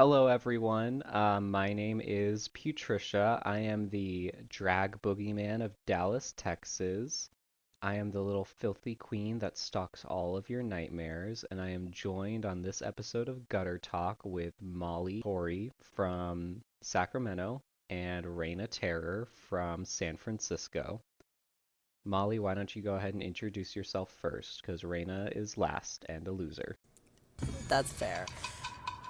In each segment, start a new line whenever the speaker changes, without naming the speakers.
Hello, everyone. My name is Patricia. I am the drag boogeyman of Dallas, Texas. I am the little filthy queen that stalks all of your nightmares, and I am joined on this episode of Gutter Talk with Molly Tori from Sacramento and Raina Terror from San Francisco. Molly, why don't you go ahead and introduce yourself first, because Raina is last and a loser.
That's fair.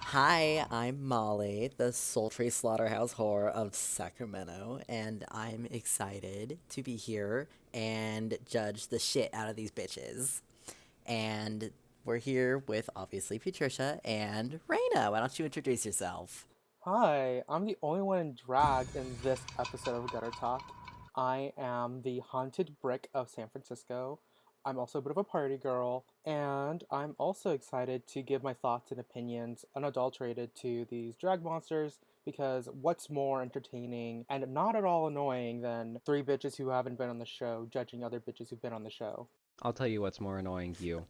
Hi, I'm Molly, the sultry slaughterhouse whore of Sacramento, and I'm excited to be here and judge the shit out of these bitches. And we're here with obviously Patricia and Raina. Why don't you introduce yourself?
Hi, I'm the only one in drag in this episode of Gutter Talk. I am the haunted brick of San Francisco. I'm also a bit of a party girl, and I'm also excited to give my thoughts and opinions unadulterated to these drag monsters because what's more entertaining and not at all annoying than three bitches who haven't been on the show judging other bitches who've been on the show?
I'll tell you what's more annoying, you.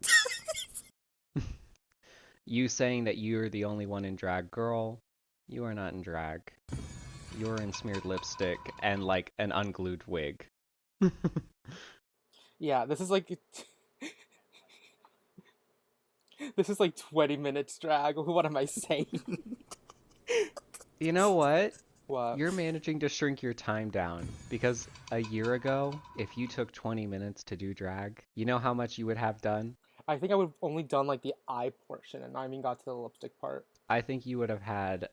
You saying that you're the only one in drag, girl, you are not in drag. You're in smeared lipstick and like an unglued wig.
Yeah, this is like this is like 20 minutes drag. What am I saying?
You know what?
What?
You're managing to shrink your time down because a year ago, if you took 20 minutes to do drag, you know how much you would have done?
I think I would have only done like the eye portion and not even got to the lipstick part.
I think you would have had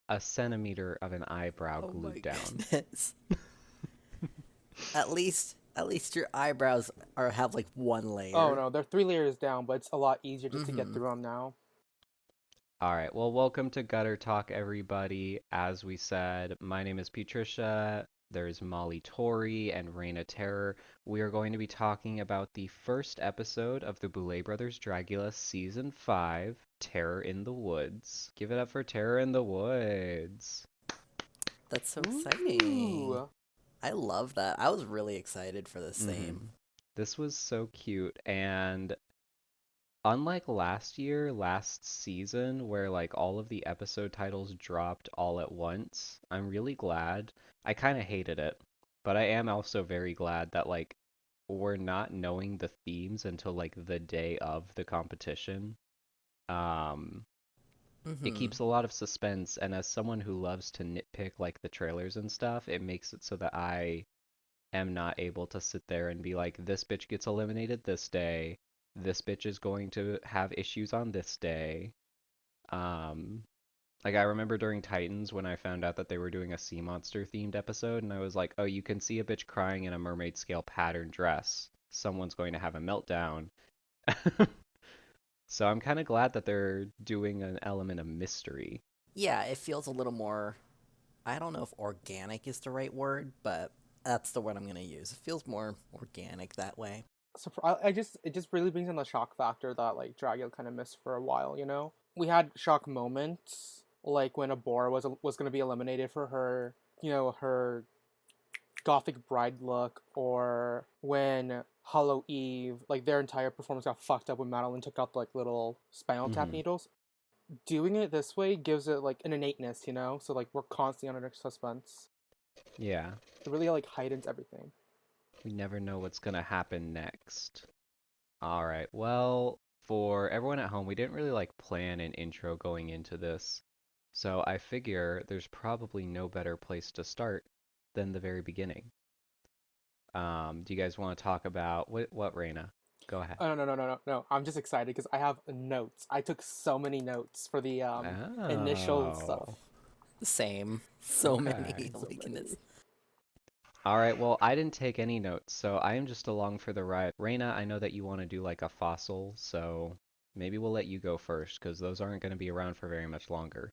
a centimeter of an eyebrow
Oh my
glued down.
goodness. At least your eyebrows are have like one
Oh
layer.
no, they're 3 layers down, but it's a lot easier just to get
Mm-hmm.
through them now.
All right, well, welcome to Gutter Talk, everybody. As we said, my name is Patricia. There's Molly Tori and Raina Terror. We are going to be talking about the first episode of the Boulet Brothers Dragula Season 5, Terror in the Woods. Give it up for Terror in the Woods.
That's so exciting.
Ooh.
I love that. I was really excited for this
hmm
same.
This was so cute, and unlike last year, last season, where like all of the episode titles dropped all at once, I'm really glad. I kind of hated it, but I am also very glad that like we're not knowing the themes until like the day of the competition. Um, it
Mm-hmm.
keeps a lot of suspense, and as someone who loves to nitpick like the trailers and stuff, it makes it so that I am not able to sit there and be like, this bitch gets eliminated this day. This bitch is going to have issues on this day. Um, like I remember during Titans when I found out that they were doing a sea monster themed episode, and I was like, oh, you can see a bitch crying in a mermaid scale pattern dress. Someone's going to have a meltdown. So I'm kind of glad that they're doing an element of mystery.
Yeah, it feels a little more. I don't know if organic is the right word, but that's the word I'm gonna use. It feels more organic that way.
So I just it just really brings in the shock factor that like Dragula kind of missed for a while. We had shock moments like when Abora was going to be eliminated for her, her gothic bride look, or when Hollow Eve, like their entire performance got fucked up when Madeline took out like little spinal tap
hmm
needles. Doing it this way gives it like an innateness, so like we're constantly under suspense.
Yeah,
It really like heightens everything.
we never know what's gonna happen next. All right. Well, for everyone at home, we didn't really like plan an intro going into this. So I figure there's probably no better place to start than the very beginning. Do you guys want to talk about what Raina? Go ahead.
Oh no, no, no, no, no, no. I'm just excited because I have notes. I took so many notes for the initial stuff.
Oh,
Same. So many.
okay.
Oh
So
my goodness.
many.
All right. Well, I didn't take any notes, so I am just along for the ride. Raina, I know that you want to do like a fossil, so maybe we'll let you go first because those aren't going to be around for very much longer.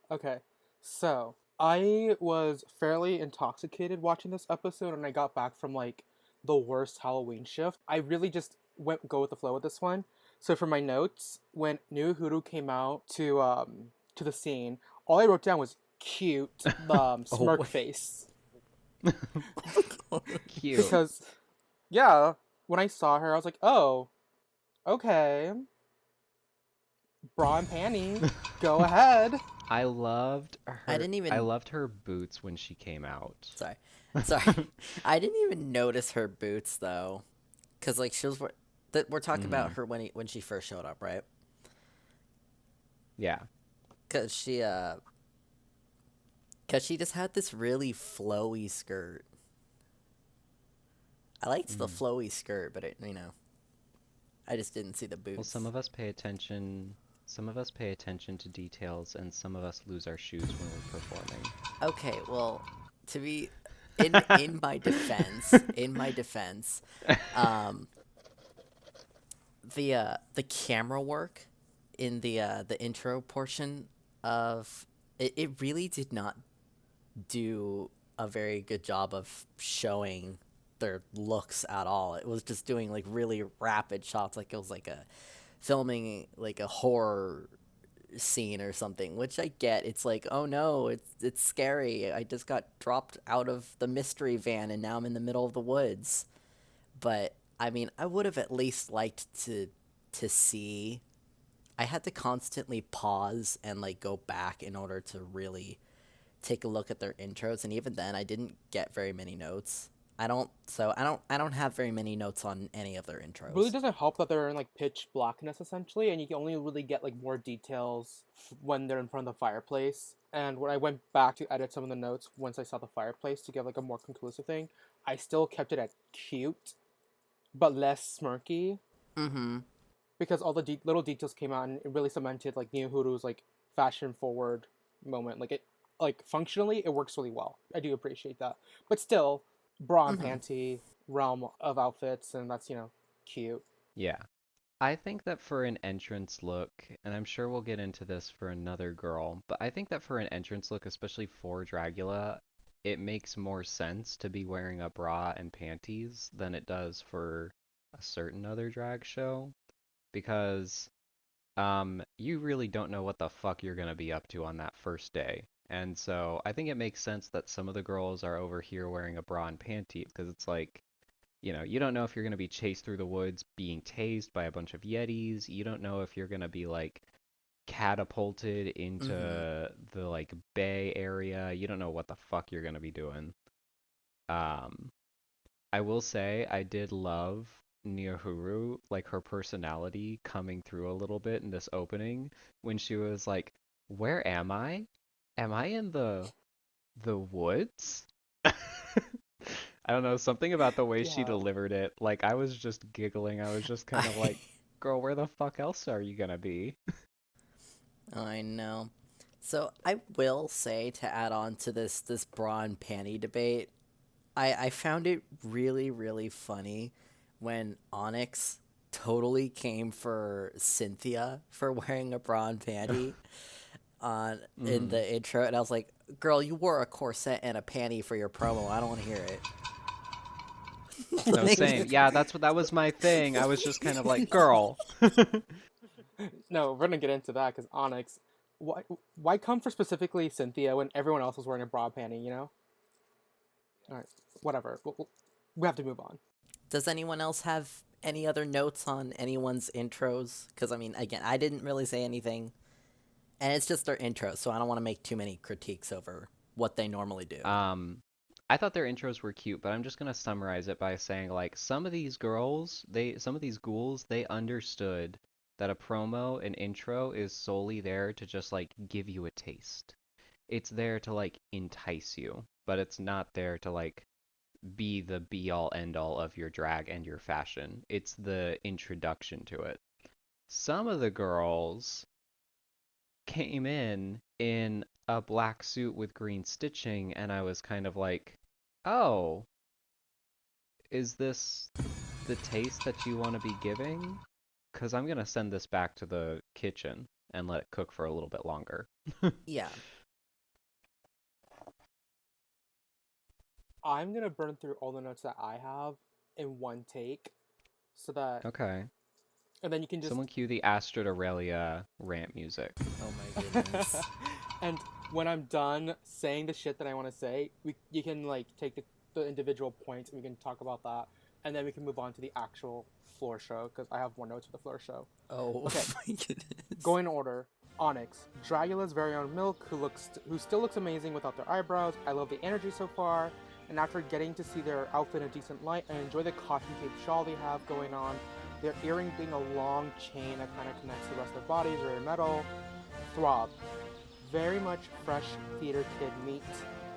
Okay. So, I was fairly intoxicated watching this episode and I got back from like the worst Halloween shift. I really just went go with the flow with this one. So for my notes, when New Huru came out to the scene, all I wrote down was cute
Oh
smirk
wait.
face
Cute.
because yeah, when I saw her I was like, "Oh, okay. bra and panty. Go ahead.
I loved
I
her.
didn't
I
even.
loved her boots when she came out.
Sorry, sorry. I didn't even notice her boots though, cause like she was. That we're talking about
Hmm.
her when she first showed up, right?
Yeah.
Cause she just had this really flowy skirt. I liked the
Mm.
flowy skirt, but I just didn't see the
Well, some
boots.
of us pay attention. Some of us pay attention to details, and some of us lose our shoes when we're performing.
Okay, well, to be in my defense, um, the camera work in the intro portion of it really did not do a very good job of showing their looks at all. It was just doing like really rapid shots, like it was like a filming like a horror scene or something, which I get. It's like, oh no, it's scary. I just got dropped out of the mystery van and now I'm in the middle of the woods. But I mean, I would have at least liked to see. I had to constantly pause and like go back in order to really take a look at their intros, and even then I didn't get very many notes. I don't have very many notes on any of their
Really
intros.
doesn't help that they're in like pitch blackness essentially, and you can only really get like more details when they're in front of the fireplace. And when I went back to edit some of the notes once I saw the fireplace to get like a more conclusive thing, I still kept it at cute, but less smirky
Mm-hmm.
because all the little details came out and it really cemented like Nihiru's like fashion forward moment. Like it, like functionally, it works really well. I do appreciate that, but still, bra and
Mm-hmm.
panty realm of outfits, and that's cute.
Yeah. I think that for an entrance look, and I'm sure we'll get into this for another girl, but I think that for an entrance look, especially for Dragula, it makes more sense to be wearing a bra and panties than it does for a certain other drag show because you really don't know what the fuck you're gonna be up to on that first day. And so I think it makes sense that some of the girls are over here wearing a bra and panty because it's like, you don't know if you're going to be chased through the woods being tased by a bunch of Yetis. You don't know if you're going to be like catapulted
Mm-hmm.
into the like bay area. You don't know what the fuck you're going to be doing. Um, I will say I did love Nyahuru, like her personality coming through a little bit in this opening when she was like, "Where am I? Am I in the woods?" I don't know, something about the way she
Yeah.
delivered it. Like I was just giggling. I was just kind of
I
like, "Girl, where the fuck else are you gonna be?"
I know. So I will say, to add on to this bra and panty debate, I found it really really funny when Onyx totally came for Cynthia for wearing a bra and panty on in
Hmm.
the intro, and I was like, "Girl, you wore a corset and a panty for your promo. I don't want to hear it."
No, same.
Like,
Yeah, that was my thing. I was just kind of like, "Girl."
No, we're gonna get into that because Onyx. Why why come for specifically Cynthia when everyone else was wearing a bra panty? All right, whatever. We have to move on.
does anyone else have any other notes on anyone's intros? Because I mean, again, I didn't really say anything, and it's just their intro, so I don't want to make too many critiques over what they normally do.
Um, I thought their intros were cute, but I'm just gonna summarize it by saying like some of these ghouls, they understood that a promo, an intro is solely there to just like give you a taste. It's there to like entice you, but it's not there to like be the be all end all of your drag and your fashion. It's the introduction to it. Some of the girls came in a black suit with green stitching, and I was kind of like, oh, is this the taste that you want to be giving? Because I'm going to send this back to the kitchen and let it cook for a little bit longer.
Yeah.
I'm gonna burn through all the notes that I have in one take, so that
Okay.
and then you can just
Someone cue the Astrid Aurelia rant music.
Oh my goodness.
and when I'm done saying the shit that I want to say, you can like take the individual points and we can talk about that. and then we can move on to the actual floor show because I have more notes for the floor show.
Oh
Okay,
my goodness.
going in order. Onyx, Dragula's very own Milk, who still looks amazing without their eyebrows. I love the energy so far, and after getting to see their outfit in a decent light, I enjoy the cotton cape shawl they have going on. Their earring being a long chain that kind of connects the rest of their bodies, very metal. Throb, very much fresh theater kid meat.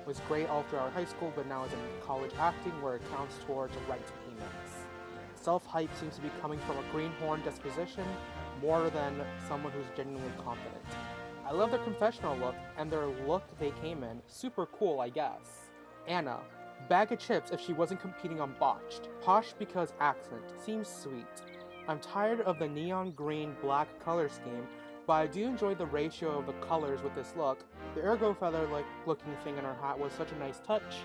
Was great all throughout high school, but now is in college acting where it counts towards rent payments. Self-hype seems to be coming from a greenhorn disposition more than someone who's genuinely confident. I love their confessional look and their look they came in. Super cool, I guess. Anna, bag of chips if she wasn't competing on botched. Posh because accent, seems sweet. I'm tired of the neon green black color scheme, but I do enjoy the ratio of the colors with this look. The ergo feather like looking thing in her hat was such a nice touch.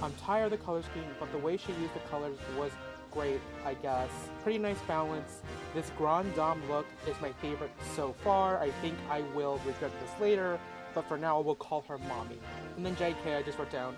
I'm tired of the color scheme, but the way she used the colors was great, I guess. Pretty nice balance. This Grand Dame look is my favorite so far. I think I will regret this later, but for now I will call her mommy. And then JK, I just wrote down,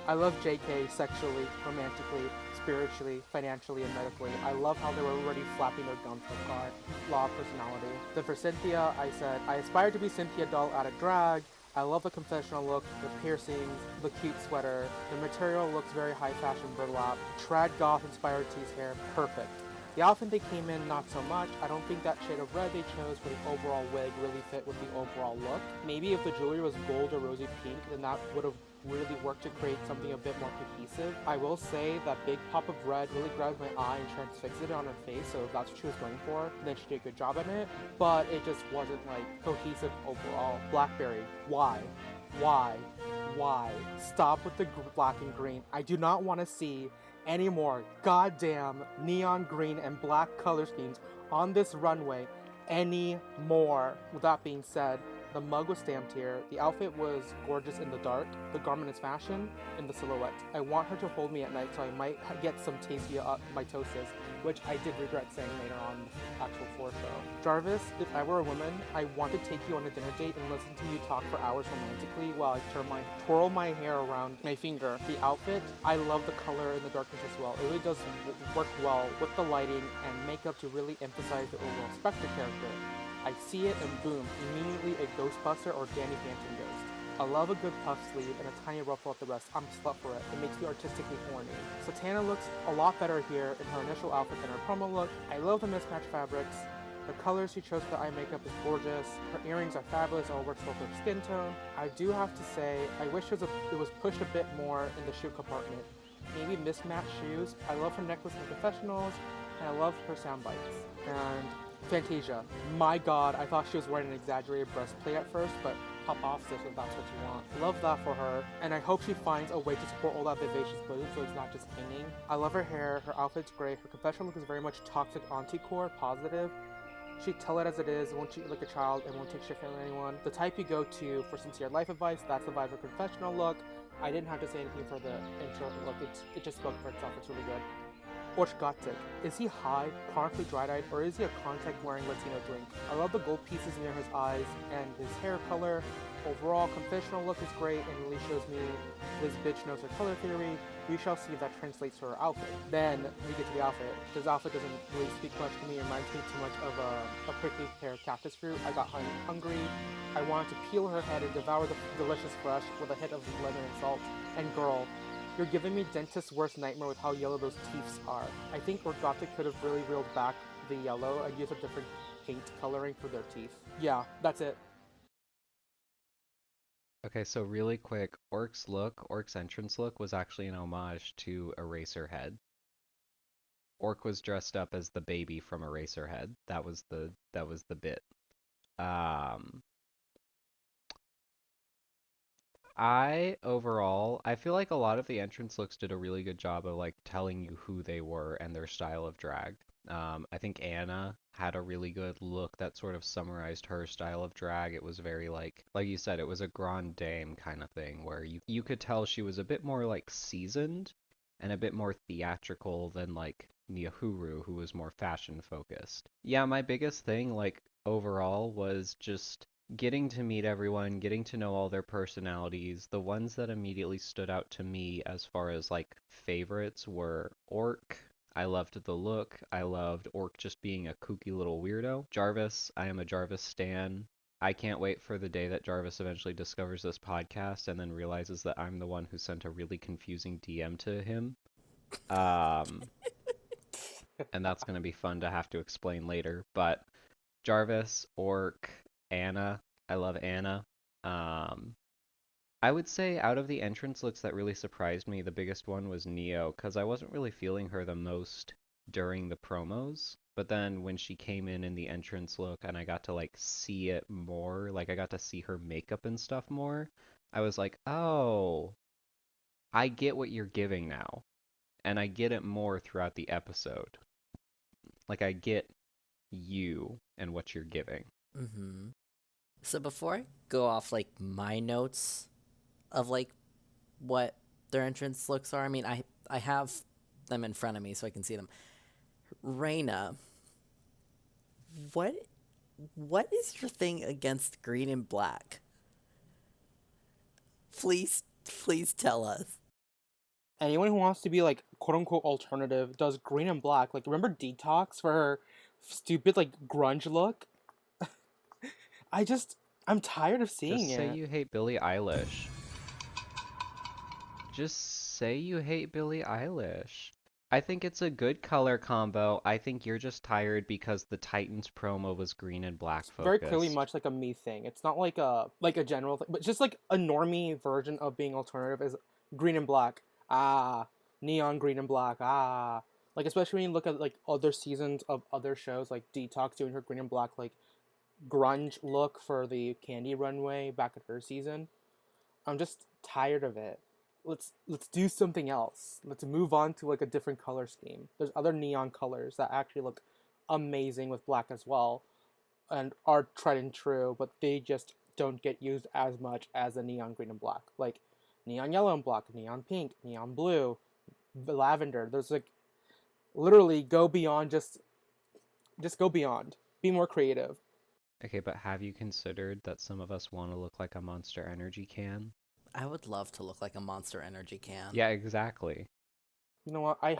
I love JK sexually, romantically, spiritually, financially, and medically. I love how they were already flapping their gums for car. Law of personality. Then for Cynthia, I said, I aspire to be Cynthia Doll out of drag. I love the confessional look, the piercings, the cute sweater. The material looks very high fashion burlap. Trad goth inspired tease hair, perfect. The outfit they came in, not so much. I don't think that shade of red they chose for the overall wig really fit with the overall look. Maybe if the jewelry was gold or rosy pink, then that would have really worked to create something a bit more cohesive. I will say that big pop of red really grabs my eye and transfixed it on her face, so if that's what she was going for, then she did a good job in it, but it just wasn't like cohesive overall. Blackberry, why? Why? Why? Stop with the black and green. I do not want to see any more goddamn neon green and black color schemes on this runway anymore. With that being said, the mug was stamped here. The outfit was gorgeous in the dark. The garment is fashion in the silhouette. I want her to hold me at night, so I might get some tasty mitosis, which I did regret saying later on the actual floor show. Jarvis, if I were a woman, I want to take you on a dinner date and listen to you talk for hours romantically while I twirl my hair around my finger. The outfit, I love the color and the darkness as well. It really does work well with the lighting and makeup to really emphasize the overall Spectre character. I see it and boom, immediately a Ghostbuster or Danny Phantom ghost. I love a good puff sleeve and a tiny ruffle at the wrist. I'm slut for it. It makes me artistically horny. Satana looks a lot better here in her initial outfit than her promo look. I love the mismatched fabrics. The colors she chose for the eye makeup is gorgeous. Her earrings are fabulous, all works well with her skin tone. I do have to say, I wish it was pushed a bit more in the shoe compartment. Maybe mismatched shoes. I love her necklace and confessionals, and I love her sound bites. And Fantasia, my god, I thought she was wearing an exaggerated breastplate at first, but pop off sis if that's what you want. Love that for her, and I hope she finds a way to support all that vivacious boobs so it's not just hanging. I love her hair, her outfit's great, her confessional look is very much toxic auntie-core, positive. She'd tell it as it is, won't treat you like a child, and won't take shit from anyone. The type you go to for sincere life advice, that's the vibe of her confessional look. I didn't have to say anything for the intro look, it just spoke for itself, it's really good. Orchgatic. Is he high, chronically dry-eyed, or is he a contact-wearing Latino drink? I love the gold pieces near his eyes and his hair color. Overall, confessional look is great and really shows me this bitch knows her color theory. We shall see if that translates to her outfit. Then we get to the outfit. This outfit doesn't really speak much to me. It reminds me too much of a prickly pear cactus fruit. I got hungry. I wanted to peel her head and devour the delicious flesh with a hit of lemon and salt. And girl, you're giving me dentist's worst nightmare with how yellow those teeth are. I think Orgothic could have really reeled back the yellow and used a different paint coloring for their teeth. Yeah, that's it.
Okay, so really quick, Orc's entrance look was actually an homage to Eraserhead. Orc was dressed up as the baby from Eraserhead. That was the bit. Um, I feel like a lot of the entrance looks did a really good job of like telling you who they were and their style of drag. I think Anna had a really good look that sort of summarized her style of drag. It was very like you said, it was a grande dame kind of thing where you could tell she was a bit more like seasoned and a bit more theatrical than like Nyahuru, who was more fashion focused. Yeah, my biggest thing like overall was just getting to meet everyone, getting to know all their personalities. The ones that immediately stood out to me as far as like favorites were Orc. I loved the look. I loved Orc just being a kooky little weirdo. Jarvis, I am a Jarvis stan. I can't wait for the day that Jarvis eventually discovers this podcast and then realizes that I'm the one who sent a really confusing DM to him. Um, and that's going to be fun to have to explain later. But Jarvis, Orc, Anna, I love Anna. Um, I would say out of the entrance looks that really surprised me, the biggest one was Neo, because I wasn't really feeling her the most during the promos. But then when she came in the entrance look and I got to like see it more, like I got to see her makeup and stuff more, I was like, oh, I get what you're giving now. And I get it more throughout the episode. Like I get you and what you're giving.
Mm-hmm. So before I go off like my notes of like what their entrance looks are, I mean, I have them in front of me so I can see them. Reina, what what is your thing against green and black? Please tell us.
Anyone who wants to be like quote unquote alternative does green and black. Like remember Detox for her stupid like grunge look? I just I'm tired of seeing
Just say
it.
you hate Billie Eilish. Just say you hate Billie Eilish. I think it's a good color combo. I think you're just tired because the Titans promo was green and black
It's very clearly
focused.
much like a me thing. It's not like a general thing, but just like a normie version of being alternative is green and black. Ah, neon green and black. Ah, like especially when you look at like other seasons of other shows like Detox doing her green and black like grunge look for the Candy Runway back at her season. I'm just tired of it. Let's do something else. Let's move on to like a different color scheme. There's other neon colors that actually look amazing with black as well and are tried and true, but they just don't get used as much as the neon green and black. Like neon yellow and black, neon pink, neon blue, lavender. There's like literally go beyond just go beyond. Be more creative.
Okay, but have you considered that some of us want to look like a Monster Energy can?
I would love to look like a Monster Energy can.
Yeah, exactly.
You know what? I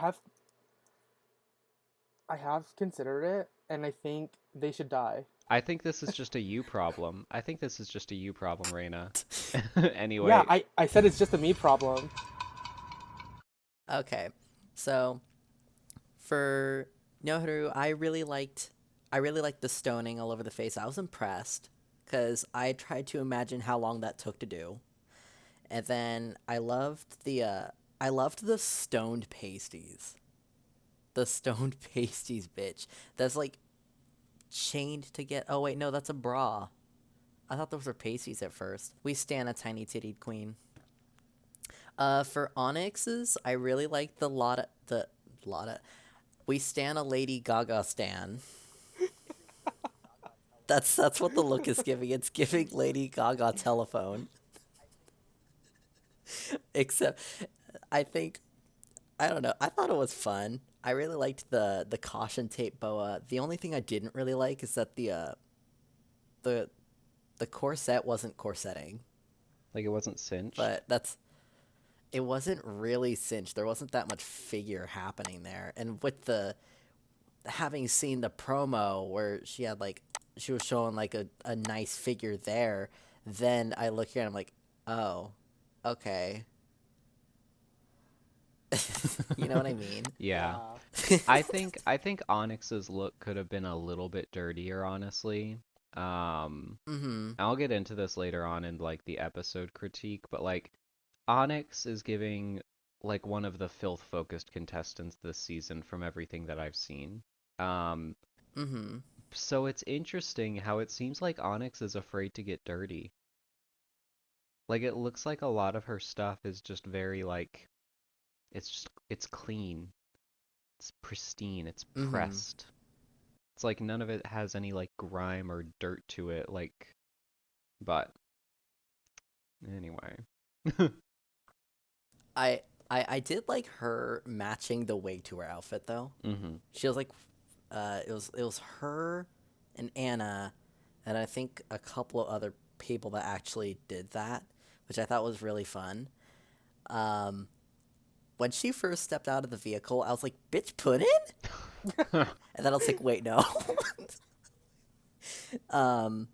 have considered it and I think they should die.
I think this is just a you problem. I think this is just a you problem, Reina.
Yeah,
Anyway,
I said it's just a me problem.
Okay, so for Noharu, I really liked the stoning all over the face. I was impressed because I tried to imagine how long that took to do, and then I loved the stoned pasties. The stoned pasties, bitch. That's like chained to get. Oh wait, no, that's a bra. I thought those were pasties at first. We stand a tiny tittied queen. For Onyx's, I really like the Lotta. We stan a Lady Gaga stan. That's what the look is giving. It's giving Lady Gaga telephone. Except, I think I don't know. I thought it was fun. I really liked the caution tape boa. The only thing I didn't really like is that the the corset wasn't corsetting,
like it wasn't cinched.
but it wasn't really cinched. There wasn't that much figure happening there. And with the having seen the promo where she was showing like a nice figure there, then I look here and I'm like, oh, okay. You know what I mean?
Yeah.
Yeah.
I think Onyx's look could have been a little bit dirtier, honestly.
Mm-hmm.
I'll get into this later on in like the episode critique, but like Onyx is giving like one of the filth focused contestants this season from everything that I've seen. Um,
Mm-hmm.
so it's interesting how it seems like Onyx is afraid to get dirty. Like it looks like a lot of her stuff is just very like it's clean, it's pristine, it's
Mm-hmm.
pressed. It's like none of it has any like grime or dirt to it, like but anyway.
I I did like her matching the wig to her outfit though.
hmm
She was like it was her and Anna and I think a couple of other people that actually did that, which I thought was really fun. Um when she first stepped out of the vehicle, I was like, "Bitch, put in?" And then I was like, "Wait, no." um,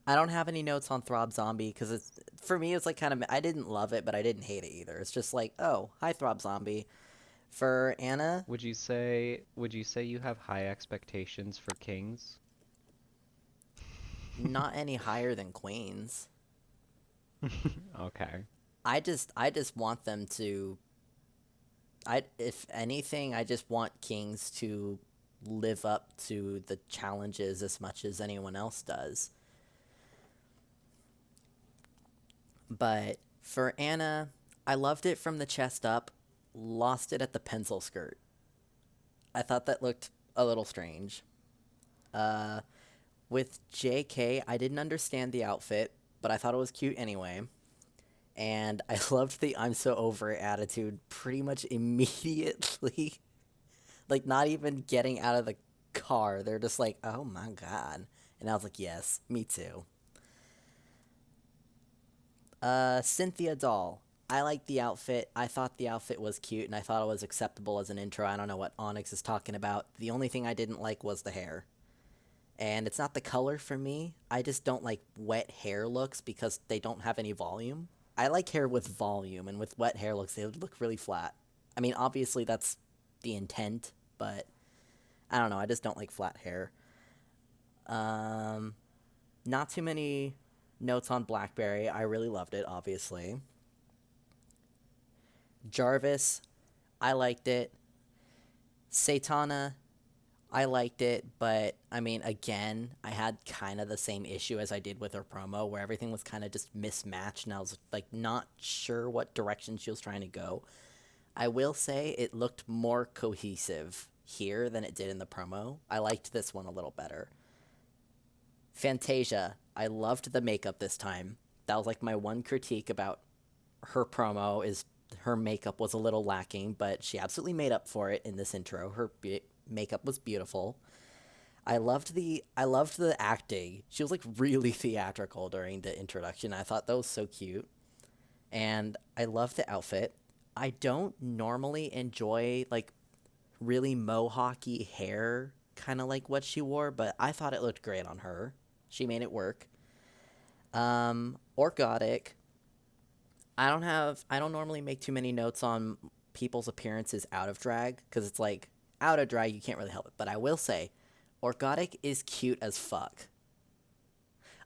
I don't have any notes on Throb Zombie because it's for me. It's like kind of I didn't love it, but I didn't hate it either. It's just like, oh, hi Throb Zombie. For Anna,
Would you say you have high expectations for kings?
not any higher than Queens.
Okay.
I just want them to. If anything, I just want Kings to live up to the challenges as much as anyone else does. But for Anna, I loved it from the chest up, lost it at the pencil skirt. I thought that looked a little strange. Uh, with JK, I didn't understand the outfit, but I thought it was cute anyway. And I loved the I'm so over it attitude pretty much immediately. Like, not even getting out of the car. They're just like, oh my God. And I was like, yes, me too. Cynthia Doll. I liked the outfit. I thought the outfit was cute, and I thought it was acceptable as an intro. I don't know what Onyx is talking about. The only thing I didn't like was the hair. And it's not the color for me. I just don't like wet hair looks because they don't have any volume. I like hair with volume, and with wet hair looks, they would look really flat. I mean, obviously that's the intent, but I don't know. I just don't like flat hair. Um, Not too many notes on Blackberry. I really loved it, obviously. Jarvis, I liked it. Satana, I liked it, but I mean, again, I had kind of the same issue as I did with her promo, where everything was kind of just mismatched, and I was like not sure what direction she was trying to go. I will say it looked more cohesive here than it did in the promo. I liked this one a little better. Fantasia, I loved the makeup this time. That was like my one critique about her promo is her makeup was a little lacking, but she absolutely made up for it in this intro. Her makeup was beautiful. I loved the acting. She was like really theatrical during the introduction. I thought that was so cute. And I love the outfit. I don't normally enjoy like really mohawky hair, kind of like what she wore, but I thought it looked great on her. She made it work. Orgotic. I don't normally make too many notes on people's appearances out of drag because it's like out of drag you can't really help it. But I will say, Orgotic is cute as fuck.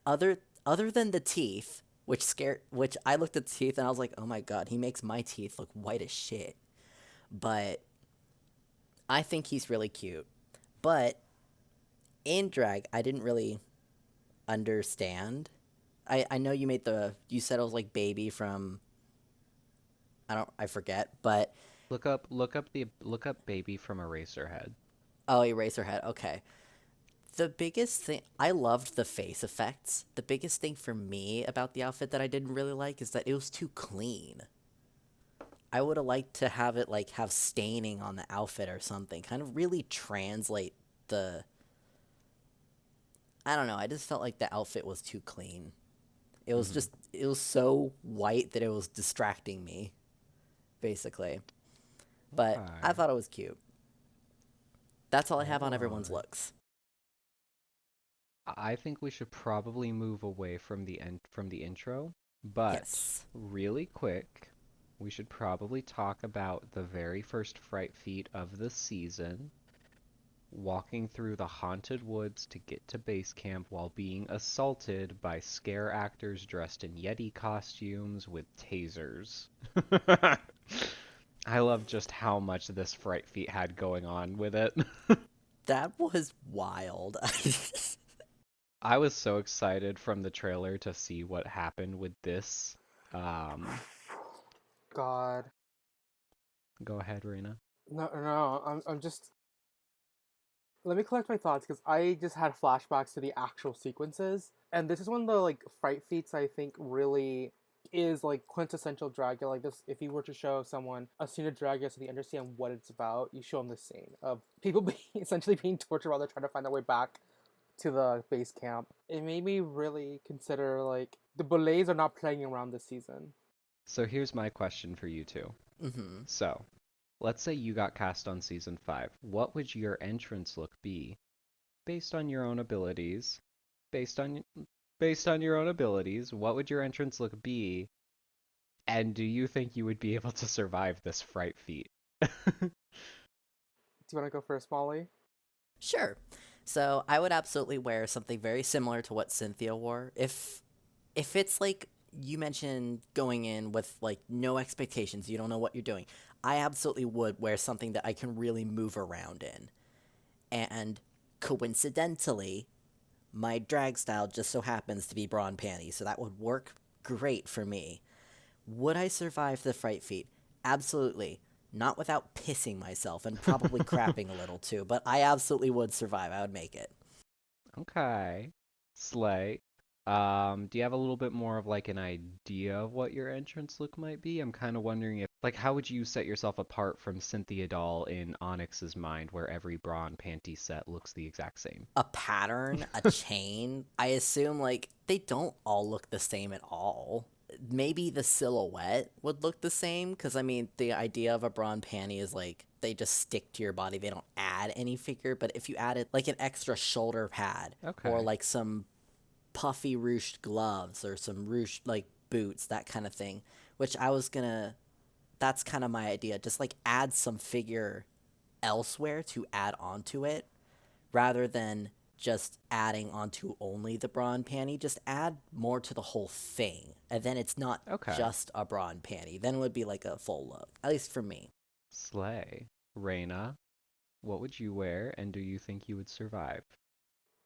Other than the teeth, which I looked at the teeth and I was like, oh my god, he makes my teeth look white as shit. But I think he's really cute. But in drag, I didn't really understand. I know you said it was like baby from I forget, but
Look up baby from Eraserhead.
oh, Eraserhead. Okay. The biggest thing I loved the face effects. The biggest thing for me about the outfit that I didn't really like is that it was too clean. I would have liked to have it like have staining on the outfit or something. Kind of really translate the I don't know. I just felt like the outfit was too clean. It was so white that it was distracting me, basically. But I
Okay.
thought it was cute. That's all I have
All
on everyone's
right.
looks.
I think we should probably move away from the intro, but
Yes.
really quick, we should probably talk about the very first fright feat of the season, walking through the haunted woods to get to base camp while being assaulted by scare actors dressed in Yeti costumes with tasers. I love just how much this fright feat had going on with it.
That was wild.
I was so excited from the trailer to see what happened with this. Um,
God.
Go ahead, Rena.
No, no, I'm just. Let me collect my thoughts because I just had flashbacks to the actual sequences, and this is one of the like fright feats I think really is like quintessential Dragula. Like this, if you were to show someone a scene of Dragula so they understand what it's about, you show them this scene of people being essentially being tortured while they're trying to find their way back to the base camp. It made me really consider like the Boulets are not playing around this season.
So here's my question for you two.
Hmm.
So, let's say you got cast on season 5. What would your entrance look be based on your own abilities? Based on based on your own abilities, what would your entrance look be? And do you think you would be able to survive this fright feat?
Do you want to go first, Molly?
Sure. So I would absolutely wear something very similar to what Cynthia wore. If it's like you mentioned going in with like no expectations, you don't know what you're doing. I absolutely would wear something that I can really move around in. And coincidentally, my drag style just so happens to be bra and panties, so that would work great for me. Would I survive the fright feat? Absolutely. Not without pissing myself and probably crapping a little too, but I absolutely would survive. I would make it.
Okay. Slay. Do you have a little bit more of like an idea of what your entrance look might be? I'm kind of wondering if, like, how would you set yourself apart from Cynthia Doll in Onyx's mind, where every bra and panty set looks the exact same?
A pattern, a chain. I assume like they don't all look the same at all. Maybe the silhouette would look the same because I mean the idea of a bra and panty is like they just stick to your body. They don't add any figure, but if you added like an extra shoulder pad or
Okay.
like some puffy ruched gloves or some ruched like boots, that kind of thing, which I was gonna that's kind of my idea. Just like add some figure elsewhere to add onto it rather than just adding onto only the bra and panty. Just add more to the whole thing. And then it's not
Okay.
just a bra and panty. Then it would be like a full look, at least for me.
Slay. Reina, what would you wear, and do you think you would survive?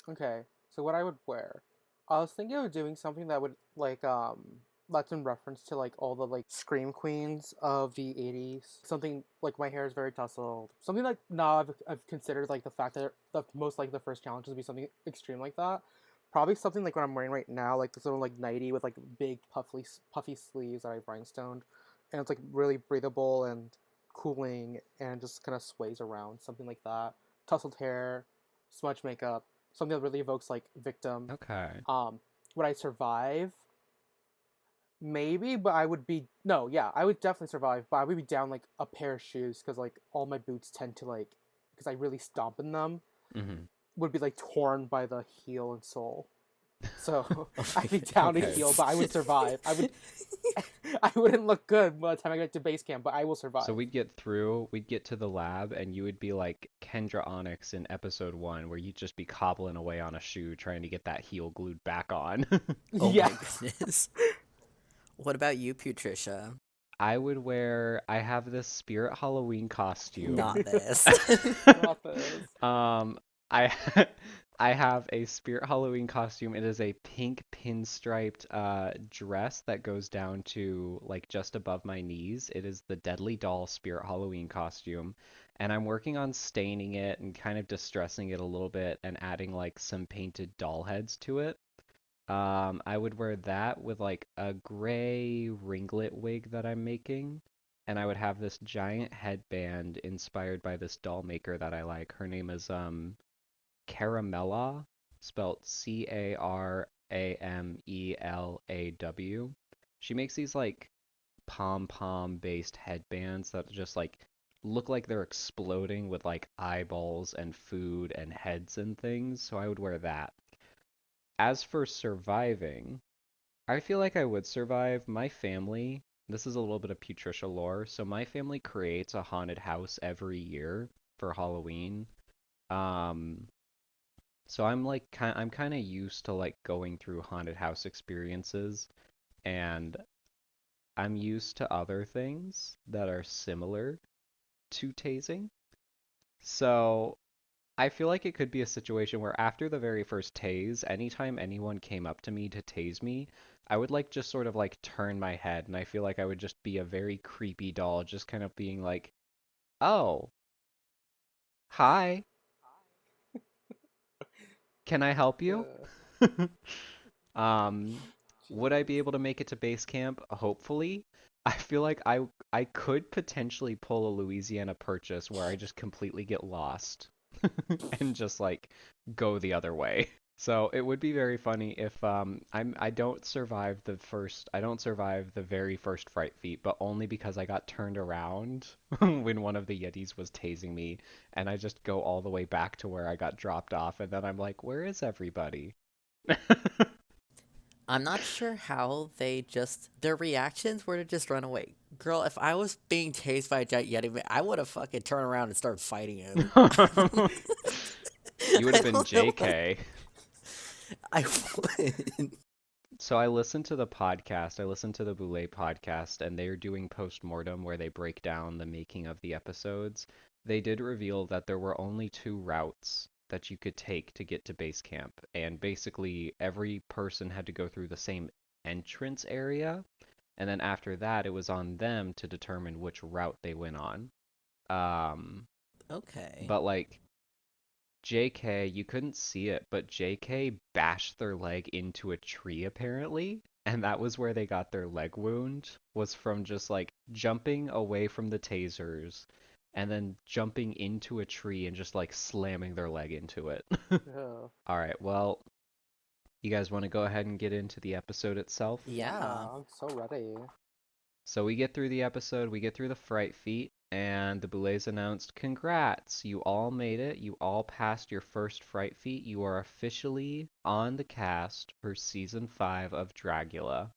Okay, so what I would wear. I was thinking of doing something that would that's in reference to like all the like scream queens of the 80s. Something like my hair is very tousled. Something like now I've considered like the fact that most like the first challenge would be something extreme like that. Probably something like what I'm wearing right now, like this little like nightie with like big puffy sleeves that I've rhinestoned, and it's like really breathable and cooling and just kind of sways around. Something like that. Tousled hair, smudge makeup, something that really evokes like victim.
Okay.
Um, would I survive? Maybe, but I would be no, yeah, I would definitely survive, but I would be down like a pair of shoes because like all my boots tend to like because I really stomp in them
Mm-hmm.
would be like torn by the heel and sole. So
Oh my
I'd be down to
Okay.
heel,
goodness.
but I would survive. I would I wouldn't look good by the time I get to base camp, but I will
So
survive.
we'd get to the lab, and you would be like Kendra Onyx in episode 1, where you'd just be cobbling away on a shoe trying to get that heel glued back on.
Oh
Yeah.
my goodness. What about you, Patricia?
I have this Spirit Halloween costume.
Not this.
Not this.
Um, I I have a Spirit Halloween costume. It is a pink pinstriped dress that goes down to like just above my knees. It is the Deadly Doll Spirit Halloween costume, and I'm working on staining it and kind of distressing it a little bit and adding like some painted doll heads to it. I would wear that with like a gray ringlet wig that I'm making, and I would have this giant headband inspired by this doll maker that I like. Her name is Caramella, spelled Caramelaw. She makes these like pom-pom based headbands that just like look like they're exploding with like eyeballs and food and heads and things, so I would wear that. As for surviving, I feel like I would survive. My family, this is a little bit of Patricia lore, so my family creates a haunted house every year for Halloween. Um, so I'm kind of used to like going through haunted house experiences, and I'm used to other things that are similar to tasing. So I feel like it could be a situation where after the very first tase, anytime anyone came up to me to tase me, I would like just sort of like turn my head, and I feel like I would just be a very creepy doll, just kind of being like, "Oh, hi, can I help you?"
Uh,
Um, would I be
Jeez.
able to make it to base camp? Hopefully. I feel like I could potentially pull a Louisiana Purchase where I just completely get lost and just like go the other way. So it would be very funny if I don't survive the very first fright feat, but only because I got turned around when one of the Yetis was tasing me, and I just go all the way back to where I got dropped off, and then I'm like, where is everybody?
I'm not sure how their reactions were to just run away. Girl, if I was being tased by a giant Yeti, I would have fucking turned around and started fighting him.
You would have
I
been
don't know what
JK.
I would.
So I listened to the podcast. I listened to the Boulet podcast, and they're doing post-mortem where they break down the making of the episodes. They did reveal that there were only two routes that you could take to get to base camp, and basically every person had to go through the same entrance area, and then after that, it was on them to determine which route they went on. Um,
Okay.
but like JK, you couldn't see it, but JK bashed their leg into a tree apparently, and that was where they got their leg wound, was from just like jumping away from the tasers and then jumping into a tree and just like slamming their leg into it.
Yeah.
All right, well, you guys want to go ahead and get into the episode itself?
Yeah.
I'm so ready.
So we get through the episode, we get through the fright feat, and the Boulets announced, "Congrats! You all made it. You all passed your first fright feat. You are officially on the cast for season 5 of Dragula.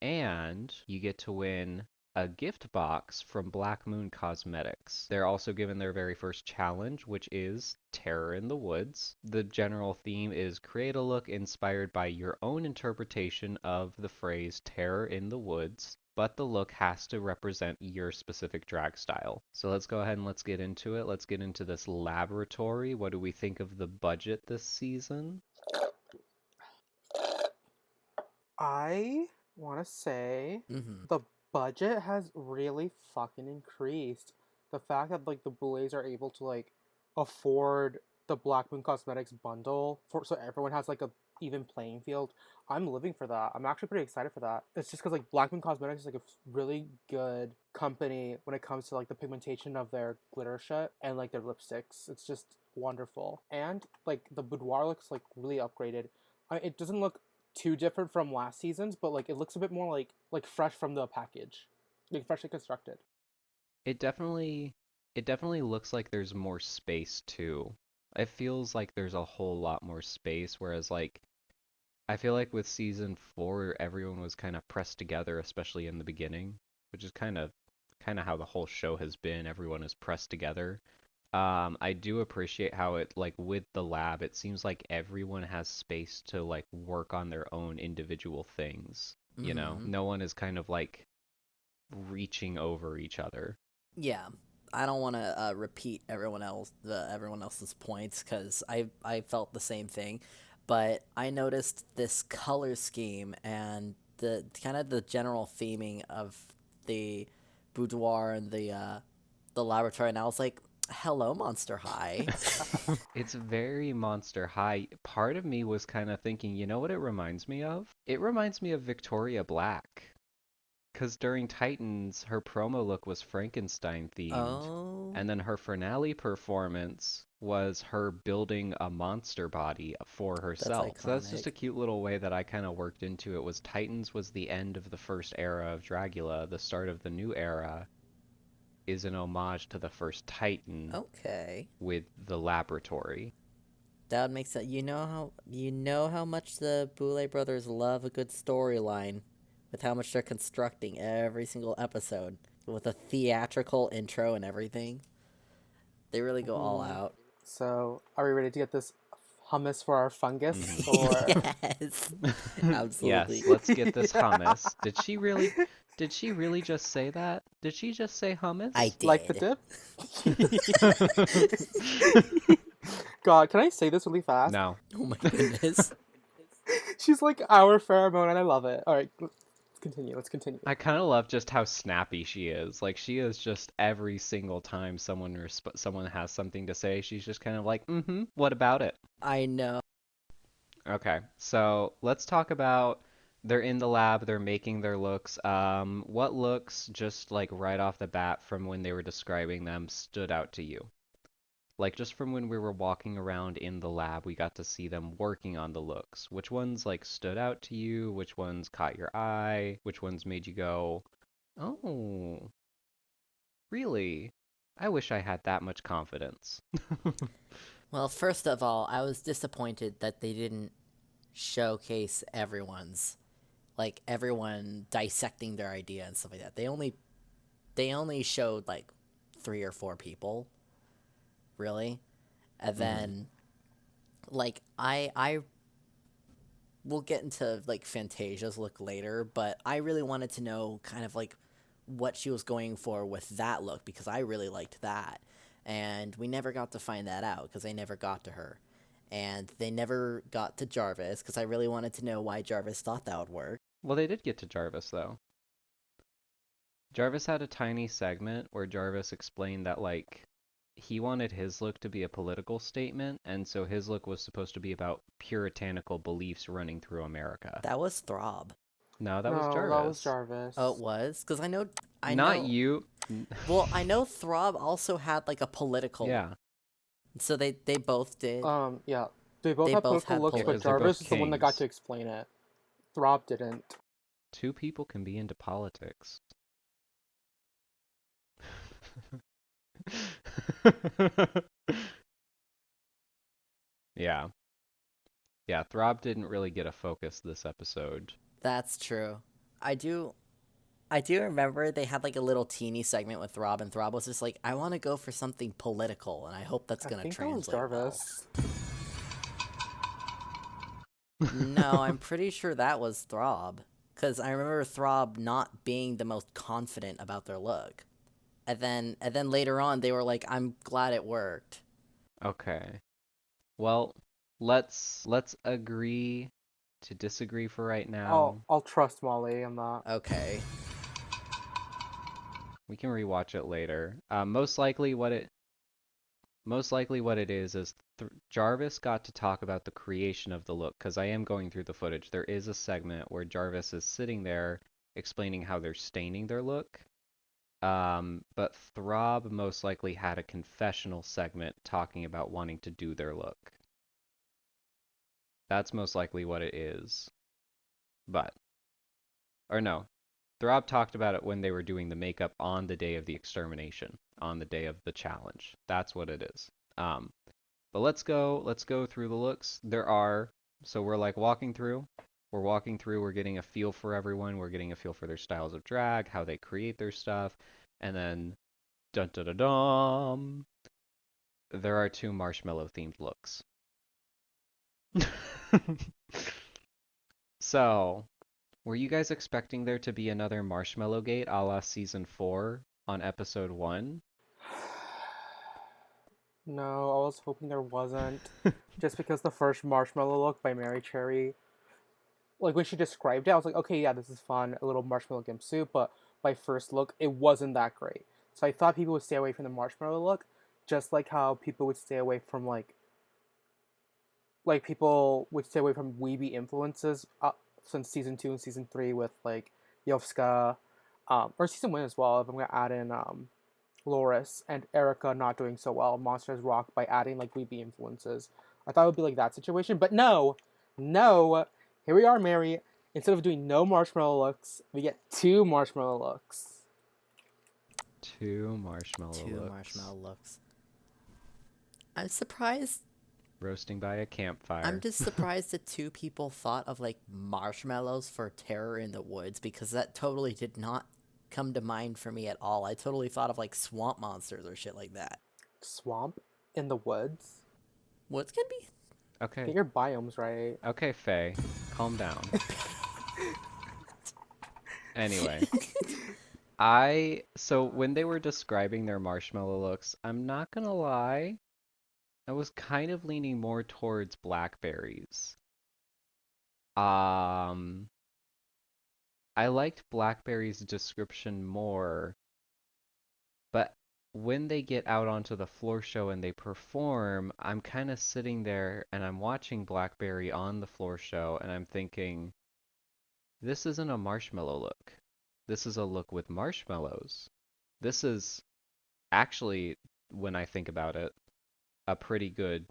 And you get to win a gift box from Black Moon Cosmetics. They're also given their very first challenge, which is Terror in the Woods. The general theme is create a look inspired by your own interpretation of the phrase Terror in the Woods, but the look has to represent your specific drag style. So let's go ahead and let's get into it. Let's get into this laboratory. What do we think of the budget this season?
I want to say
Mm-hmm.
the budget has really fucking increased. The fact that like the Boulets are able to like afford the Black Moon Cosmetics bundle for so everyone has like a even playing field. I'm living for that. I'm actually pretty excited for that. It's just because like Black Moon Cosmetics is like a really good company when it comes to like the pigmentation of their glitter shit and like their lipsticks. It's just wonderful. And like the boudoir looks like really upgraded. It doesn't look too different from last season's, but like it looks a bit more like fresh from the package, like freshly constructed.
It definitely it definitely looks like there's more space too. It feels like there's a whole lot more space, whereas like I feel like with season 4 everyone was kind of pressed together, especially in the beginning, which is kind of how the whole show has been. Everyone is pressed together. I do appreciate how it like with the lab, it seems like everyone has space to like work on their own individual things. You know,
Mm-hmm.
no one is kind of like reaching over each other.
Yeah. I don't want to repeat everyone else's points because I felt the same thing, but I noticed this color scheme and the kind of the general theming of the boudoir and the laboratory, and I was like, "Hello, Monster High."
It's very Monster High. Part of me was kind of thinking, you know what it reminds me of? It reminds me of Victoria Black. Because during Titans, her promo look was Frankenstein themed.
Oh,
And then her finale performance was her building a monster body for
that's
herself. So that's just
iconic.
a cute little way that I kind of worked into it was Titans was the end of the first era of Dragula. The start of the new era is an homage to the first Titan
Okay.
with the laboratory.
That would make sense. You know how much the Boulet brothers love a good storyline, with how much they're constructing every single episode with a theatrical intro and everything. They really go all
Hmm.
out.
So, are we ready to get this hummus for our fungus,
Hmm.
or
Yes,
Yes,
absolutely.
let's get this hummus. Did she really just say that? Did she just say
I
hummus?
like the
did.
dip? God, can I say this really fast?
No.
Oh my goodness.
She's like our pheromone, and I love it. All right, let's continue. Let's continue.
I kind of love just how snappy she is. Like she is just every single time someone has something to say, she's just kind of like, "Mm-hmm, what about it?"
I know.
Okay. So, let's talk about they're in the lab, they're making their looks. What looks just like right off the bat from when they were describing them stood out to you? Like just from when we were walking around in the lab, we got to see them working on the looks. Which ones like stood out to you? Which ones caught your eye? Which ones made you go, "Oh, really? I wish I had that much confidence."
Well, first of all, I was disappointed that they didn't showcase everyone dissecting their idea and stuff like that. They only showed like 3 or 4 people, really. And
Hmm.
then like I will get into like Fantasia's look later, but I really wanted to know kind of like what she was going for with that look because I really liked that. And we never got to find that out because they never got to her. And they never got to Jarvis because I really wanted to know why Jarvis thought that would work.
Well, they did get to Jarvis though. Jarvis had a tiny segment where Jarvis explained that like he wanted his look to be a political statement, and so his look was supposed to be about puritanical beliefs running through America.
That was Throb.
No, that was
No, that was
Jarvis.
Oh, it
Jarvis.
was? Because I
Not
know,
you.
well, I know Throb also had like a political,
Yeah,
so they both did.
Yeah. They both
They
have
both
political
had
looks,
yeah,
but
because they're
political.
both
Jarvis is the one that got
kings.
to explain it. Throb didn't.
Two people can be into politics. Yeah. Yeah, Throb didn't really get a focus this episode.
That's true. I do I do remember they had like a little teeny segment with Throb, and Throb was just like, I want to go for something political, and I hope that's
I
gonna
think that was
translate well.
Jarvis.
No, I'm pretty sure that was Throb. Because I remember Throb not being the most confident about their look. And then later on they were like, I'm glad it worked.
Okay. Well, let's agree to disagree for right
I'll
now.
I'll trust Molly on that.
Okay.
We can rewatch it later. Most likely what it is Jarvis got to talk about the creation of the look because I am going through the footage. There is a segment where Jarvis is sitting there explaining how they're staining their look. But Throb most likely had a confessional segment talking about wanting to do their look. That's most likely what it is. But, or no, Throb talked about it when they were doing the makeup on the day of the extermination, on the day of the challenge. That's what it is. But let's go through the looks. So we're like walking through, we're getting a feel for everyone, we're getting a feel for their styles of drag, how they create their stuff, and then dun dun dun dun, there are two marshmallow themed looks. So, were you guys expecting there to be another Marshmallow Gate a la season 4 on episode 1?
No, I was hoping there wasn't. Just because the first marshmallow look by Mary Cherry, like when she described it, I was like, okay, yeah, this is fun, a little marshmallow gimp soup, but by first look, it wasn't that great. So I thought people would stay away from the marshmallow look, just like how people would stay away from like people would stay away from weeby influences since season 2 and season 3 with like Yovska, or season 1 as well. If I'm gonna add in Loris and Erica not doing so well, Monsters Rock by adding like weeby influences. I thought it would be like that situation, but no, no. Here we are, Mary. Instead of doing no marshmallow looks, we get two marshmallow looks.
Two marshmallow
Two
looks.
marshmallow looks. I'm surprised.
Roasting by a
I'm
campfire.
just surprised that 2 people thought of like marshmallows for Terror in the Woods because that totally did not come to mind for me at all. I totally thought of like swamp monsters or shit like that.
Swamp in the woods.
Woods can be.
Okay,
Get your biomes right.
okay, Faye, calm down. Anyway, so when they were describing their marshmallow looks, I'm not gonna lie, I was kind of leaning more towards blackberries. Um, I liked Blackberry's description more, but when they get out onto the floor show and they perform, I'm kind of sitting there and I'm watching Blackberry on the floor show and I'm thinking, this isn't a marshmallow look. This is a look with marshmallows. This is actually, when I think about it, a pretty good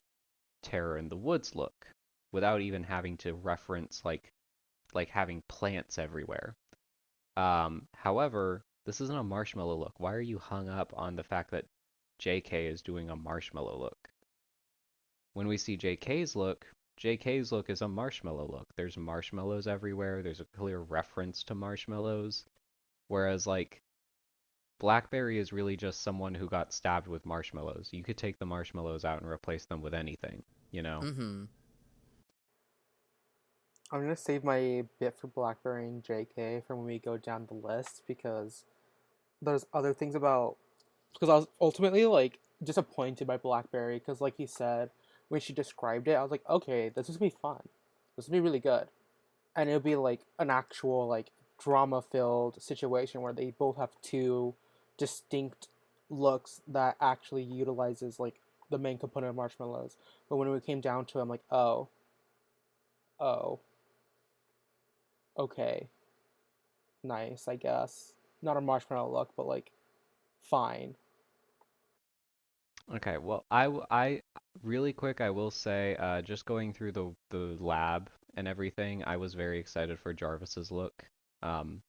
Terror in the Woods look without even having to reference like having plants everywhere. However, this isn't a marshmallow look. Why are you hung up on the fact that JK is doing a marshmallow look? When we see JK's look is a marshmallow look. There's marshmallows everywhere. There's a clear reference to marshmallows. Whereas like Blackberry is really just someone who got stabbed with marshmallows. You could take the marshmallows out and replace them with anything, you know?
Mm-hmm.
I'm gonna save my bit for Blackberry and JK for when we go down the list because there's other things about because I was ultimately like disappointed by Blackberry because like you said when she described it I was like okay this is gonna be fun, this will be really good, and it'll be like an actual like drama filled situation where they both have two distinct looks that actually utilizes like the main component of marshmallows. But when it came down to it, I'm like oh okay, nice, I guess. Not a marshmallow look, but like fine.
Okay, well, really quick, I will say, just going through the lab and everything, I was very excited for Jarvis's look. Um,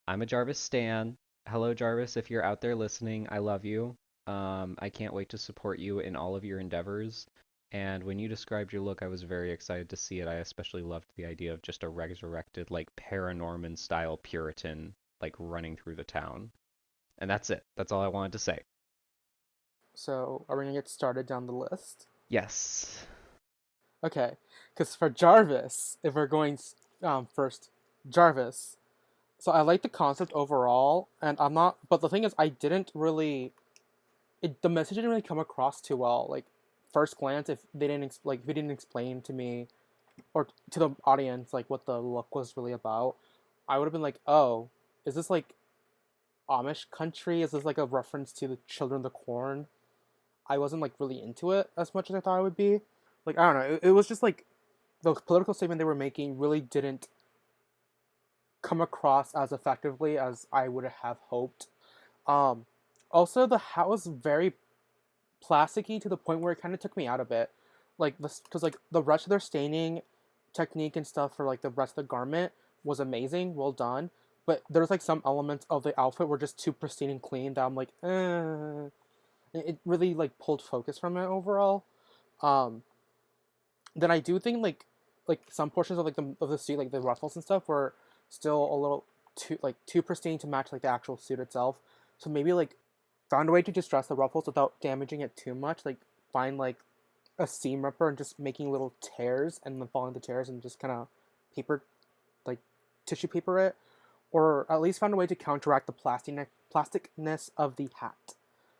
I'm a Jarvis stan. Hello, Jarvis, if you're out there listening, I love you. I can't wait to support you in all of your endeavors. And when you described your look, I was very excited to see it. I especially loved the idea of just a resurrected, like Paranorman style Puritan, like running through the town. And that's it. That's all I wanted to say.
So are we gonna get started down the list?
Yes.
Okay, because for Jarvis, if we're going first, Jarvis. So I like the concept overall, and I'm not. But the thing is, I didn't really. The message didn't really come across too well. Like first glance, if they didn't if he didn't explain to me or to the audience like what the look was really about, I would have been like, oh, is this like Amish country? Is this like a reference to the Children of the Corn? I wasn't like really into it as much as I thought it would be. Like I don't know, it was just like the political statement they were making really didn't come across as effectively as I would have hoped. Um, Also, the house very plasticky to the point where it kind of took me out of it. Like this, because like the rest of their staining technique and stuff for like the rest of the garment was amazing, well done. But there's like some elements of the outfit were just too pristine and clean that I'm like, it really like pulled focus from it overall. Um, then I do think like some portions of the suit, like the ruffles and stuff, were still a little too pristine to match like the actual suit itself. So maybe like found a way to just dress the ruffles without damaging it too much. Like find like a seam ripper and just making little tears and then following the tears and just kind of paper like tissue paper it, or at least find a way to counteract the plasticness of the hat,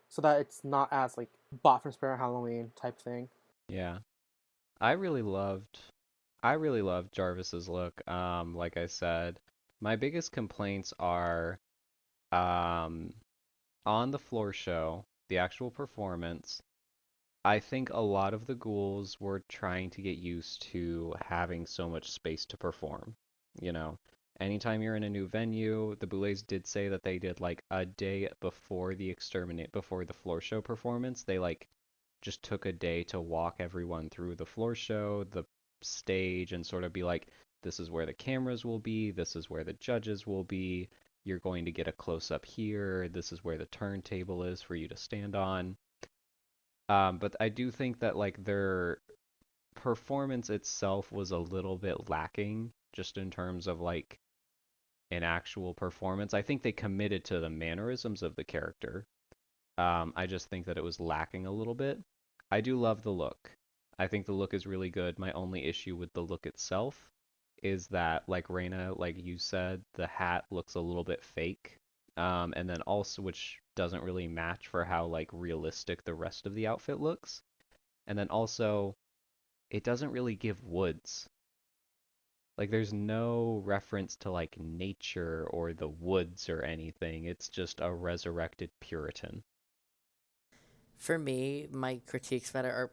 so that it's not as like bought from Spirit Halloween type thing.
Yeah. I really loved I really loved Jarvis's look. Like I said, my biggest complaints are um on the floor show, the actual performance. I think a lot of the ghouls were trying to get used to having so much space to perform. You know, anytime you're in a new venue, the Boulets did say that they did like a day before the floor show performance, they like just took a day to walk everyone through the floor show, the stage, and sort of be like, this is where the cameras will be, this is where the judges will be, you're going to get a close up here, this is where the turntable is for you to stand on. But I do think that like their performance itself was a little bit lacking just in terms of like an actual performance. I think they committed to the mannerisms of the character. I just think that it was lacking a little bit. I do love the look. I think the look is really good. My only issue with the look itself is that, like Reina, like you said, the hat looks a little bit fake. And then also, which doesn't really match for how like realistic the rest of the outfit looks. And then also, it doesn't really give woods. Like there's no reference to like nature or the woods or anything. It's just a resurrected Puritan.
For me, my critiques about it are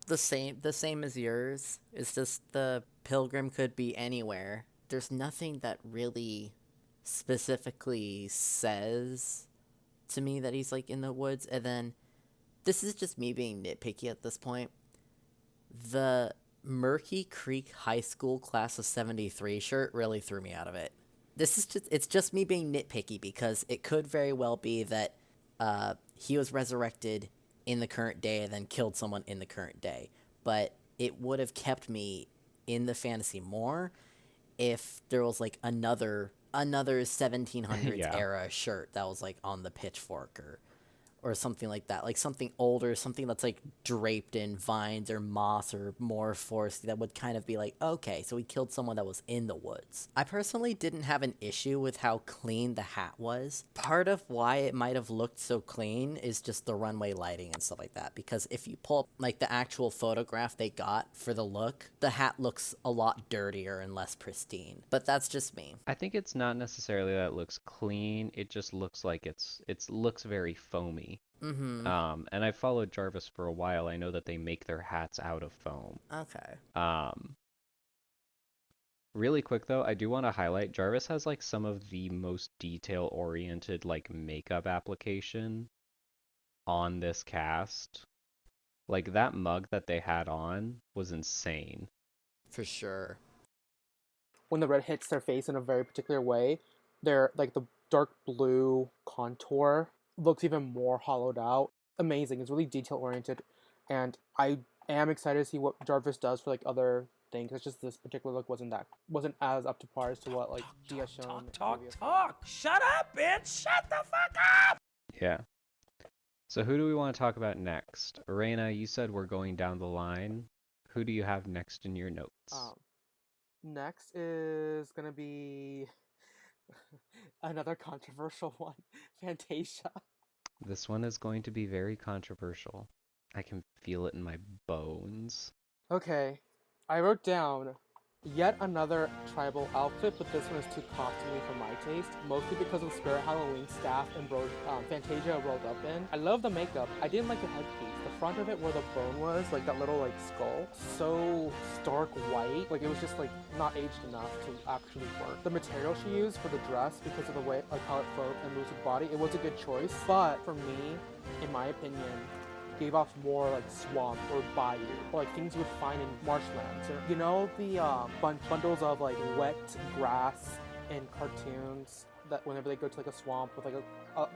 the same as yours. It's just the pilgrim could be anywhere. There's nothing that really specifically says to me that he's like in the woods, and then This is just me being nitpicky at this point. The Murky Creek High School class of 73 shirt really threw me out of it. It's just me being nitpicky because it could very well be that he was resurrected in the current day and then killed someone in the current day. But it would have kept me in the fantasy more if there was like another 1700s
Yeah.
era shirt that was like on the pitchfork or something like that, like something older, something that's like draped in vines or moss or more forest that would kind of be like, okay, so he killed someone that was in the woods. I personally didn't have an issue with how clean the hat was. Part of why it might have looked so clean is just the runway lighting and stuff like that. Because if you pull up like the actual photograph they got for the look, the hat looks a lot dirtier and less pristine. But that's just me.
I think it's not necessarily that it looks clean. It just looks like it looks very foamy.
Mm-hmm.
And I've followed Jarvis for a while. I know that they make their hats out of foam.
Okay.
Um, Really quick though, I do want to highlight Jarvis has like some of the most detail-oriented like makeup application on this cast. Like that mug that they had on was insane.
For sure.
When the red hits their face in a very particular way, their like the dark blue contour looks even more hollowed out. Amazing. It's really detail oriented, and I am excited to see what Jarvis does for like other things. It's just this particular look wasn't as up to par as to what like he has shown previously.
Shut up, bitch! Shut the fuck up!
Yeah. So who do we want to talk about next? Reina, you said we're going down the line. Who do you have next in your notes?
Um, Next is gonna be another controversial one, Fantasia.
This one is going to be very controversial. I can feel it in my bones.
Okay, I wrote down yet another tribal outfit, but this one is too costumey for my taste, mostly because of the Spirit Halloween staff and Fantasia rolled up in. I love the makeup. I didn't like the headpiece. The front of it where the bone was, like that little like skull, so stark white. Like it was just like not aged enough to actually work. The material she used for the dress, because of the way like how it flowed and moves the body, it was a good choice. But for me, in my opinion, gave off more like swamp or bayou, or like things you would find in marshlands. Or, you know the bundles of like wet grass in cartoons that whenever they go to like a swamp with like a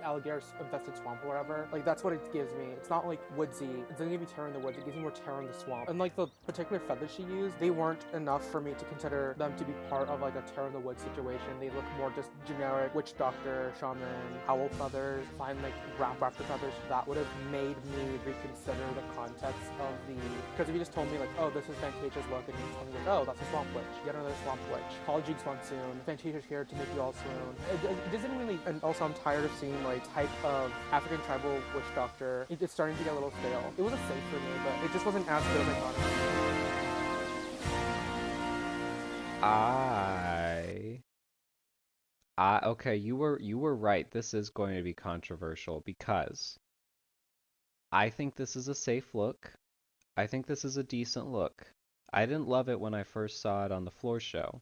alligator infested swamp or whatever, like that's what it gives me. It's not like woodsy. It doesn't give me terror in the woods. It gives me more terror in the swamp. And like the particular feathers she used, they weren't enough for me to consider them to be part of like a terror in the woods situation. They look more just generic witch doctor, shaman, owl feathers, fine like raptor feathers. That would have made me reconsider the context of the. Because if you just told me like, oh, this is Fantasia's look, and you told me like, oh, that's a swamp witch, yet another swamp witch. College Geeks Monsoon, Fantasia's here to make you all swoon. It doesn't really. And also, I'm tired of seeing like type of African tribal witch doctor. It's starting to get a little stale. It was a safe for me, but it just wasn't as good as I thought it
I okay, you were right. This is going to be controversial because I think this is a safe look. I think this is a decent look. I didn't love it when I first saw it on the floor show.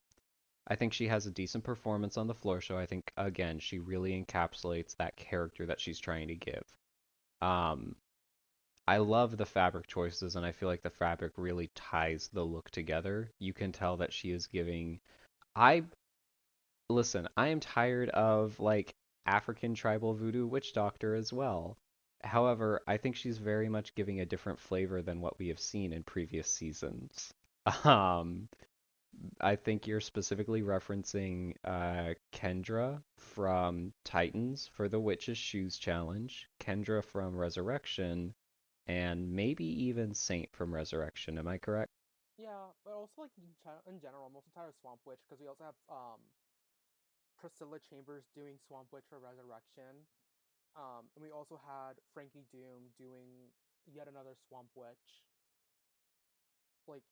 I think she has a decent performance on the floor show. I think again, she really encapsulates that character that she's trying to give. Um, I love the fabric choices, and I feel like the fabric really ties the look together. You can tell that she is giving. I Listen, I am tired of like African tribal voodoo witch doctor as well. However, I think she's very much giving a different flavor than what we have seen in previous seasons. Um, I think you're specifically referencing Kendra from Titans for the Witch's Shoes Challenge, Kendra from Resurrection, and maybe even Saint from Resurrection. Am I correct?
Yeah, but also like in general, I'm also tired of Swamp Witch because we also have Priscilla Chambers doing Swamp Witch for Resurrection. And we also had Frankie Doom doing yet another Swamp Witch. Like,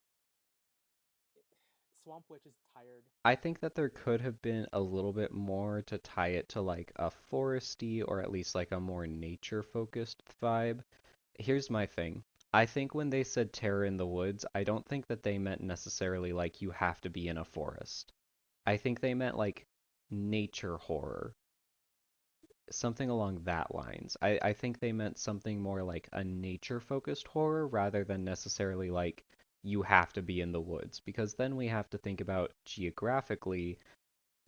Swamp Witch is tired.
I think that there could have been a little bit more to tie it to like a foresty or at least like a more nature focused vibe. Here's my thing. I think when they said terror in the woods, I don't think that they meant necessarily like you have to be in a forest. I think they meant like nature horror. something along that lines. I think they meant something more like a nature-focused horror rather than necessarily like you have to be in the woods, because then we have to think about geographically,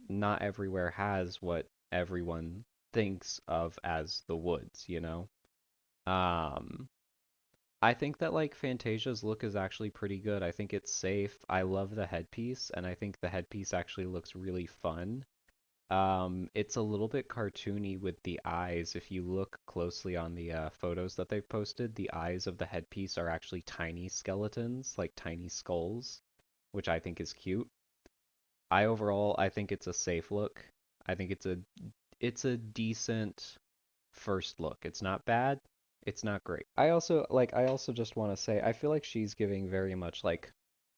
not everywhere has what everyone thinks of as the woods, you know? Um, I think that like Fantasia's look is actually pretty good. I think it's safe. I love the headpiece, and I think the headpiece actually looks really fun. It's a little bit cartoony with the eyes. If you look closely on the photos that they've posted, the eyes of the headpiece are actually tiny skeletons, like tiny skulls, which I think is cute. I think it's a safe look. I think it's a decent first look. It's not bad. It's not great. I also just want to say I feel like she's giving very much like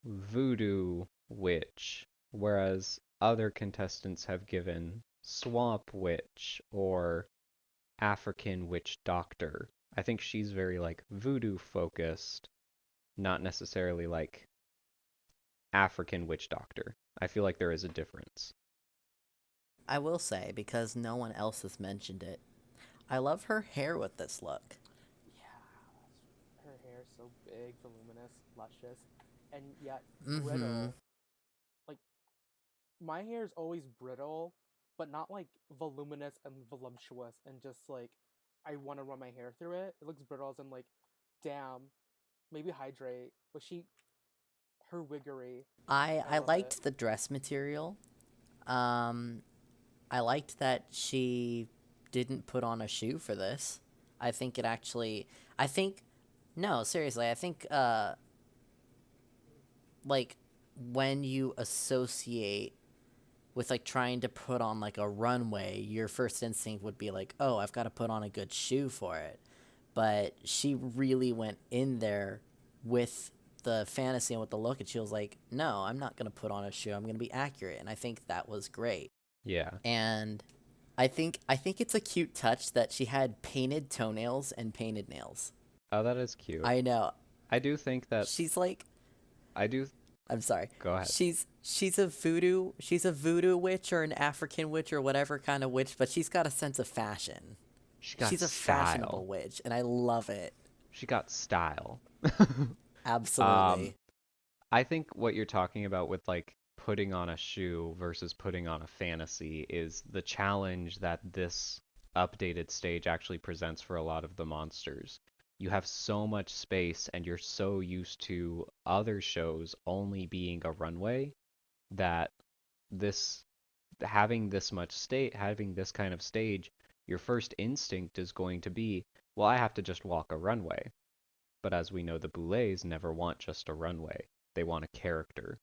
voodoo witch, whereas other contestants have given swamp witch or African witch doctor. I think she's very like voodoo focused, not necessarily like African witch doctor. I feel like there is a difference.
I will say, because no one else has mentioned it, I love her hair with this look.
Yeah, her hair is so big, voluminous, luscious, and yet
Mm-hmm.
brittle. Like, my hair is always brittle, but not like voluminous and voluptuous and just like I want to run my hair through it. It looks brittle as in like, damn, maybe hydrate. But her wiggery, I
I
love it.
liked the dress material. Um, I liked that she didn't put on a shoe for this. I think it actually. I think no, seriously. I think like when you associate with like trying to put on like a runway, your first instinct would be like, "Oh, I've got to put on a good shoe for it." But she really went in there with the fantasy and with the look, and she was like, "No, I'm not going to put on a shoe. I'm going to be accurate." And I think that was great.
Yeah.
And I think it's a cute touch that she had painted toenails and painted nails.
Oh, that is cute.
I know.
I do think that
She's like
I do
I'm sorry.
go ahead.
She's a voodoo witch or an African witch or whatever kind of witch, but she's got a sense of fashion.
She got
She's a fashionable
style.
witch, and I love it.
She got style. Um,
Absolutely.
I think what you're talking about with like putting on a shoe versus putting on a fantasy is the challenge that this updated stage actually presents for a lot of the monsters. You have so much space and you're so used to other shows only being a runway that this having this kind of stage, your first instinct is going to be, well, I have to just walk a runway. But as we know, the Boulets never want just a runway. They want a character.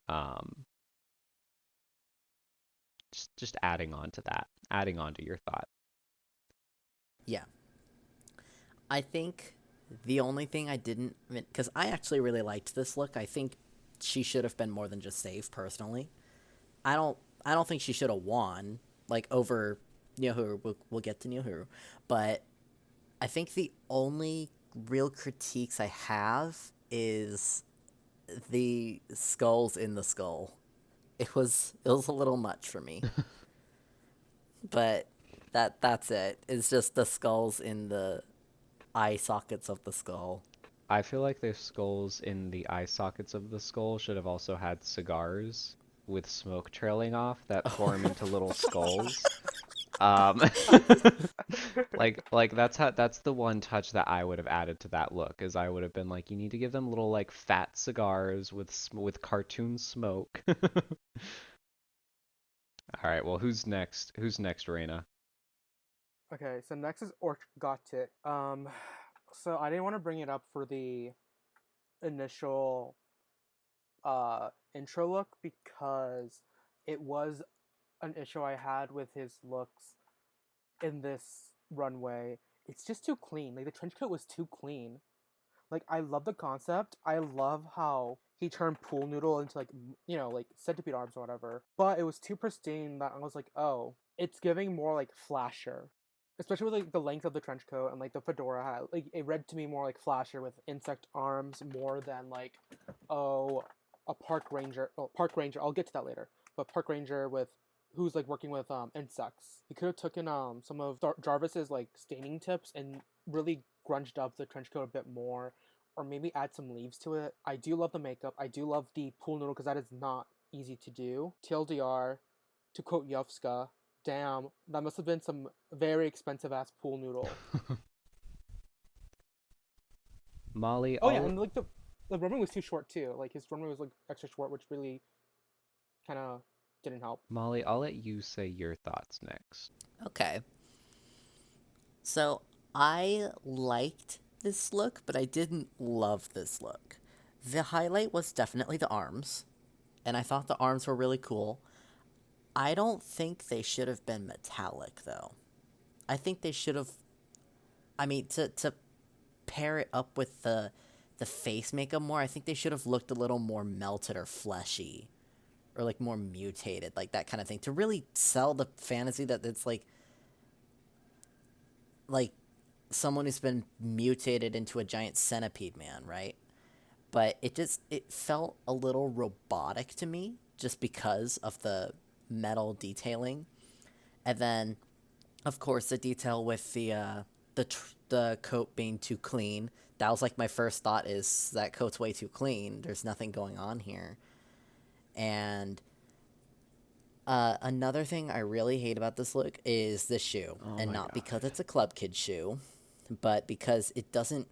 Um, just adding on to that, adding on to your thought.
Yeah. I think the only thing I didn't, because I actually really liked this look. I think she should have been more than just safe. Personally, I don't. I don't think she should have won like over Nyohuru. We'll get to Nyohuru, but I think the only real critiques I have is the skulls in the skull. It was a little much for me, but that's it. It's just the skulls in the eye sockets of the skull.
I feel like the skulls in the eye sockets of the skull should have also had cigars with smoke trailing off that form into little skulls. Um, like that's the one touch that I would have added to that look, is I would have been like, you need to give them little like fat cigars with cartoon smoke. All right, well, who's next? Who's next, Reina?
Okay, so next is Orchgotit. So I didn't want to bring it up for the initial intro look because it was an issue I had with his looks in this runway. It's just too clean. Like the trench coat was too clean. Like I love the concept. I love how he turned pool noodle into like like centipede arms or whatever. But it was too pristine that I was like, oh, it's giving more like flasher. Especially with like the length of the trench coat and like the fedora hat. Like it read to me more like flasher with insect arms more than like, oh, a park ranger. Oh, park ranger. I'll get to that later. But park ranger with who's like working with insects. He could have taken some of Jarvis's like staining tips and really grunged up the trench coat a bit more, or maybe add some leaves to it. I do love the makeup. I do love the pool noodle because that is not easy to do. TLDR, to quote Yovska, damn, that must have been some very expensive ass pool noodle.
Molly,
Oh yeah,
all
and like the runway was too short too. Like his runway was like extra short, which really kind of didn't help.
Molly, I'll let you say your thoughts next.
Okay. So I liked this look, but I didn't love this look. The highlight was definitely the arms, and I thought the arms were really cool. I don't think they should have been metallic though. I think they should have. I mean, to pair it up with the face makeup more, I think they should have looked a little more melted or fleshy, or like more mutated, like that kind of thing, to really sell the fantasy that it's like someone who's been mutated into a giant centipede man, right? But it felt a little robotic to me just because of the metal detailing. And then of course the detail with the coat being too clean. That was like my first thought, is that coat's way too clean. There's nothing going on here. And another thing I really hate about this look is the shoe.
Oh
And
my
not because
God.
it's a club kid shoe, but because it doesn't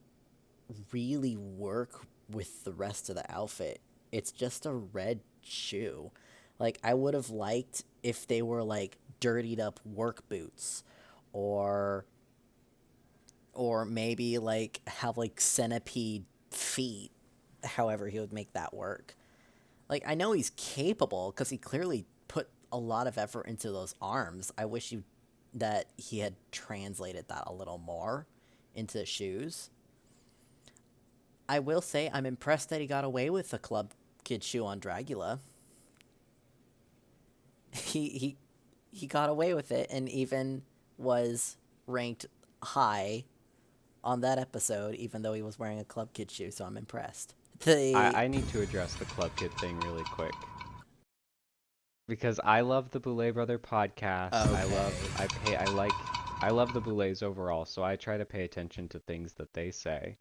really work with the rest of the outfit. It's just a red shoe. Like, I would have liked if they were like dirtied up work boots, or maybe like have like centipede feet. However, he would make that work. Like, I know he's capable because he clearly put a lot of effort into those arms. I wish that he had translated that a little more into the shoes. I will say I'm impressed that he got away with the club kid shoe on Dragula. He he got away with it, and even was ranked high on that episode, even though he was wearing a club kid shoe. So I'm impressed. The
I need to address the Club Kid thing really quick. Because I love the Boulet Brother podcast.
Okay.
I love the Boulets overall, so I try to pay attention to things that they say.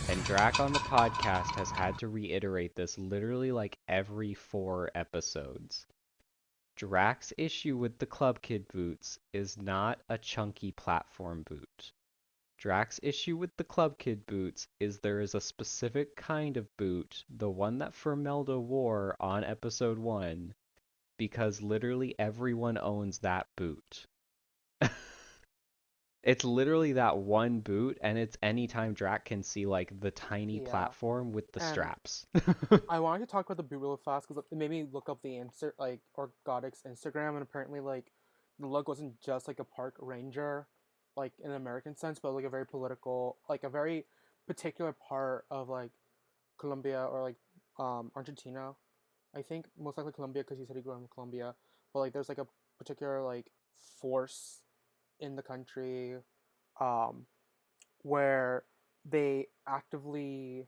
And Drac on the podcast has had to reiterate this literally like every 4 episodes. Drac's issue with the Club Kid boots is not a chunky platform boot. Drac's issue with the Club Kid boots is there is a specific kind of boot, the one that Fermelda wore on episode 1, because literally everyone owns that boot. It's literally that one boot, and it's anytime Drac can see like the tiny
Yeah,
platform with the
and
straps.
I wanted to talk about the boot really fast because it made me look up the insert like Orgotic's Instagram, and apparently like the look wasn't just like a park ranger, like in an American sense, but like a very political, like a very particular part of like Colombia or like Argentina. I think most likely Colombia because he said he grew up in Colombia, but like there's like a particular like force in the country um, where they actively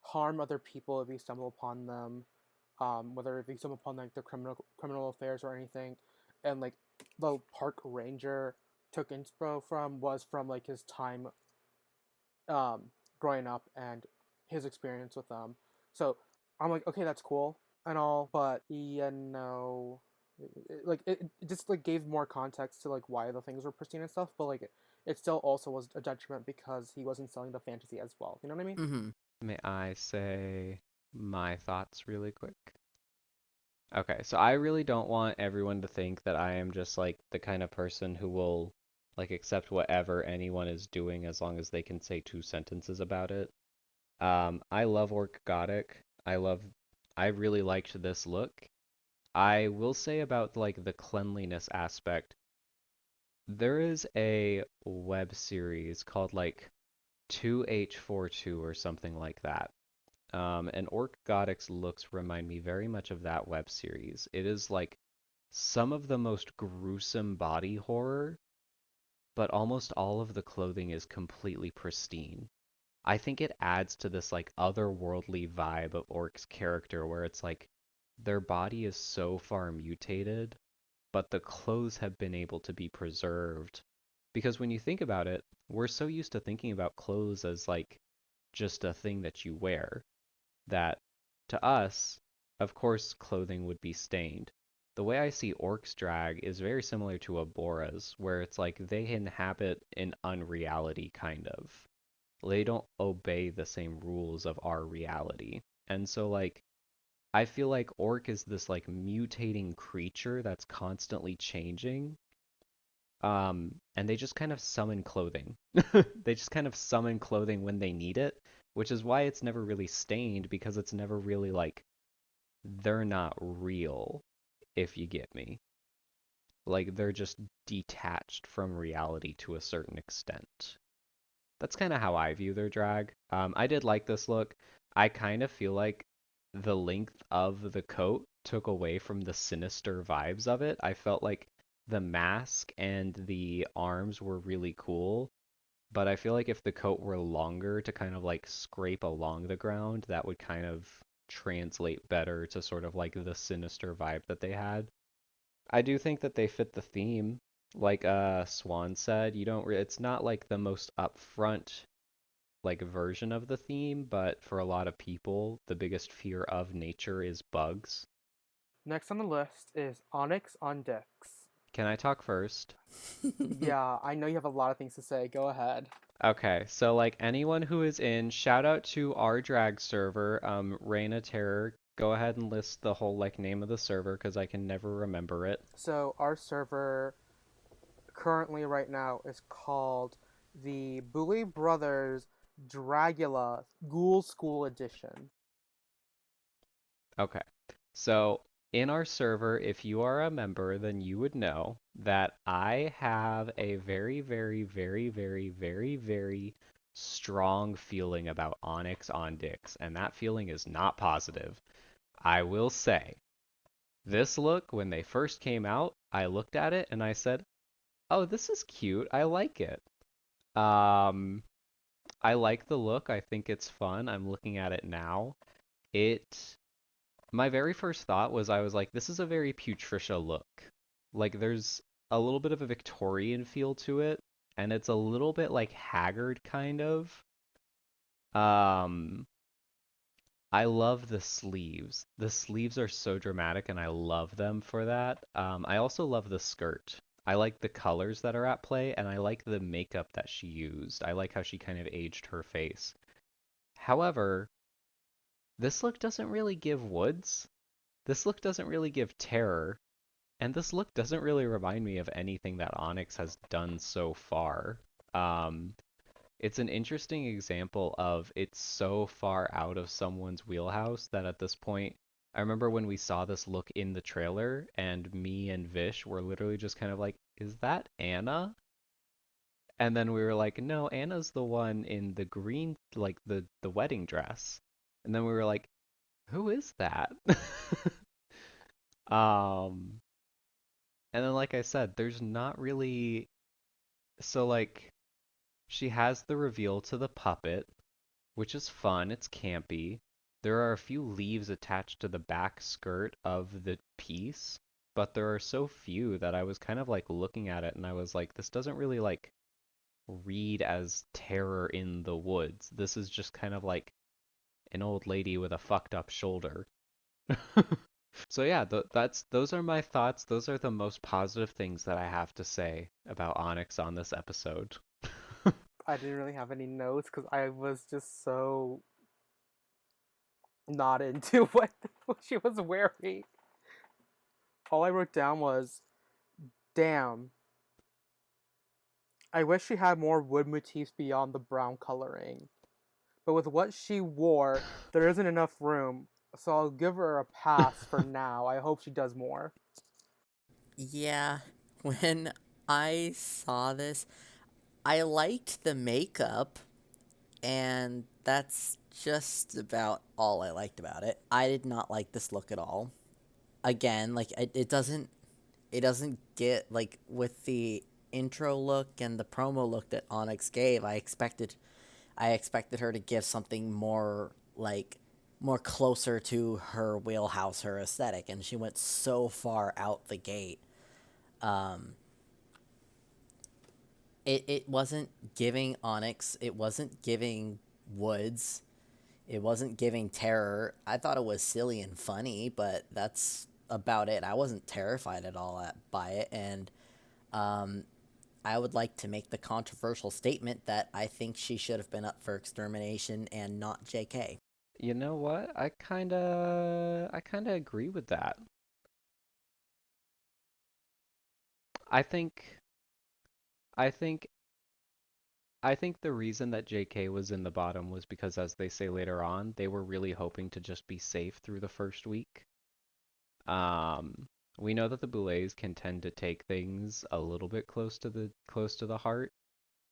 harm other people if you stumble upon them, whether if you stumble upon like their criminal affairs or anything, and like the park ranger took inspo from like his time um, growing up and his experience with them. So I'm like, okay, that's cool and all, but yeah, no, it just like gave more context to like why the things were pristine and stuff, but like it still also was a detriment because he wasn't selling the fantasy as well. You know what I mean?
mm-hmm.
May I say my thoughts really quick? Okay, so I really don't want everyone to think that I am just like the kind of person who will like accept whatever anyone is doing as long as they can say 2 sentences about it. I love Orkgotic. I love I really liked this look. I will say about like the cleanliness aspect, there is a web series called like 2H42 or something like that. And Orkgotic's looks remind me very much of that web series. It is like some of the most gruesome body horror, but almost all of the clothing is completely pristine. I think it adds to this like otherworldly vibe of Orc's character where it's like their body is so far mutated but the clothes have been able to be preserved. Because when you think about it, we're so used to thinking about clothes as like just a thing that you wear that to us, of course, clothing would be stained. The way I see orcs drag is very similar to Abora's, where it's like they inhabit an unreality kind of. They don't obey the same rules of our reality. And so like I feel like orc is this like mutating creature that's constantly changing. And they just kind of summon clothing. They just kind of summon clothing when they need it, which is why it's never really stained because it's never really like they're not real, if you get me. Like they're just detached from reality to a certain extent. That's kind of how I view their drag. I did like this look. I kind of feel like the length of the coat took away from the sinister vibes of it. I felt like the mask and the arms were really cool, but I feel like if the coat were longer to kind of like scrape along the ground, that would kind of translate better to sort of like the sinister vibe that they had. I do think that they fit the theme. Like Swan said, it's not like the most upfront like version of the theme, but for a lot of people, the biggest fear of nature is bugs.
Next on the list is Onyx on Dix.
Can I talk first?
Yeah, I know you have a lot of things to say. Go ahead.
Okay, so like anyone who is in, shout out to our drag server, Reign of Terror. Go ahead and list the whole like name of the server because I can never remember it.
So our server currently right now is called the Boulet Brothers Dragula Ghoul School Edition.
Okay. So in our server, if you are a member, then you would know that I have a very, very, very, very, very, very strong feeling about Onyx on Dix, and that feeling is not positive. I will say, this look, when they first came out, I looked at it and I said, "Oh, this is cute. I like it." Um, I like the look. I think it's fun. I'm looking at it now. It My very first thought was I was like, this is a very Patricia look. Like there's a little bit of a Victorian feel to it, and it's a little bit like haggard kind of. Um, I love the sleeves. The sleeves are so dramatic and I love them for that. I also love the skirt. I like the colors that are at play and I like the makeup that she used. I like how she kind of aged her face. However, this look doesn't really give woods. This look doesn't really give terror. And this look doesn't really remind me of anything that Onyx has done so far. Um, it's an interesting example of it's so far out of someone's wheelhouse that at this point, I remember when we saw this look in the trailer, and me and Vish were literally just kind of like, is that Anna? And then we were like, no, Anna's the one in the green, like the wedding dress. And then we were like, who is that? Um, and then like I said, there's not really so like she has the reveal to the puppet, which is fun, it's campy. There are a few leaves attached to the back skirt of the piece, but there are so few that I was kind of like looking at it and I was like, this doesn't really like read as terror in the woods. This is just kind of like an old lady with a fucked up shoulder. So yeah, those are my thoughts. Those are the most positive things that I have to say about Onyx on this episode.
I didn't really have any notes because I was just so not into what she was wearing. All I wrote down was, damn, I wish she had more wood motifs beyond the brown coloring. But with what she wore, there isn't enough room, so I'll give her a pass for now. I hope she does more.
Yeah, when I saw this, I liked the makeup, and that's just about all I liked about it. I did not like this look at all. Again, like it doesn't get like with the intro look and the promo look that Onyx gave. I expected her to give something more like more closer to her wheelhouse, her aesthetic, and she went so far out the gate. Um, it wasn't giving Onyx. It wasn't giving Woods. It wasn't giving terror. I thought it was silly and funny, but that's about it. I wasn't terrified at all by it, and um, I would like to make the controversial statement that I think she should have been up for extermination and not JK.
You know what? I kinda agree with that. I think I think I think the reason that JK was in the bottom was because, as they say later on, they were really hoping to just be safe through the first week. We know that the Boulets can tend to take things a little bit close to the heart,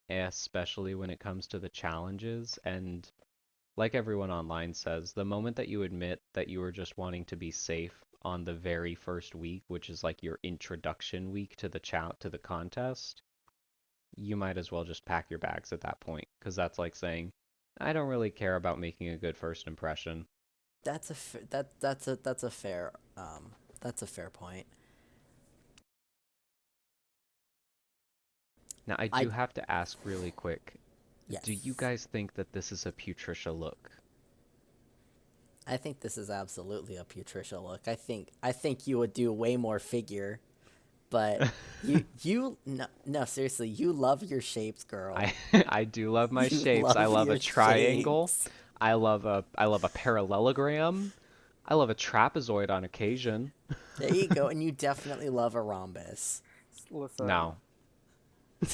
especially when it comes to the challenges. And like everyone online says, the moment that you admit that you were just wanting to be safe on the very first week, which is like your introduction week to the contest, you might as well just pack your bags at that point, because that's like saying, I don't really care about making a good first impression.
That's a fair that's a fair point.
Now, I
I
do have to ask really quick, do you
Yes.
guys think that this is a Putricia look?
I think this is absolutely a Patricia look. I think you would do way more figure, but you no, no, seriously, you love your shapes, girl.
I I do love my
You
shapes. I
love
love a
your
triangle.
shapes.
I love a parallelogram. I love a trapezoid on occasion.
There you go, and you definitely love a rhombus.
Listen,
No.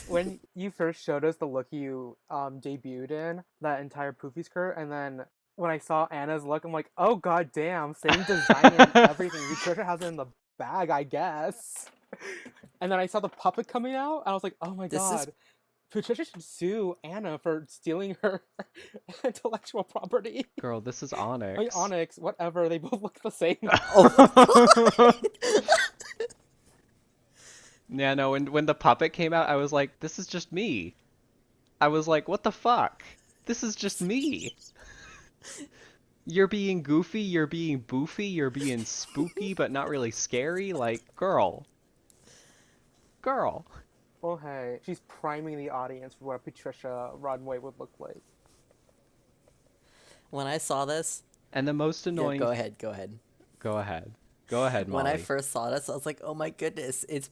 when you first showed us the look you debuted in, that entire poofy skirt, and then when I saw Anna's look, I'm like, oh god damn, same design and everything. Patricia has it in the bag, I guess. And then I saw the puppet coming out, and I was like, oh my
This is
god, Patricia should sue Anna for stealing her intellectual property.
Girl, this is
I mean,
Onyx.
Onyx, whatever, they both look the same.
oh my god.
Yeah, no, when the puppet came out, I was like, this is just me. I was like, what the fuck? This is just me. You're being goofy, you're being boofy, you're being spooky, but not really scary. Like, girl.
Well, hey, she's priming the audience for what a Patricia runway would look like.
When I saw this,
And the most
yeah,
annoying.
go ahead, go ahead.
Go ahead. Go ahead,
When I
Molly.
first saw this, I was like, "Oh my goodness, it's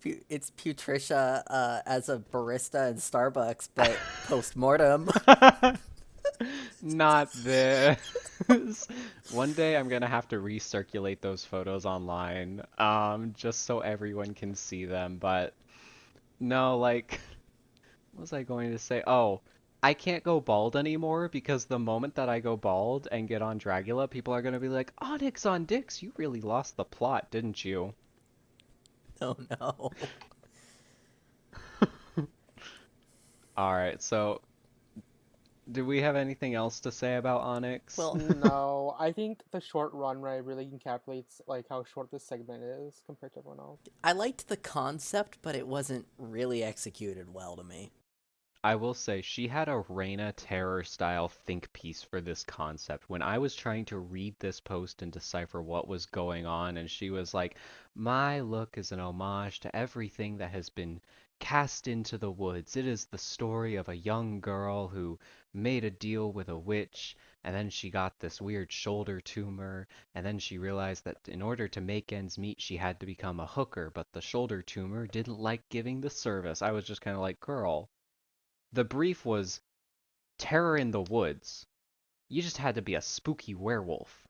Patricia as a barista in Starbucks, but post mortem."
Not this. One day I'm gonna have to recirculate those photos online, just so everyone can see them. But no, like, what was I going to say? Oh, I can't go bald anymore because the moment that I go bald and get on Dragula, people are gonna be like, Onyx on Dix, you really lost the plot, didn't you?
Oh no.
All right, so do we have anything else to say about Onyx?
Well,
No, I think the short runway really encapsulates like how short this segment is compared to everyone else.
I liked the concept, but it wasn't really executed well to me.
I will say she had a Reina Terror style think piece for this concept. When I was trying to read this post and decipher what was going on, and she was like, my look is an homage to everything that has been cast into the woods. It is the story of a young girl who made a deal with a witch, and then she got this weird shoulder tumor, and then she realized that in order to make ends meet, she had to become a hooker, but the shoulder tumor didn't like giving the service. I was just kind of like, girl. The brief was terror in the woods. You just had to be a spooky werewolf.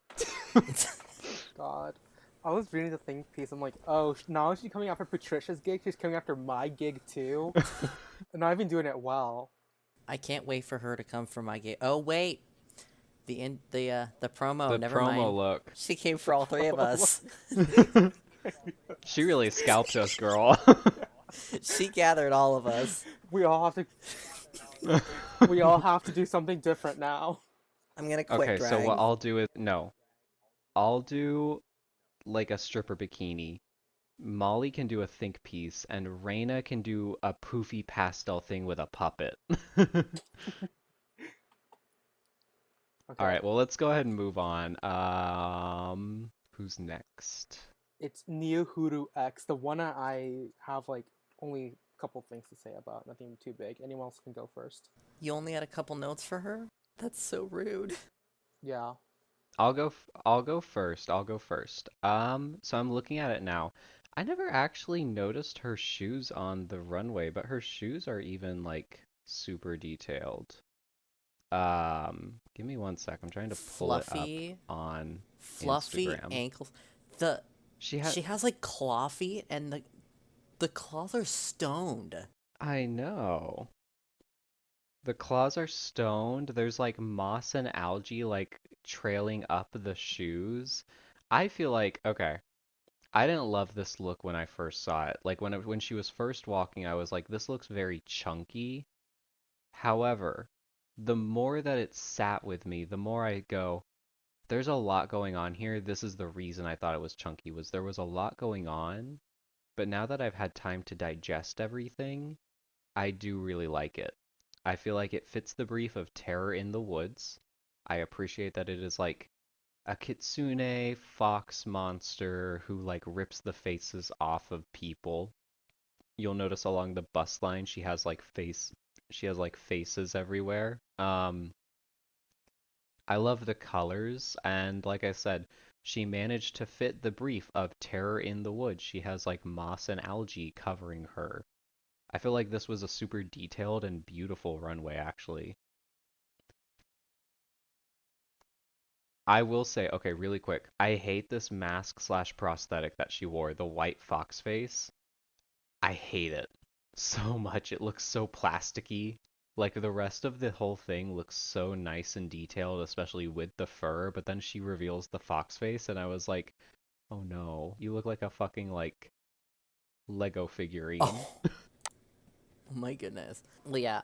God. I was reading the think piece. I'm like, oh, now she's coming after Patricia's gig. She's coming after my gig too. And I've been doing it well.
I can't wait for her to come for my game. Oh wait, the promo.
The
Never
promo
mind.
look.
She came for all three of us.
She really scalped us, girl.
She gathered all of us.
We all have to. We all have to do something different now.
I'm gonna quit
Okay, so
drag.
what I'll do is no. I'll do like a stripper bikini. Molly can do a think piece, and Raina can do a poofy pastel thing with a puppet. All
Okay.
right, well, let's go ahead and move on. Who's next?
It's Neo X, the one I have like only a couple things to say about, nothing too big. Anyone else can go first.
You only had a couple notes for her? That's so rude.
Yeah.
I'll go first. I'll go first. So I'm looking at it now. I never actually noticed her shoes on the runway, but her shoes are even like super detailed. Give me one sec. I'm trying to pull it up
Fluffy,
on
fluffy
Instagram.
ankles. The
She had
she has like claw feet, and the claws are stoned.
I know. The claws are stoned. There's like moss and algae like trailing up the shoes. I feel like okay, I didn't love this look when I first saw it. Like when she was first walking, I was like, this looks very chunky. However, the more that it sat with me, the more I go, there's a lot going on here. This is the reason I thought it was chunky, was there was a lot going on, but now that I've had time to digest everything, I do really like it. I feel like it fits the brief of terror in the woods. I appreciate that it is like a kitsune fox monster who like rips the faces off of people. You'll notice along the bus line she has like faces everywhere. I love the colors and like I said, she managed to fit the brief of terror in the woods. She has like moss and algae covering her. I feel like this was a super detailed and beautiful runway actually. I will say, okay, really quick. I hate this mask slash prosthetic that she wore, the white fox face. I hate it so much. It looks so plasticky. Like the rest of the whole thing looks so nice and detailed, especially with the fur, but then she reveals the fox face and I was like, "Oh no, you look like a fucking like Lego figurine."
Oh, oh my goodness. Well, yeah,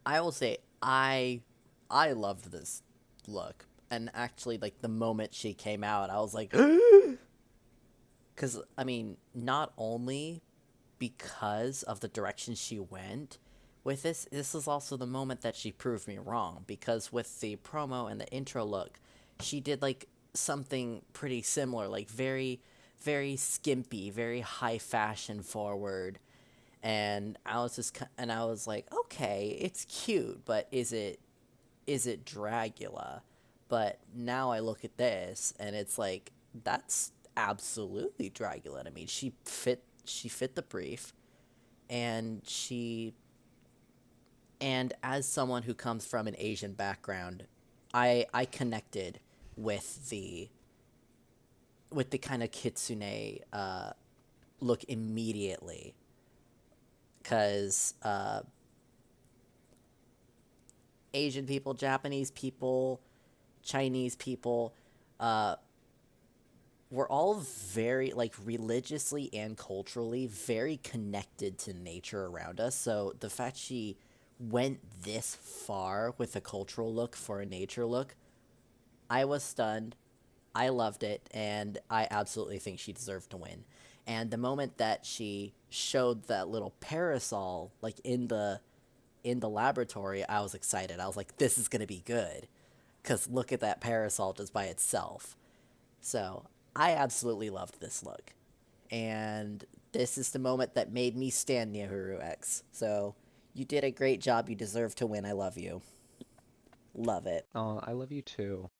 I will say I loved this look. And actually, like the moment she came out, I was like, because I mean, not only because of the direction she went with this is also the moment that she proved me wrong. Because with the promo and the intro look, she did like something pretty similar, like very, very skimpy, very high fashion forward. And I was like, okay, it's cute, but is it Dragula? But now I look at this and it's like that's absolutely Dragula to me. She fit the brief, and as someone who comes from an Asian background, I connected with the kind of kitsune look immediately, because Asian people, Japanese people, Chinese people, uh, we're all very, like, religiously and culturally very connected to nature around us. So the fact she went this far with a cultural look for a nature look, I was stunned. I loved it, and I absolutely think she deserved to win. And the moment that she showed that little parasol, like in the laboratory, I was excited. I was like, this is gonna be good, cause look at that parasol just by itself. So I absolutely loved this look, and this is the moment that made me stand Nehru X. So you did a great job. You deserve to win. I love you. Love it.
Oh, I love you too.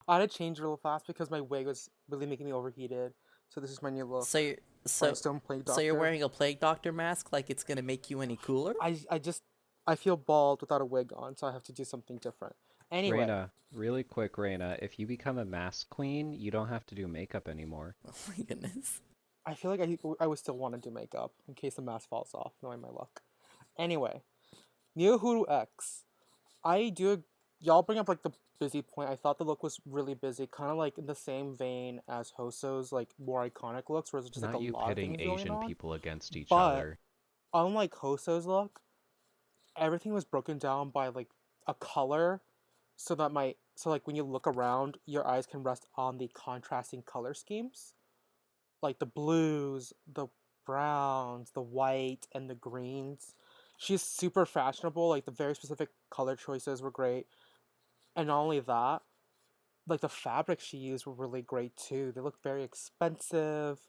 I had to change real fast because my wig was really making me overheated. So this is my new
So
look.
you're so
Rhinestone Plague
so you're
Doctor.
wearing a plague doctor mask, like it's gonna make you any cooler?
I feel bald without a wig on, so I have to do something different. Anyway,
Reina, really quick, Reina, if you become a mask queen, you don't have to do makeup anymore.
Oh my goodness.
I feel like I would still want to do makeup in case the mask falls off, knowing my luck. Anyway, Neo X. I do. Y'all bring up like the busy point. I thought the look was really busy, kind of like in the same vein as Hoso's like more iconic looks, where there's just like a
Not you
lot of
pitting
things going
Asian
on.
people against each
But
other.
unlike Hoso's look, everything was broken down by like a color, so like when you look around, your eyes can rest on the contrasting color schemes, like the blues, the browns, the white, and the greens. She's super fashionable. Like the very specific color choices were great, and not only that, like the fabrics she used were really great too. They looked very expensive.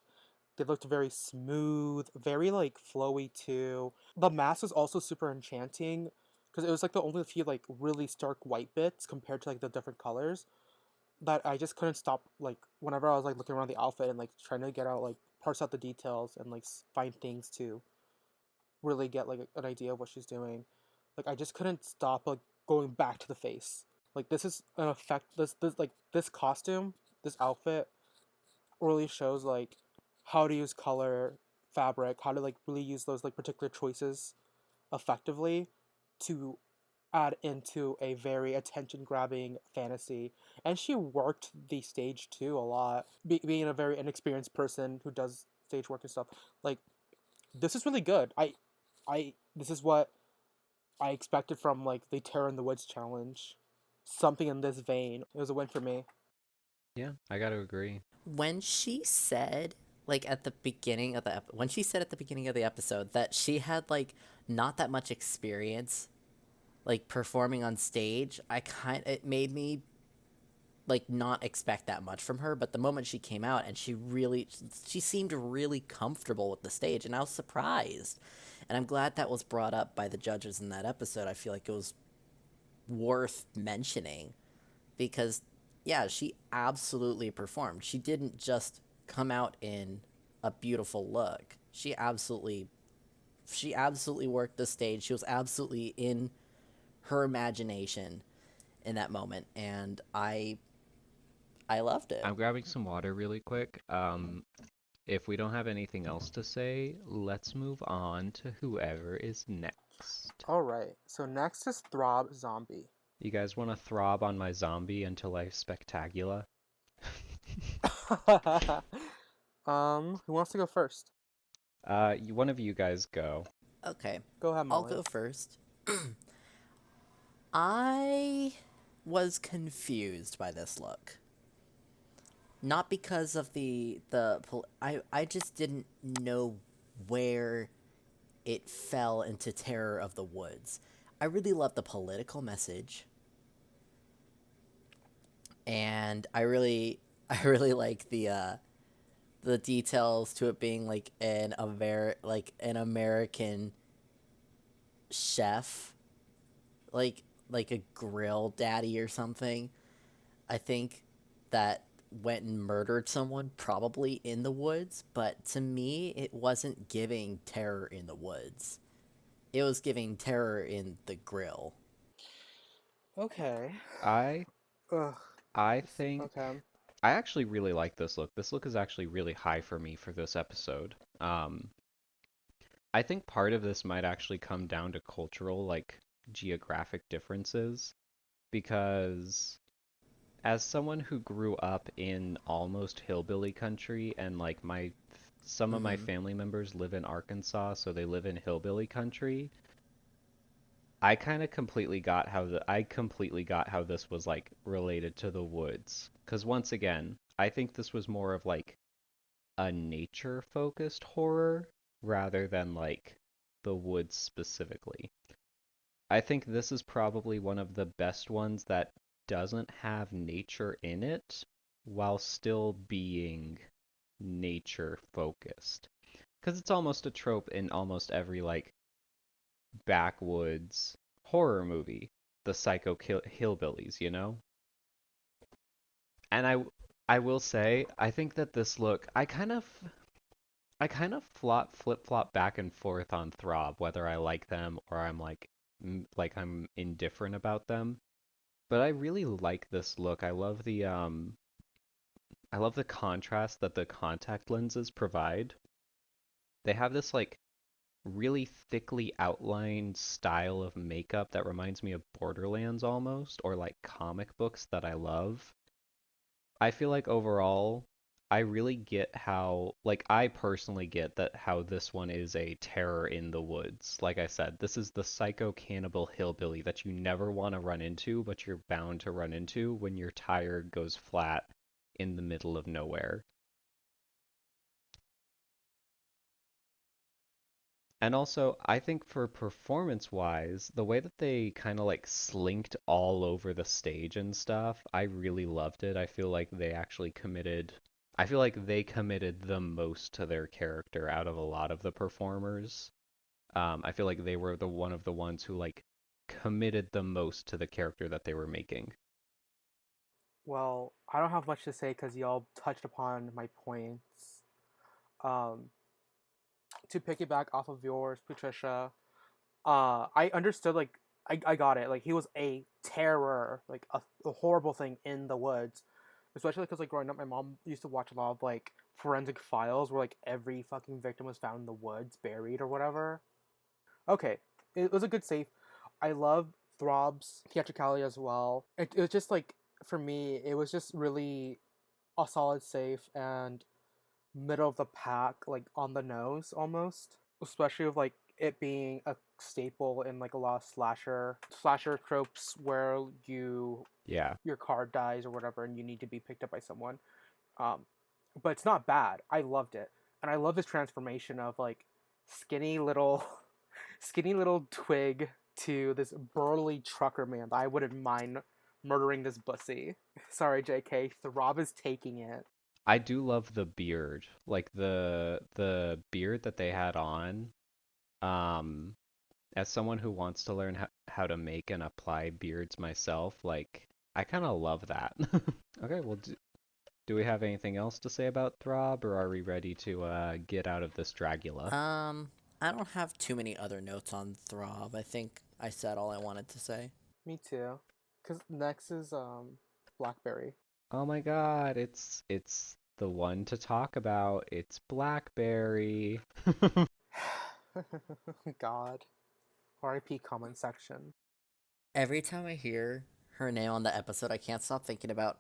They looked very smooth, very like flowy too. The mask was also super enchanting because it was like the only few like really stark white bits compared to like the different colors that I just couldn't stop like whenever I was like looking around the outfit and like trying to get out like parse out the details and like find things to really get like an idea of what she's doing. Like I just couldn't stop like going back to the face. Like this is an effect. This like this costume, this outfit really shows like how to use color, fabric, how to like really use those like particular choices effectively to add into a very attention grabbing fantasy. And she worked the stage too a lot, being a very inexperienced person who does stage work and stuff. Like this is really good. This is what I expected from like the Terror in the Woods challenge. Something in this vein. It was a win for me.
Yeah, I gotta agree.
When she said like at the beginning of when she said at the beginning of the episode that she had like not that much experience like performing on stage, it made me like not expect that much from her. But the moment she came out and she seemed really comfortable with the stage, and I was surprised. And I'm glad that was brought up by the judges in that episode. I feel like it was worth mentioning because yeah, she absolutely performed. She didn't just come out in a beautiful look. She absolutely worked the stage. She was absolutely in her imagination in that moment, and I loved it.
I'm grabbing some water really quick. If we don't have anything else to say, let's move on to whoever is next.
Alright, so next is Throb Zombie.
You guys want to throb on my zombie until I spectacular?
Who wants to go first?
One of you guys go.
Okay,
Go ahead,
I'll
Molly.
go first. I was confused by this look. Not because of I just didn't know where it fell into Terror of the Woods. I really love the political message, and I really like the details to it being like an American chef, like a grill daddy or something. I think that went and murdered someone probably in the woods, but to me it wasn't giving Terror in the Woods. It was giving Terror in the grill.
Okay.
I
Ugh.
I think
Okay.
I actually really like this look. This look is actually really high for me for this episode. I think part of this might actually come down to cultural, like geographic differences, because as someone who grew up in almost hillbilly country and like some of my
Mm-hmm.
family members live in Arkansas, so they live in hillbilly country. I completely got how this was like related to the woods. 'Cause once again, I think this was more of like a nature focused horror rather than like the woods specifically. I think this is probably one of the best ones that doesn't have nature in it while still being nature focused. Because it's almost a trope in almost every like backwoods horror movie, the hillbillies, you know? And I will say, I think that this look, I kind of flip-flop back and forth on Throb, whether I like them or I'm like I'm indifferent about them. But I really like this look. I love the contrast that the contact lenses provide. They have this like really thickly outlined style of makeup that reminds me of Borderlands almost, or like comic books that I love. I feel like overall, I really get how, like, I personally get that how this one is a terror in the woods. Like I said, this is the psycho cannibal hillbilly that you never want to run into, but you're bound to run into when your tire goes flat in the middle of nowhere. And also, I think for performance-wise, the way that they kind of like slinked all over the stage and stuff, I really loved it. I feel like they actually committed, I feel like they committed the most to their character out of a lot of the performers. I feel like they were the one of the ones who like committed the most to the character that they were making.
Well, I don't have much to say because y'all touched upon my points. Um, to piggyback off of yours, Patricia, I understood, like, I got it. Like, he was a terror, like a horrible thing in the woods, especially because, like, growing up, my mom used to watch a lot of like forensic files where like every fucking victim was found in the woods, buried or whatever. Okay, it was a good save. I love Throb's theatricality as well. It was just like, for me, it was just really a solid save and middle of the pack, like on the nose almost. Especially with like it being a staple in like a lot of slasher tropes where
Yeah.
your card dies or whatever and you need to be picked up by someone. Um, but it's not bad. I loved it, and I love this transformation of like skinny little, skinny little twig to this burly trucker man that I wouldn't mind murdering this bussy. Sorry, J.K. Throb is taking it.
I do love the beard. Like the beard that they had on. Um, as someone who wants to learn how to make and apply beards myself, like I kind of love that. Okay, well, do we have anything else to say about Throb, or are we ready to get out of this Dragula?
Um, I don't have too many other notes on Throb. I think I said all I wanted to say.
Me too. Cause next is Blackberry.
Oh my God, it's the one to talk about. It's Blackberry.
God. R.I.P. comment section.
Every time I hear her name on the episode, I can't stop thinking about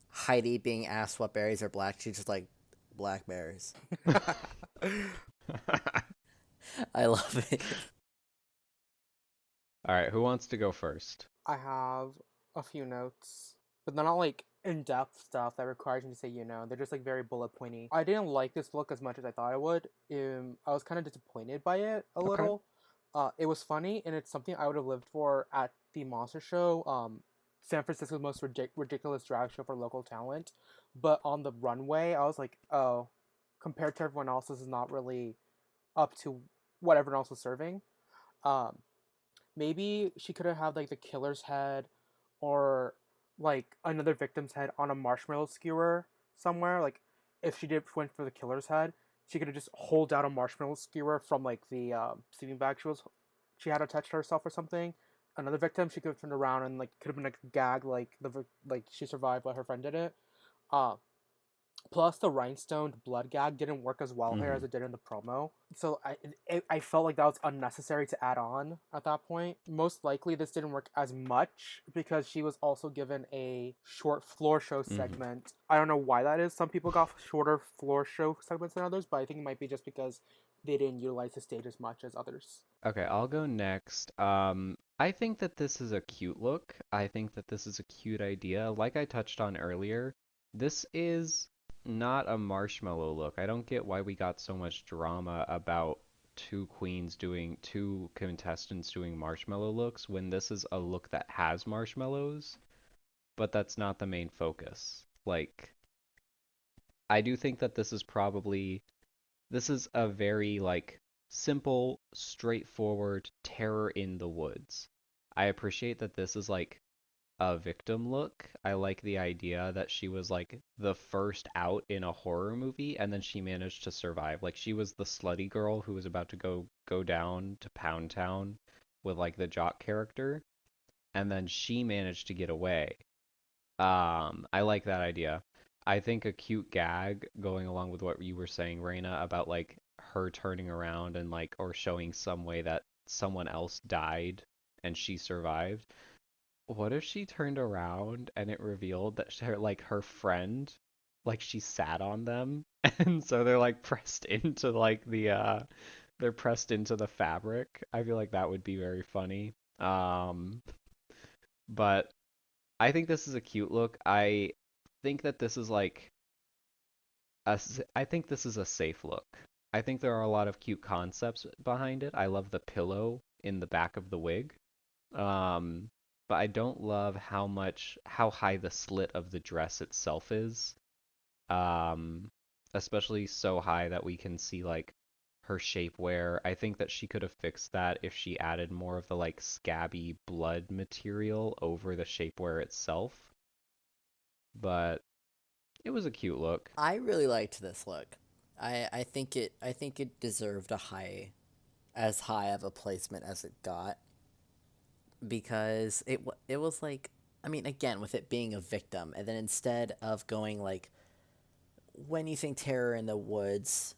Heidi being asked what berries are black. She's just like blackberries. I love it.
All right, who wants to go first?
I have a few notes, but they're not like in-depth stuff that requires me to say, they're just like very bullet pointy. I didn't like this look as much as I thought I would. I was kind of disappointed by it a
Okay.
little. It was funny, and it's something I would have lived for at the monster show. San Francisco's most ridiculous drag show for local talent. But on the runway, I was like, oh, compared to everyone else, this is not really up to what everyone else was serving. Um, Maybe she could have had like the killer's head or like another victim's head on a marshmallow skewer somewhere. Like if she did went for the killer's head, she could have just hold out a marshmallow skewer from like the sleeping bag she had attached to herself or something. Another victim, she could have turned around and like could have been like gag like she survived but her friend did it. Uh, Plus, the rhinestone blood gag didn't work as well here
Hmm.
as it did in the promo. So I felt like that was unnecessary to add on at that point. Most likely, this didn't work as much because she was also given a short floor show
Hmm.
segment. I don't know why that is. Some people got shorter floor show segments than others, but I think it might be just because they didn't utilize the stage as much as others.
Okay, I'll go next. I think that this is a cute look. I think that this is a cute idea. Like I touched on earlier, this is not a marshmallow look. I don't get why we got so much drama about two contestants doing marshmallow looks when this is a look that has marshmallows, but that's not the main focus. Like, I do think that this is a very like simple, straightforward terror in the woods. I appreciate that this is like a victim look. I like the idea that she was like the first out in a horror movie and then she managed to survive. Like she was the slutty girl who was about to go down to Pound Town with like the jock character and then she managed to get away. I like that idea. I think a cute gag going along with what you were saying, Reina, about like her turning around and like or showing some way that someone else died and she survived. What if she turned around and it revealed that her friend like she sat on them and so they're like pressed into like they're pressed into the fabric. I feel like that would be very funny. But I think this is a cute look. I think that this is like I think this is a safe look. I think there are a lot of cute concepts behind it. I love the pillow in the back of the wig. Um, but I don't love how high the slit of the dress itself is. Um, Especially so high that we can see like her shapewear. I think that she could have fixed that if she added more of the like scabby blood material over the shapewear itself. But it was a cute look.
I really liked this look. I think it deserved a high of a placement as it got, because it was like, I mean, again, with it being a victim, and then instead of going like, when you think terror in the woods,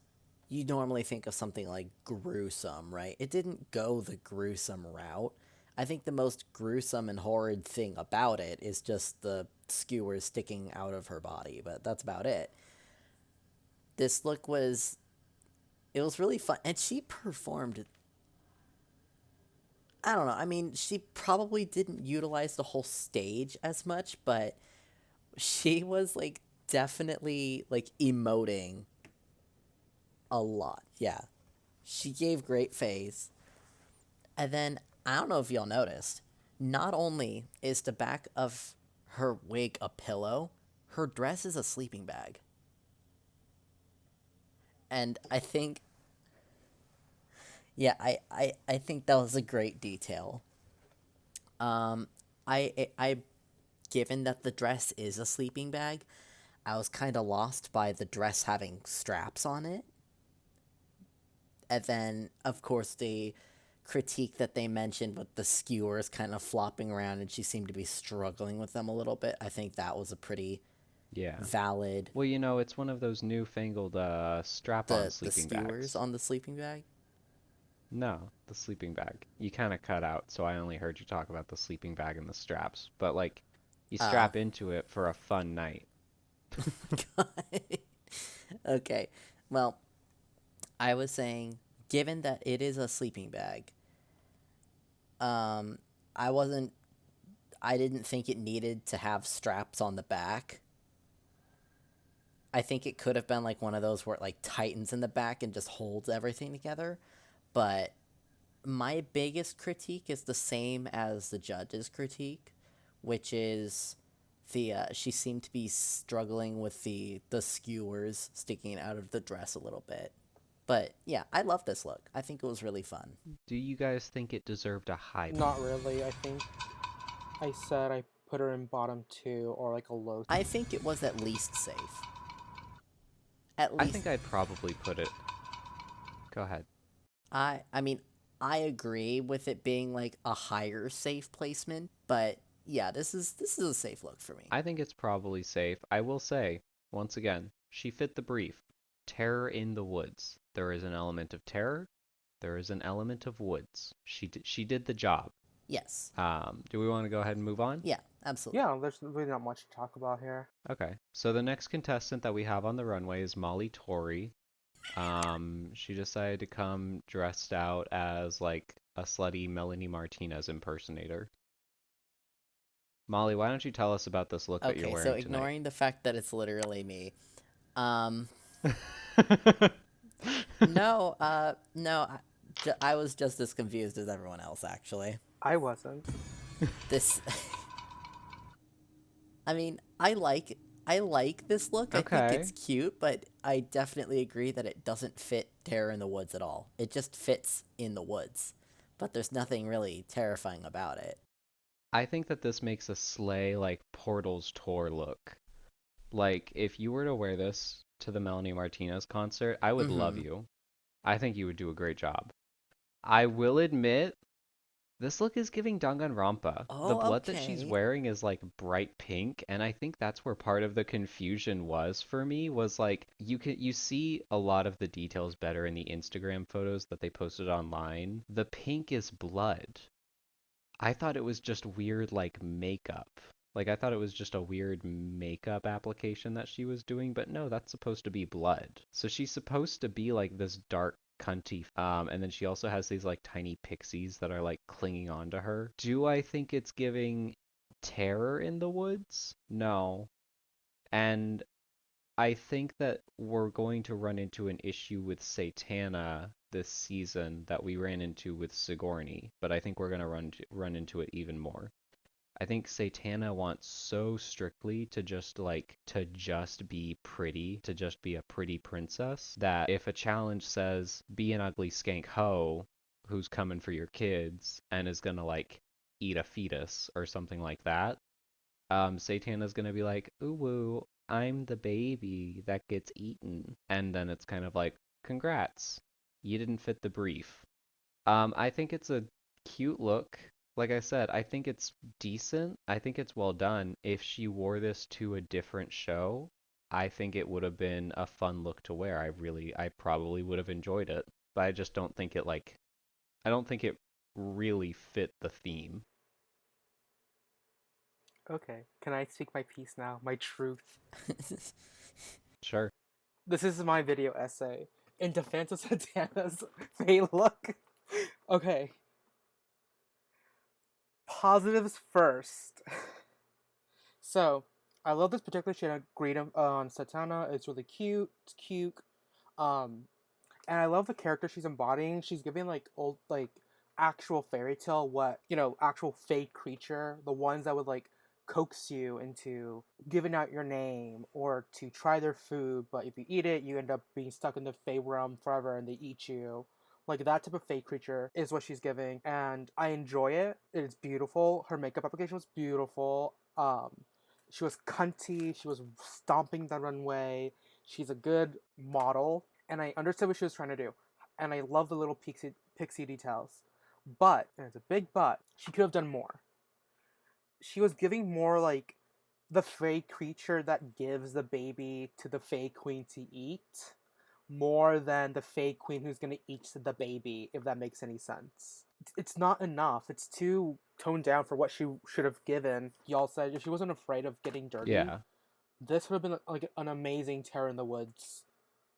you normally think of something like gruesome, right? It didn't go the gruesome route. I think the most gruesome and horrid thing about it is just the skewers sticking out of her body, but that's about it. This look was, it was really fun, and she performed, I don't know. I mean, she probably didn't utilize the whole stage as much, but she was like definitely like emoting a lot. Yeah. She gave great face. And then I don't know if y'all noticed, not only is the back of her wig a pillow, her dress is a sleeping bag. And I think, yeah, I think that was a great detail. Um, I given that the dress is a sleeping bag, I was kind of lost by the dress having straps on it. And then, of course, the critique that they mentioned with the skewers kind of flopping around and she seemed to be struggling with them a little bit. I think that was a pretty
Yeah.
valid,
Well, it's one of those newfangled strap-on
the
sleeping
skewers
bags.
on the sleeping bag.
No, the sleeping bag. You kind of cut out, so I only heard you talk about the sleeping bag and the straps. But like, you
Uh,
strap into it for a fun night.
okay. Well, I was saying, given that it is a sleeping bag, um, I wasn't, I didn't think it needed to have straps on the back. I think it could have been like one of those where it like tightens in the back and just holds everything together. But my biggest critique is the same as the judge's critique, which is the she seemed to be struggling with the skewers sticking out of the dress a little bit. But yeah, I love this look. I think it was really fun.
Do you guys think it deserved a high
Not
point?
really. I think I said I put her in bottom two or like a low.
I think it was at least safe. At
I
least
think I'd probably put it. Go ahead.
I mean, I agree with it being like a higher safe placement, but yeah, this is a safe look for me.
I think it's probably safe. I will say, once again, she fit the brief. Terror in the woods. There is an element of terror. There is an element of woods. She did the job.
Yes.
Do we want to go ahead and move on?
Yeah, absolutely.
Yeah, there's really not much to talk about here.
Okay. So the next contestant that we have on the runway is Molly Torrey. She decided to come dressed out as like a slutty Melanie Martinez impersonator. Molly, why don't you tell us about this look that you're
Okay, so
wearing tonight?
ignoring the fact that it's literally me. Um no, no, I was just as confused as everyone else actually.
I wasn't.
This I mean, I like this look. I think it's
Okay.
cute, but I definitely agree that it doesn't fit Terror in the Woods at all. It just fits in the woods, but there's nothing really terrifying about it.
I think that this makes a sleigh like Portal's tour look. Like, if you were to wear this to the Melanie Martinez concert, I would love
Mm-hmm.
you. I think you would do a great job. I will admit, this look is giving Danganronpa. The
Oh,
blood that she's
okay.
wearing is like bright pink, and I think that's where part of the confusion was for me, was like you see a lot of the details better in the Instagram photos that they posted online. The pink is blood. I thought it was just weird like makeup. Like I thought it was just a weird makeup application that she was doing, but no, that's supposed to be blood. So she's supposed to be like this dark cunty and then she also has these like tiny pixies that are like clinging onto her. Do I think it's giving terror in the woods? No. And I think that we're going to run into an issue with Satana this season that we ran into with Sigourney, but I think we're going to run into it even more. I think Satana wants so strictly to just be pretty, to just be a pretty princess, that if a challenge says be an ugly skank hoe who's coming for your kids and is gonna like eat a fetus or something like that, Satana's gonna be like, ooh woo, I'm the baby that gets eaten. And then it's kind of like, congrats, you didn't fit the brief. I think it's a cute look. Like I said, I think it's decent. I think it's well done. If she wore this to a different show, I think it would have been a fun look to wear. I probably would have enjoyed it. But I just don't think I don't think it really fit the theme.
Okay, can I speak my piece now? My truth.
Sure.
This is my video essay in defense of Satana's Faye look. Okay. Positives first. So, I love this particular shade of green on Satana. It's really cute. It's cute. Um, and I love the character she's embodying. She's giving like old, like actual fairy tale, what actual fake creature, the ones that would like coax you into giving out your name or to try their food, but if you eat it, you end up being stuck in the Fey realm forever, and they eat you. Like that type of fake creature is what she's giving, and I enjoy it. It's beautiful. Her makeup application was beautiful. She was cunty. She was stomping the runway. She's a good model, and I understood what she was trying to do. And I love the little pixie details. But, and it's a big but, she could have done more. She was giving more like the fey creature that gives the baby to the fey queen to eat, more than the fey queen who's gonna eat the baby, if that makes any sense. It's not enough. It's too toned down for what she should have given. Y'all said if she wasn't afraid of getting dirty,
Yeah.
this would have been like an amazing Terror in the Woods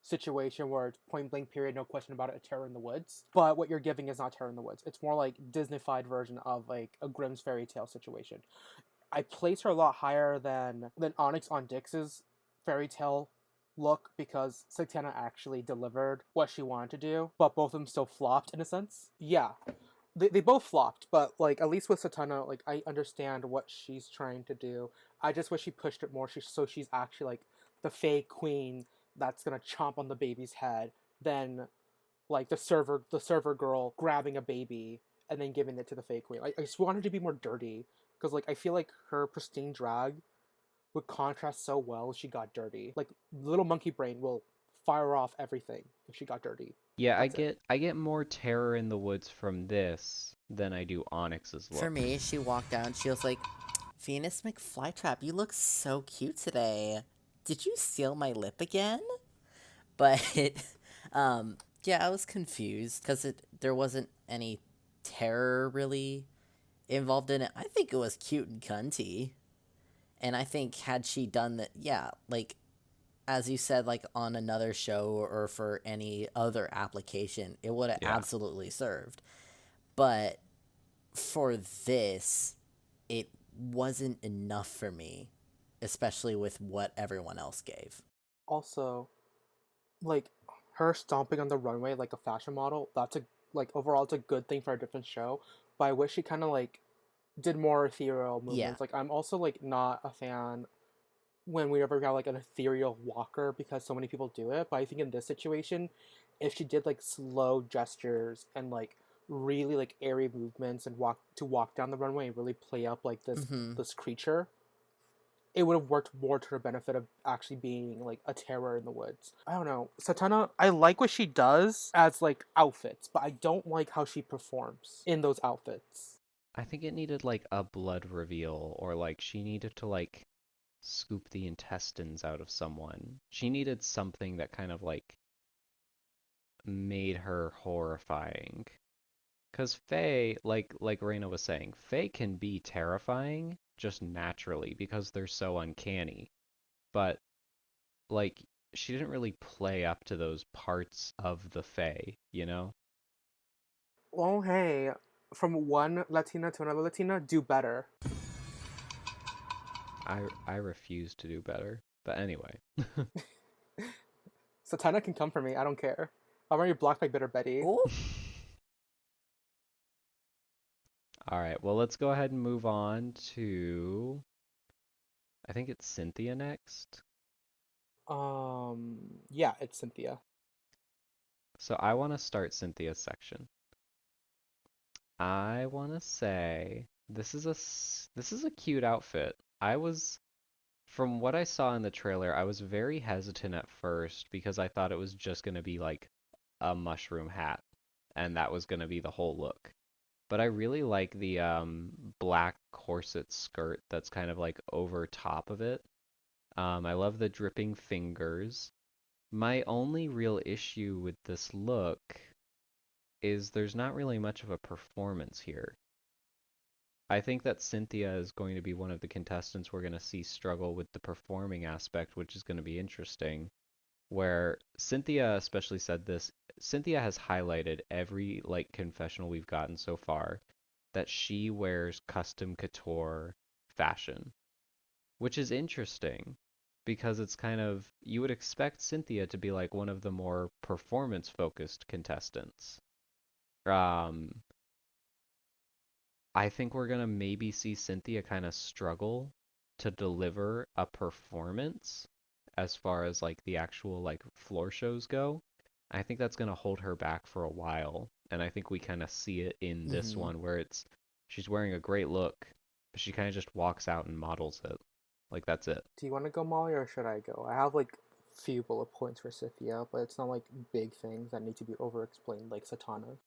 situation where it's point blank period, no question about it, a Terror in the Woods. But what you're giving is not Terror in the Woods. It's more like Disneyfied version of like a Grimm's fairy tale situation. I place her a lot higher than Onyx on Dix's fairy tale look because Satana actually delivered what she wanted to do, but both of them still flopped in a sense. Yeah, they both flopped, but like at least with Satana, like I understand what she's trying to do. I just wish she pushed it more. So she's actually like the fake queen that's gonna chomp on the baby's head, than like the server girl grabbing a baby and then giving it to the fake queen. I just wanted to be more dirty because like I feel like her pristine drag would contrast so well if she got dirty. Like little monkey brain will fire off everything if she got dirty.
Yeah,
That's it.
I get more terror in the woods from this than I do Onyx's
For
look.
me, she walked down, she was like, Venus McFlytrap, you look so cute today. Did you steal my lip again? But, yeah, I was confused because there wasn't any terror really involved in it. I think it was cute and cunty. And I think had she done that, yeah, like, as you said, like on another show or for any other application, it would have
Yeah.
absolutely served. But for this, it wasn't enough for me, especially with what everyone else gave.
Also, like her stomping on the runway like a fashion model, that's a like overall it's a good thing for a different show. But I wish she kind of like did more ethereal
Yeah.
movements. Like I'm also like not a fan when we ever got like an ethereal walker because so many people do it. But I think in this situation, if she did like slow gestures and like really like airy movements and walk down the runway and really play up like this creature, it would have worked more to her benefit of actually being like a terror in the woods. I don't know. Satana, I like what she does as like outfits, but I don't like how she performs in those outfits.
I think it needed like a blood reveal or like she needed to like scoop the intestines out of someone. She needed something that kind of like made her horrifying. Cause Faye, like Reina was saying, Faye can be terrifying just naturally because they're so uncanny. But like she didn't really play up to those parts of the Fae, you know?
Well, hey, from one Latina to another Latina, do better.
I refuse to do better. But anyway.
Satana can come for me. I don't care. I'm already blocked by Bitter Betty.
Ooh.
All right, well, let's go ahead and move on to, I think it's Cynthia next.
Yeah, it's Cynthia.
So I want to start Cynthia's section. I want to say this is a cute outfit. From what I saw in the trailer, I was very hesitant at first because I thought it was just going to be like a mushroom hat and that was going to be the whole look. But I really like the black corset skirt that's kind of like over top of it. I love the dripping fingers. My only real issue with this look is there's not really much of a performance here. I think that Cynthia is going to be one of the contestants we're going to see struggle with the performing aspect, which is going to be interesting. Where Cynthia especially said this, Cynthia has highlighted every like confessional we've gotten so far that she wears custom couture fashion, which is interesting because it's kind of you would expect Cynthia to be like one of the more performance focused contestants. Um, I think we're gonna maybe see Cynthia kind of struggle to deliver a performance as far as like the actual like floor shows go. I think that's gonna hold her back for a while, and I think we kind of see it in this
Mm-hmm.
one where it's she's wearing a great look, but she kind of just walks out and models it. Like that's it.
Do you want to go, Molly, or should I go? I have like few bullet points for Cynthia, but it's not like big things that need to be over explained like Satana.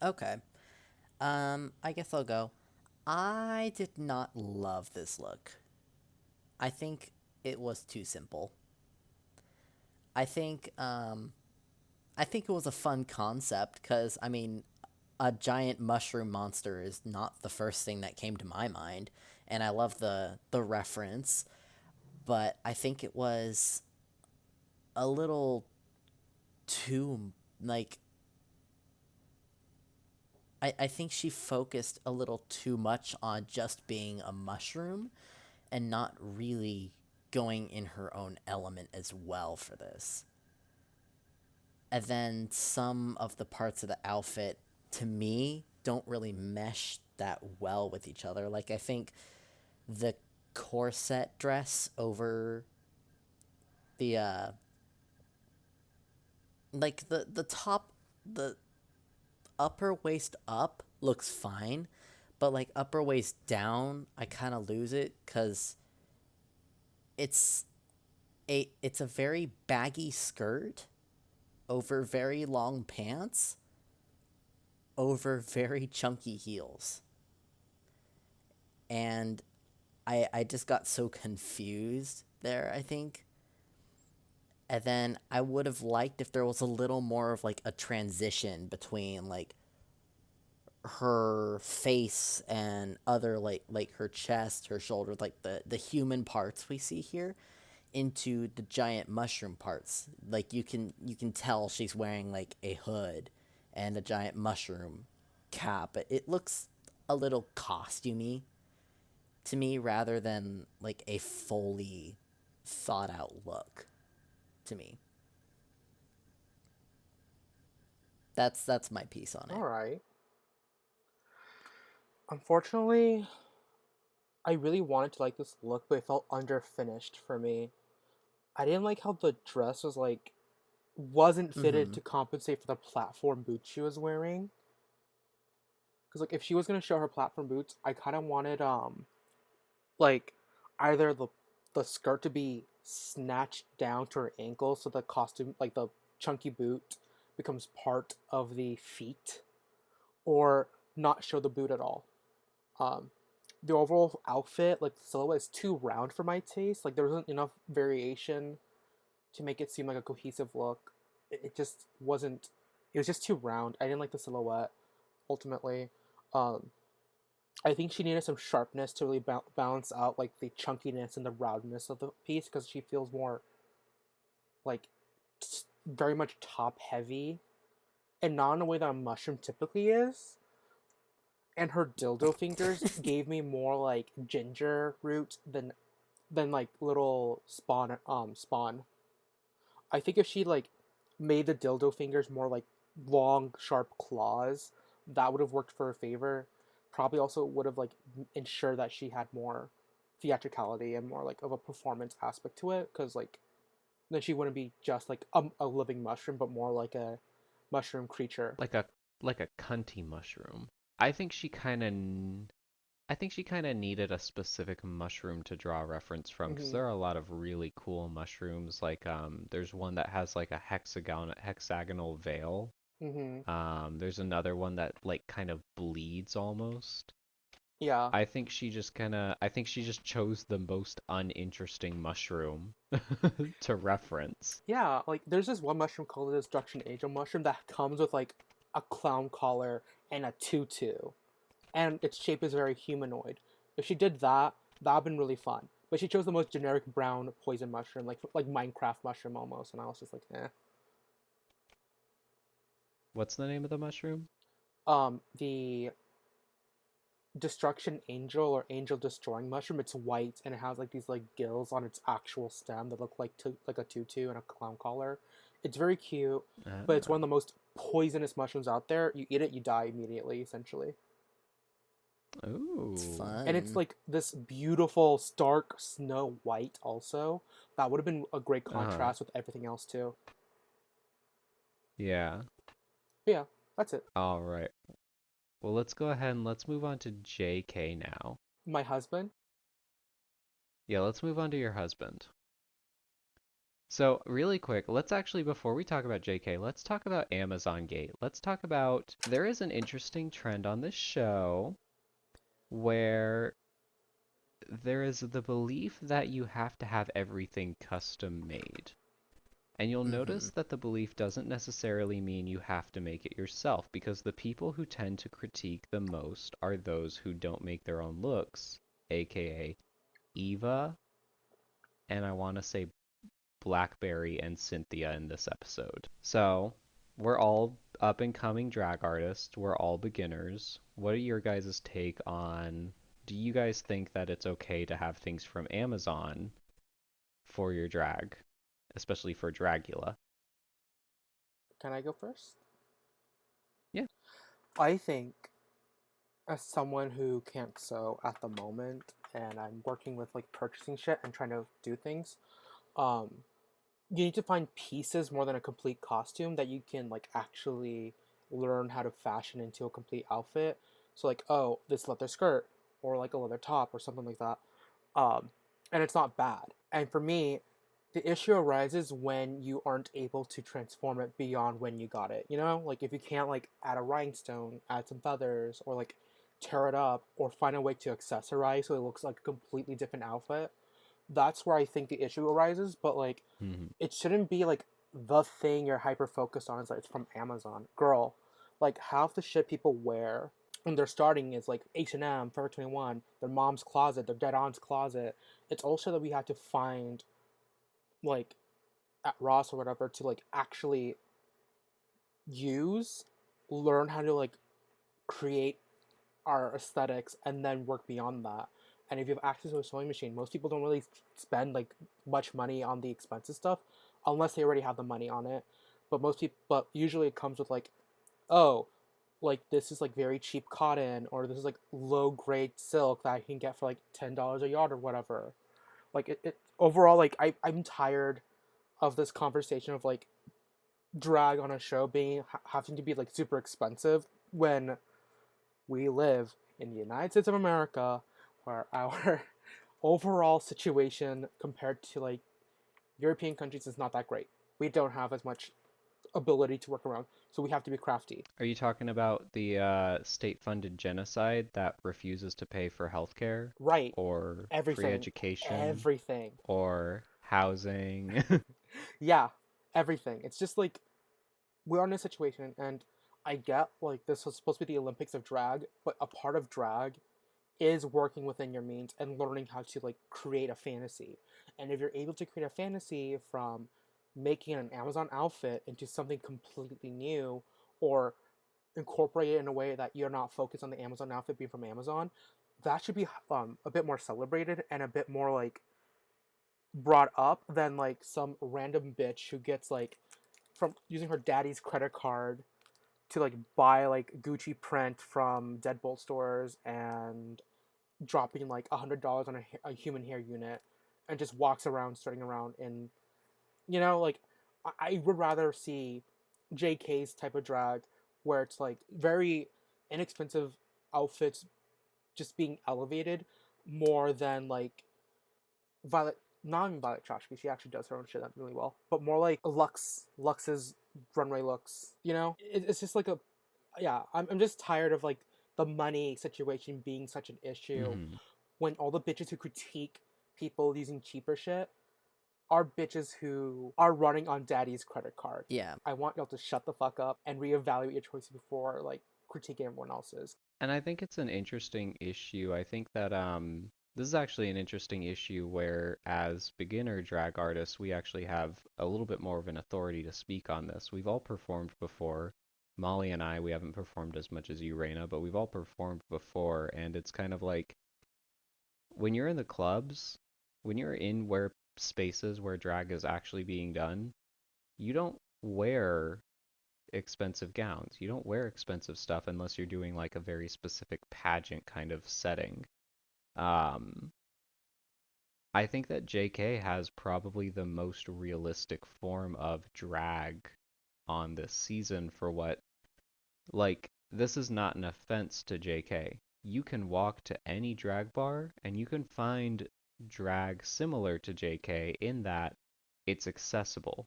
Okay. I guess I'll go. I did not love this look. I think it was too simple. I think I think it was a fun concept cuz I mean a giant mushroom monster is not the first thing that came to my mind, and I love the reference, but I think it was a little too like I think she focused a little too much on just being a mushroom and not really going in her own element as well for this. And then some of the parts of the outfit, to me, don't really mesh that well with each other. Like, I think the corset dress over the, like, the top, the upper waist up looks fine, but, like, upper waist down, I kind of lose it because it's it's a very baggy skirt over very long pants over very chunky heels. And I just got so confused there, I think. And then I would have liked if there was a little more of like a transition between like her face and other like her chest, her shoulders, like the human parts we see here into the giant mushroom parts. Like you can tell she's wearing like a hood and a giant mushroom cap. It looks a little costumey to me rather than like a fully thought out look to me. That's my piece on
All
it.
right. Unfortunately, I really wanted to like this look, but it felt underfinished for me. I didn't like how the dress was like wasn't fitted
Mm-hmm.
to compensate for the platform boots she was wearing. Because like if she was gonna show her platform boots, I kind of wanted like either the skirt to be snatched down to her ankle so the costume like the chunky boot becomes part of the feet, or not show the boot at all. Um, the overall outfit, like the silhouette, is too round for my taste. Like there wasn't enough variation to make it seem like a cohesive look. It just wasn't. It was just too round. I didn't like the silhouette. Ultimately, um, I think she needed some sharpness to really balance out like the chunkiness and the roundness of the piece because she feels more like very much top heavy, and not in a way that a mushroom typically is. and her dildo fingers gave me more like ginger root than like little spawn. I think if she like made the dildo fingers more like long, sharp claws, that would have worked for her favor. Probably also would have like ensured that she had more theatricality and more like of a performance aspect to it, because like then she wouldn't be just like a living mushroom, but more like a mushroom creature.
Like a cunty mushroom. I think she kind of I think she kind of needed a specific mushroom to draw reference from because
Mm-hmm.
there are a lot of really cool mushrooms. Like there's one that has like a hexagonal veil.
Mm-hmm.
There's another one that like kind of bleeds almost.
Yeah.
I think she just chose the most uninteresting mushroom to reference.
Yeah, like there's this one mushroom called the Destruction Angel mushroom that comes with like a clown collar and a tutu, and its shape is very humanoid. If she did that, that'd have been really fun. But she chose the most generic brown poison mushroom, like Minecraft mushroom almost, and I was just like, eh.
What's the name of the mushroom?
The Destruction Angel or Angel Destroying mushroom, it's white and it has like these like gills on its actual stem that look like a tutu and a clown collar. It's very cute, but it's one of
Oh.
the most poisonous mushrooms out there. You eat it, you die immediately, essentially.
It's
Ooh.
And it's
fun.
like this beautiful stark snow white also. That would have been a great
Uh-huh.
contrast with everything else too.
Yeah.
But yeah, that's it.
All right. Well, let's go ahead and let's move on to JK now.
My husband.
Yeah, let's move on to your husband. So, really quick, let's actually, before we talk about JK, let's talk about Amazon Gate. Let's talk about, there is an interesting trend on this show where there is the belief that you have to have everything custom made. And you'll
Mm-hmm.
notice that the belief doesn't necessarily mean you have to make it yourself, because the people who tend to critique the most are those who don't make their own looks, aka Eva, and I want to say Blackberry and Cynthia in this episode. So, we're all up and coming drag artists. We're all beginners. What are your guys' take on, do you guys think that it's okay to have things from Amazon for your drag, especially for Dragula?
Can I go first?
Yeah.
I think as someone who can't sew at the moment and I'm working with like purchasing shit and trying to do things, um, you need to find pieces more than a complete costume that you can like actually learn how to fashion into a complete outfit. So like, oh, this leather skirt or like a leather top or something like that. Um, and it's not bad. And for me, the issue arises when you aren't able to transform it beyond when you got it. You know, like if you can't like add a rhinestone, add some feathers, or like tear it up, or find a way to accessorize so it looks like a completely different outfit. That's where I think the issue arises. But like,
Mhm.
it shouldn't be like the thing you're hyper focused on is like it's from Amazon. Girl, like half the shit people wear when they're starting is like H&M, Forever 21, their mom's closet, their dead aunt's closet. It's also that we have to find like at Ross or whatever to like actually use, learn how to like create our aesthetics and then work beyond that. And if you have access to a sewing machine, most people don't really spend like much money on the expensive stuff unless they already have the money on it. But usually it comes with like, oh, like this is like very cheap cotton or this is like low grade silk that I can get for like $10 a yard or whatever. Like it overall, like I'm tired of this conversation of like drag on a show being having to be like super expensive when we live in the United States of America, where our overall situation compared to like European countries is not that great. We don't have as much ability to work around, so we have to be crafty.
Are you talking about the state-funded genocide that refuses to pay for healthcare
Right.
or free
Everything.
education
Everything.
or housing?
Yeah. Everything. It's just like we're in a situation, and I get like this was supposed to be the Olympics of drag, but a part of drag is working within your means and learning how to like create a fantasy. And if you're able to create a fantasy from making an Amazon outfit into something completely new or incorporate it in a way that you're not focused on the Amazon outfit being from Amazon, that should be a bit more celebrated and a bit more like brought up than like some random bitch who gets like from using her daddy's credit card to like buy like Gucci print from Deadbolt stores and dropping like $100 on a human hair unit and just walks around strutting around in, like I would rather see JK's type of drag where it's like very inexpensive outfits just being elevated more than like Violet, not even Violet Chachki, she actually does her own shit really well, but more like Lux's runway looks. It's just like yeah. I'm just tired of like the money situation being such an issue
Hmm.
when all the bitches who critique people using cheaper shit are bitches who are running on daddy's credit card.
Yeah.
I want y'all to shut the fuck up and reevaluate your choices before like critiquing everyone else's.
And I think it's an interesting issue. I think that this is actually an interesting issue where as beginner drag artists, we actually have a little bit more of an authority to speak on this. We've all performed before. Molly and I, we haven't performed as much as you, Raina, but we've all performed before, and it's kind of like when you're in the clubs, when you're in where spaces where drag is actually being done, you don't wear expensive gowns. You don't wear expensive stuff unless you're doing like a very specific pageant kind of setting. Um, I think that JK has probably the most realistic form of drag on this season for what, like, this is not an offense to JK. You can walk to any drag bar and you can find drag similar to JK in that it's accessible.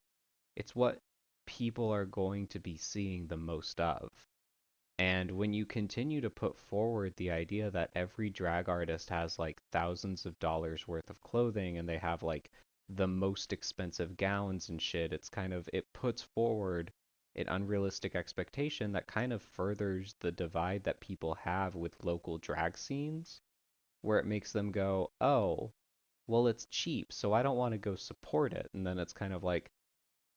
It's what people are going to be seeing the most of. And when you continue to put forward the idea that every drag artist has like thousands of dollars worth of clothing and they have like the most expensive gowns and shit, it's kind of, it puts forward an unrealistic expectation that kind of furthers the divide that people have with local drag scenes, where it makes them go, oh, well, it's cheap, so I don't want to go support it. And then it's kind of like,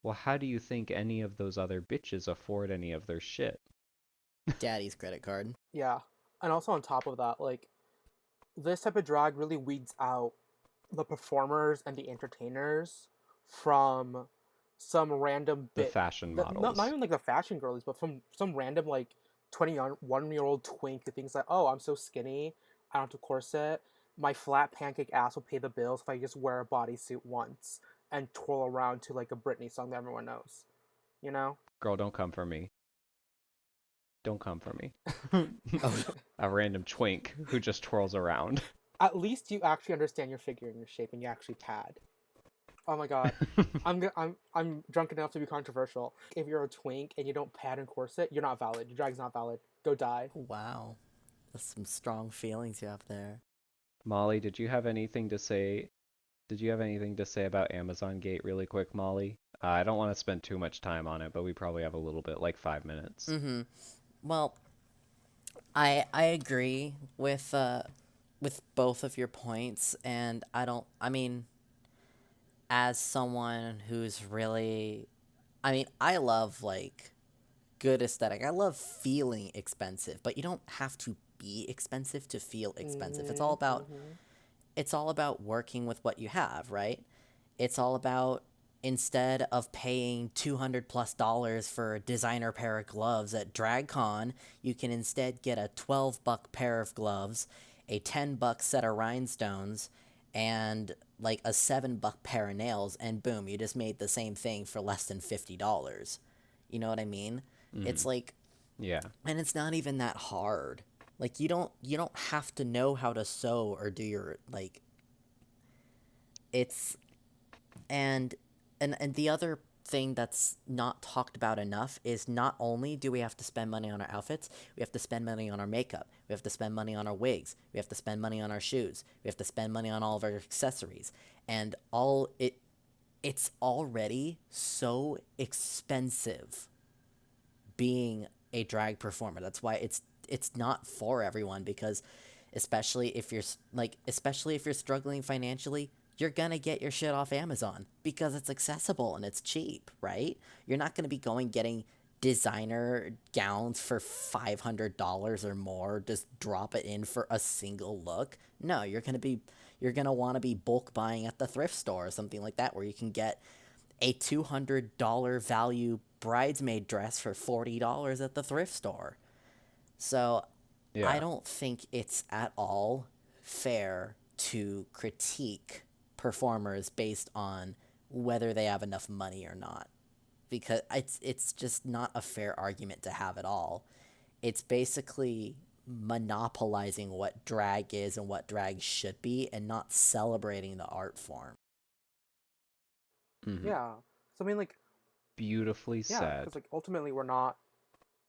well, how do you think any of those other bitches afford any of their shit?
Daddy's credit card.
Yeah. And also on top of that, like this type of drag really weeds out the performers and the entertainers from some random
The
bit
fashion
not
models.
even like the fashion girlies, but from some random like 21-year-old twink who thinks like, oh, I'm so skinny, I don't have to corset, my flat pancake ass will pay the bills if I just wear a bodysuit once and twirl around to like a Britney song that everyone knows, you know?
Girl, don't come for me. Don't come for me.
Oh,
A random twink who just twirls around.
At least you actually understand your figure and your shape and you actually pad. Oh my god. I'm drunk enough to be controversial. If you're a twink and you don't pad and corset, you're not valid. Your drag's not valid. Go die.
wow. That's some strong feelings you have there.
Molly, did you have anything to say? Did you have anything to say about Amazon Gate really quick, Molly? I don't want to spend too much time on it, but we probably have a little bit, like 5 minutes.
Mm-hmm. Well, I agree with both of your points, and I mean, as someone who's really, I mean, I love like good aesthetic. I love feeling expensive, but you don't have to be expensive to feel expensive.
Mm-hmm, mm-hmm.
It's all about working with what you have, right? It's all about instead of paying $200+ for a designer pair of gloves at DragCon, you can instead get a $12 pair of gloves, a $10 set of rhinestones, and like a $7 pair of nails, and boom, you just made the same thing for less than $50. You know what I mean?
Hmm.
It's like,
Yeah.
and it's not even that hard. Like you don't have to know how to sew or do your like it's and and the other thing that's not talked about enough is not only do we have to spend money on our outfits, we have to spend money on our makeup, we have to spend money on our wigs, we have to spend money on our shoes, we have to spend money on all of our accessories, and it's already so expensive being a drag performer. That's why it's not for everyone, because especially if you're struggling financially, you're going to get your shit off Amazon because it's accessible and it's cheap, right? You're not going to be getting designer gowns for $500 or more, just drop it in for a single look. No, you're gonna want to be bulk buying at the thrift store or something like that, where you can get a $200 value bridesmaid dress for $40 at the thrift store. So I
Yeah.
don't think it's at all fair to critique performers based on whether they have enough money or not, because it's just not a fair argument to have at all. It's basically monopolizing what drag is and what drag should be, and not celebrating the art form.
Hmm.
Yeah. So I mean, like,
Beautifully
yeah, because
said.
like ultimately we're not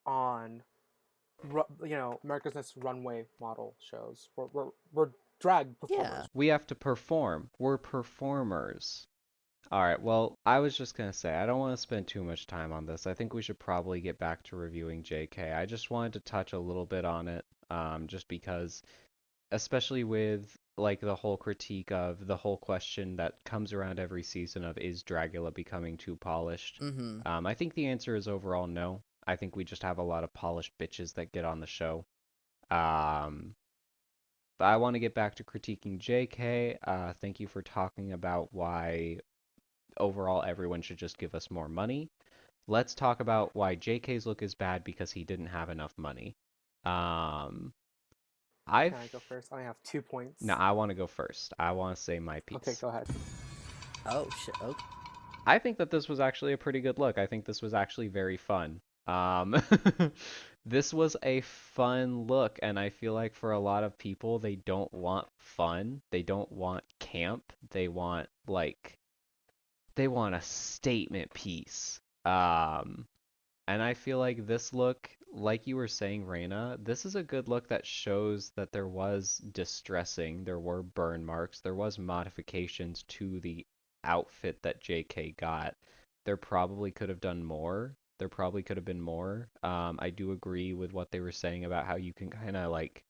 on, America's Next Runway model shows. We're drag
Yeah.
performers.
We have to perform. We're performers. All right, well, I was just gonna say, I don't want to spend too much time on this. I think we should probably get back to reviewing JK. I just wanted to touch a little bit on it, just because, especially with like the whole critique of the whole question that comes around every season of is Dragula becoming too polished?
Mm-hmm.
I think the answer is overall no. I think we just have a lot of polished bitches that get on the show. Um, but I want to get back to critiquing JK. Thank you for talking about why overall everyone should just give us more money. Let's talk about why JK's look is bad because he didn't have enough money. Um, I've
Can I go first? I only have 2 points.
No, I want to go first. I want to say my
Okay,
piece.
go ahead.
Oh shit. Okay.
I think that this was actually a pretty good look. I think this was actually very fun. Um, this was a fun look, and I feel like for a lot of people, they don't want fun. They don't want camp. They want a statement piece. And I feel like this look, like you were saying, Reina, this is a good look that shows that there was distressing, there were burn marks, there was modifications to the outfit that JK got. There probably could have done more. There probably could have been more. I do agree with what they were saying about how you can kind of like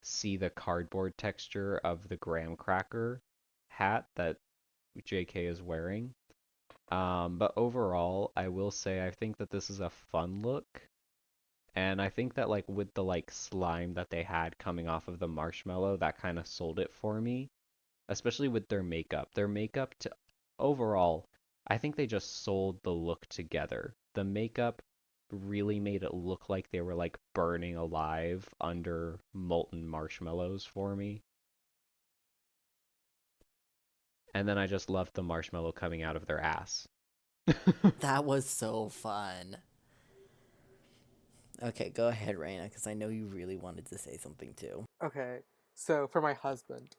see the cardboard texture of the graham cracker hat that JK is wearing. But overall, I will say I think that this is a fun look. And I think that like with the like slime that they had coming off of the marshmallow, that kind of sold it for me, especially with their makeup. Their makeup to overall, I think they just sold the look together. The makeup really made it look like they were like burning alive under molten marshmallows for me. And then I just loved the marshmallow coming out of their ass.
That was so fun. Okay, go ahead, Raina, because I know you really wanted to say something too.
Okay, so for my husband,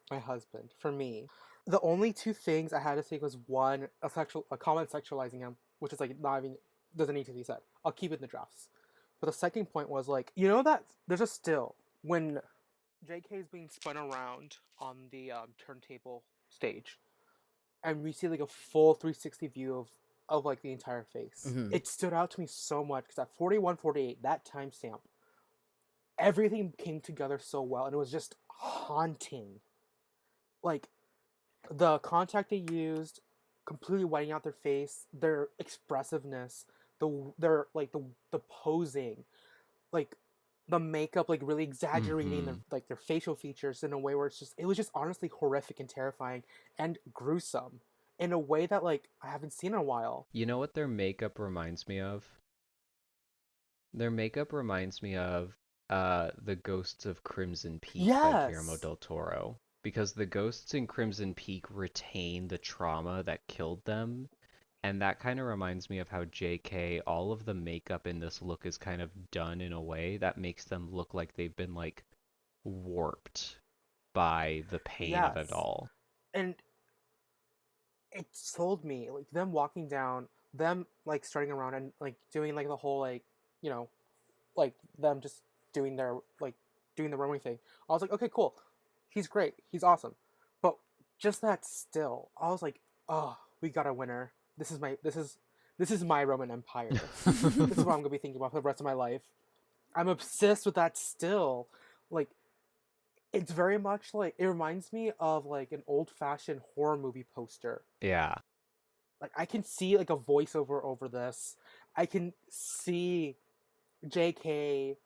for me, the only two things I had to say was one, a comment sexualizing him, which is like not even doesn't need to be said. I'll keep it in the drafts. But the second point was like, that there's a still when JK is being spun around on the turntable stage, and we see like a full 360 view of like the entire face.
Mm-hmm.
It stood out to me so much because at 41:48, that timestamp, everything came together so well, and it was just haunting. Like the contact they used, completely whiting out their face, their expressiveness, the posing, like the makeup, like really exaggerating
Hmm.
their facial features in a way where it was just honestly horrific and terrifying and gruesome in a way that like I haven't seen in a while.
You know what their makeup reminds me of? Their makeup reminds me of the Ghosts of Crimson Peak by Guillermo
Yes.
del Toro. Because the ghosts in Crimson Peak retain the trauma that killed them. And that kind of reminds me of how JK, all of the makeup in this look is kind of done in a way that makes them look like they've been like warped by the pain of it
Yes.
all.
And it sold me like them walking down, them like starting around and like doing like the whole like you know like them just doing their like doing the runway thing. I was like, okay, cool, he's great, he's awesome, but just that still, I was like, oh, we got a winner. This is my Roman Empire. This is what I'm gonna be thinking about for the rest of my life. I'm obsessed with that still. Like it's very much like it reminds me of like an old-fashioned horror movie poster.
Yeah.
Like I can see like a voiceover over this. I can see JK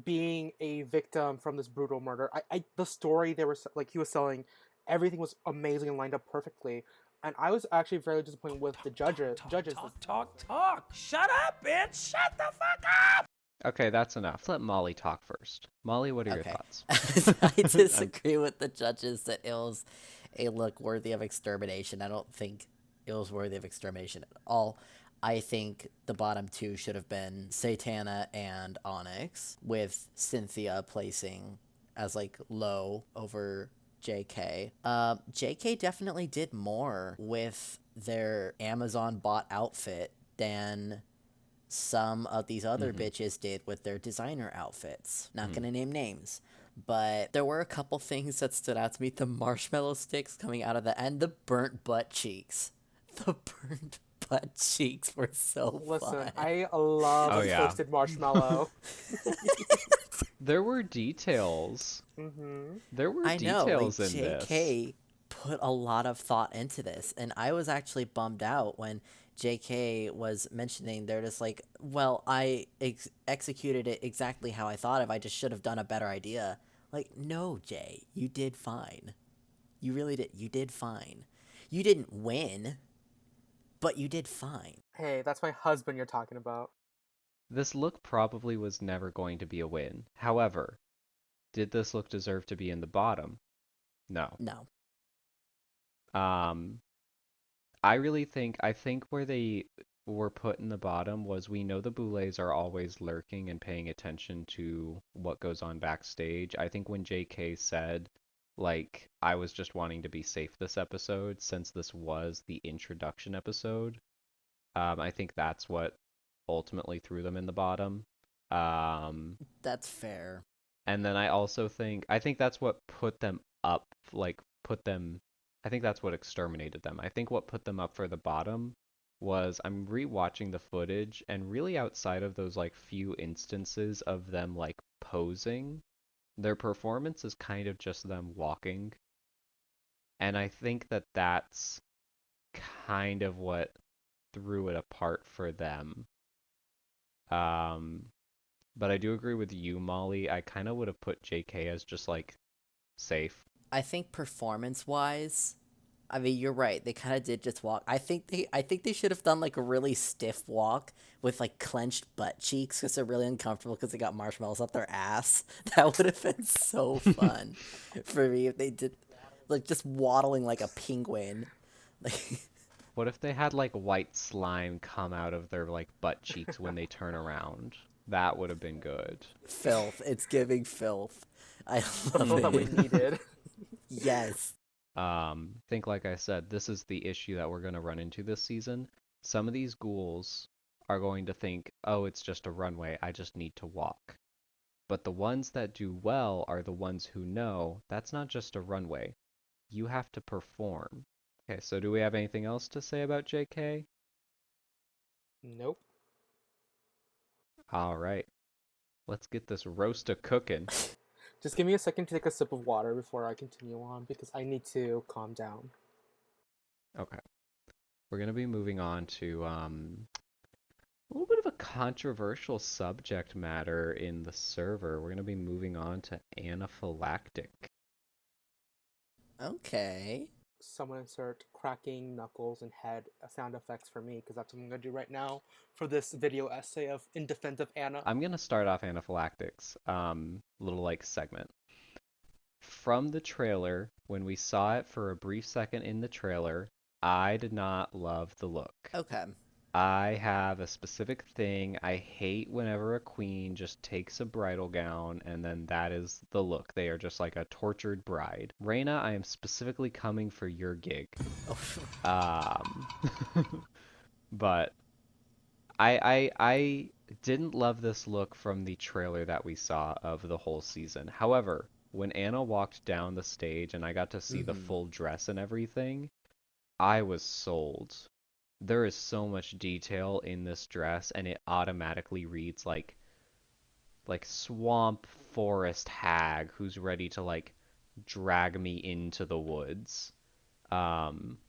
being a victim from this brutal murder. The story they were like he was selling, everything was amazing and lined up perfectly. And I was actually very disappointed with the judges.
Talk. Shut up, bitch. Shut the fuck up.
Okay, that's enough. Let's let Molly talk first. Molly, what are your
Okay.
thoughts?
I
I'm-
disagree with the judges that it was a look worthy of extermination. I don't think it was worthy of extermination at all. I think the bottom two should have been Satana and Onyx, with Cynthia placing as like low over JK. JK definitely did more with their Amazon bought outfit than some of these other
Mhm,
bitches did with their designer outfits. Not
mhm.
gonna name names. But there were a couple things that stood out to me. The marshmallow sticks coming out of the end, the burnt butt cheeks. The burnt butt cheeks were so
Listen,
fun.
I love
Oh
a
yeah.
toasted marshmallow.
There were details.
Mm-hmm.
There were
I know, like
details in this.
JK put a lot of thought into this, and I was actually bummed out when JK was mentioning they're just like, well, I executed it exactly how I thought of. I just should have done a better idea. Like, no, Jay, you did fine. You really did. You did fine. You didn't win, but you did fine.
Hey, that's my husband you're talking about.
This look probably was never going to be a win. However, did this look deserve to be in the bottom? No.
No.
Um, I think where they were put in the bottom was we know the Boulets are always lurking and paying attention to what goes on backstage. I think when JK said, like, I was just wanting to be safe this episode, since this was the introduction episode, I think that's what ultimately threw them in the bottom. Um,
That's fair.
and then I think that's what put them up, like put them, I think that's what exterminated them. I think what put them up for the bottom was I'm rewatching the footage and really outside of those like few instances of them like posing, their performance is kind of just them walking. And I think that that's kind of what threw it apart for them. Um, but I do agree with you, Molly. I kind of would have put JK as just like safe.
I think performance wise, I mean, you're right. They kind of did just walk. I think they should have done like a really stiff walk with like clenched butt cheeks because they're really uncomfortable because they got marshmallows up their ass. That would have been so fun for me if they did like just waddling like a penguin. Like
What if they had like white slime come out of their like butt cheeks when they turn around? That would have been good.
filth. It's giving filth. I
The
love
film that we
it.
needed.
Yes.
Think like I said, this is the issue that we're going to run into this season. Some of these ghouls are going to think, oh, it's just a runway, I just need to walk. But the ones that do well are the ones who know that's not just a runway. You have to perform. Okay, so do we have anything else to say about JK?
Nope.
All right, let's get this roast a cooking.
Just give me a second to take a sip of water before I continue on because I need to calm down.
Okay, we're going to be moving on to a little bit of a controversial subject matter in the server. We're going to be moving on to anaphylactic.
Okay.
Someone insert cracking knuckles and head sound effects for me because that's what I'm going to do right now for this video essay of In Defense of Anna.
I'm going to start off anaphylactics, little like segment. From the trailer, when we saw it for a brief second in the trailer, I did not love the look.
Okay.
I have a specific thing. I hate whenever a queen just takes a bridal gown and then that is the look. They are just like a tortured bride. Reina, I am specifically coming for your gig.
Oh,
Um, but I didn't love this look from the trailer that we saw of the whole season. However, when Anna walked down the stage and I got to see the
mm-hmm.
full dress and everything, I was sold. There is so much detail in this dress and it automatically reads like swamp forest hag who's ready to like drag me into the woods. Um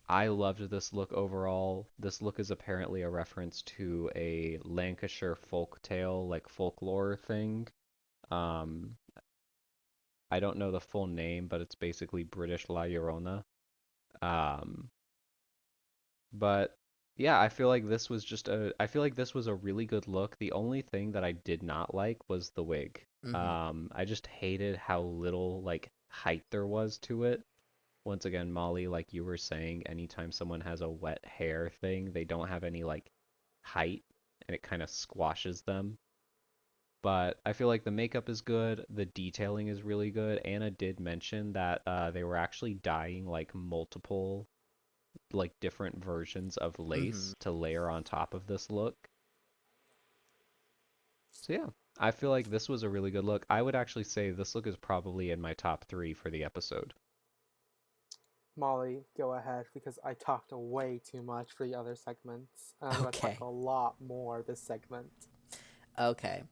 I loved this look overall. This look is apparently a reference to a Lancashire folktale, like folklore thing. Um, I don't know the full name, but it's basically British La Llorona. Um, but yeah, I feel like this was a really good look. The only thing that I did not like was the wig.
Mm-hmm.
I just hated how little like height there was to it. Once again, Molly, like you were saying, anytime someone has a wet hair thing, they don't have any like height and it kind of squashes them. But I feel like the makeup is good, the detailing is really good. Anna did mention that they were actually dyeing like multiple, like different versions of
Mm-hmm.
lace to layer on top of this look. So yeah, I feel like this was a really good look. I would actually say this look is probably in my top three for the episode.
Molly, go ahead because I talked way too much for the other segments. And I'm going to talk
Okay.
a lot more this segment.
Okay.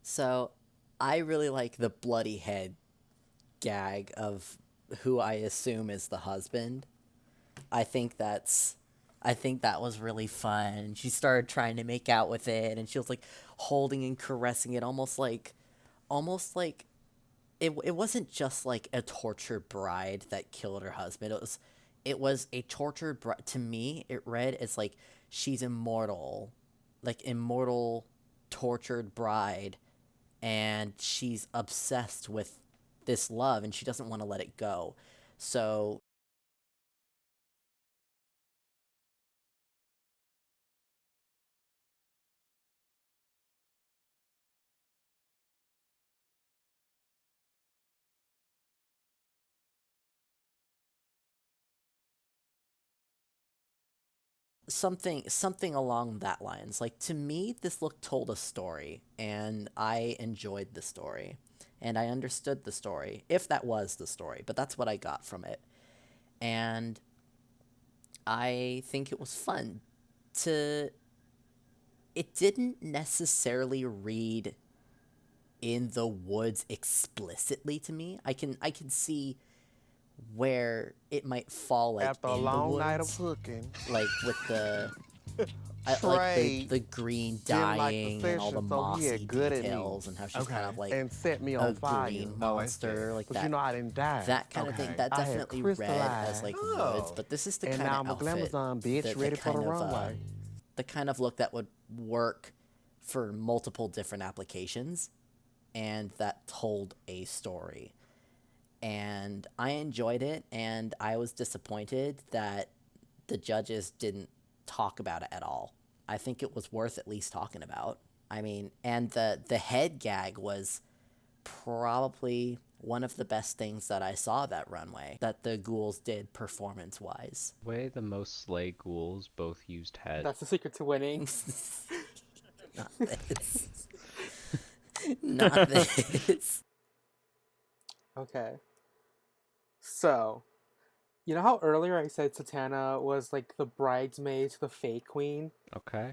So I really like the bloody head gag of who I assume is the husband. I think that's I think that was really fun. She started trying to make out with it and she was like holding and caressing it almost like it wasn't just like a tortured bride that killed her husband. It was a tortured bride. To me, it read as like she's immortal, like immortal tortured bride, and she's obsessed with this love and she doesn't want to let it go. So something along that lines. Like to me, this look told a story, and I enjoyed the story, and I understood the story, if that was the story. But that's what I got from it, and I think it was fun. To It didn't necessarily read in the woods explicitly to me. I can see where it might fall like
After a
in the
long night of
woods,
hooking,
like with the like
Trey
the green
didn't like the
dyeing and all the
session, so he
mossy
had good at me
details and how she's kind
Okay.
of like
and set me
a
on fire.
green
Oh, I see.
monster, like
But you know, I didn't die.
that kind of thing.
Okay.
That
I had
definitely read as
crystallized,
like woods,
Oh.
but this is the
and
kind
now
of
I'm a
outfit,
glamazon bitch
the
ready for the
kind of
runway.
the kind of look that would work for multiple different applications, and that told a story. And I enjoyed it, and I was disappointed that the judges didn't talk about it at all. I think it was worth at least talking about. I mean, and the head gag was probably one of the best things that I saw that runway that the ghouls did performance wise.
Way the most slay ghouls both used head.
That's the secret to winning.
Not this. Not this.
Okay. So, you know how earlier I said Satana was like the bridesmaid to the Fae Queen?
Okay.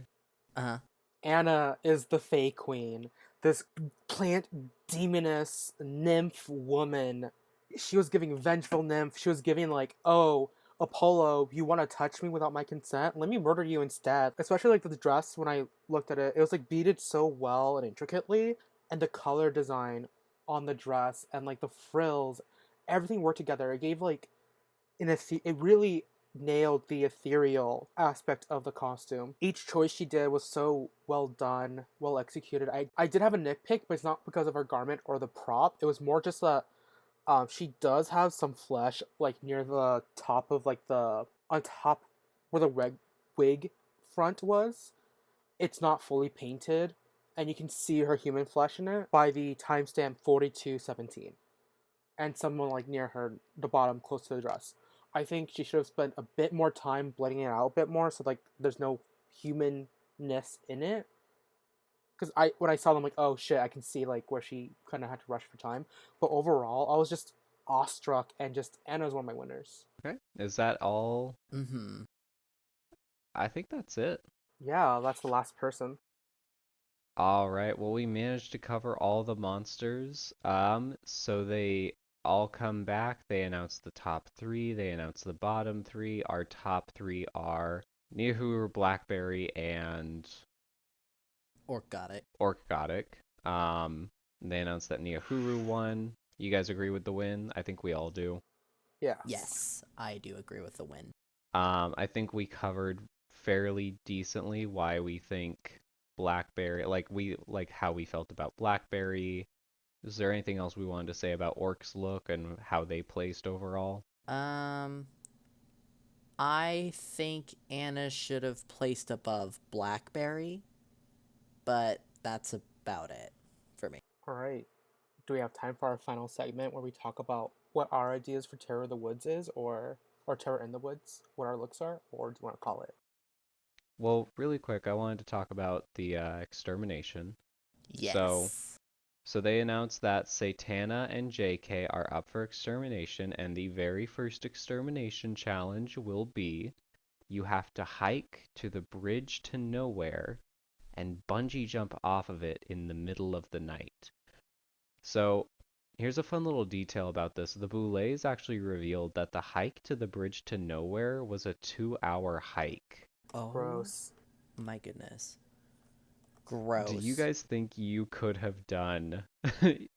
Uh-huh.
Anna is the Fae Queen. This plant demoness nymph woman. She was giving vengeful nymph. She was giving like, oh, Apollo, you want to touch me without my consent? Let me murder you instead. Especially like the dress, when I looked at it, it was like beaded so well and intricately, and the color design on the dress and like the frills, everything worked together. It gave like it really nailed the ethereal aspect of the costume. Each choice she did was so well done, well executed. I did have a nitpick, but it's not because of her garment or the prop. It was more just that she does have some flesh like near the top of like the on top where the wig front was. It's not fully painted, and you can see her human flesh in it by the timestamp 4217, and someone like near her, the bottom close to the dress. I think she should have spent a bit more time blending it out a bit more, so like there's no humanness in it. Because when I saw them, like, oh shit, I can see like where she kind of had to rush for time. But overall, I was just awestruck, and just Anna's one of my winners.
Okay. Is that all?
Mm-hmm.
I think that's it.
Yeah, that's the last person.
All right. Well, we managed to cover all the monsters. So they all come back. They announce the top three. They announce the bottom three. Our top three are Nihuru, Blackberry, and
Orc got it.
Orkgotic. They announced that Nihuru won. You guys agree with the win? I think we all do.
Yes.
Yes, I do agree with the win.
I think we covered fairly decently why we think Blackberry, like how we felt about Blackberry. Is there anything else we wanted to say about Orc's look and how they placed overall?
I think Anna should have placed above Blackberry, but that's about it for me.
All right. Do we have time for our final segment where we talk about what our ideas for Terror of the Woods is, or Terror in the Woods, what our looks are, or do you want to call it?
Well, really quick, I wanted to talk about the extermination.
Yes.
So they announced that Satana and JK are up for extermination, and the very first extermination challenge will be you have to hike to the bridge to nowhere and bungee jump off of it in the middle of the night. So here's a fun little detail about this. The Boulets actually revealed that the hike to the bridge to nowhere was a 2-hour hike.
Oh,
Gross.
my goodness. Gross.
Do you guys think you could have done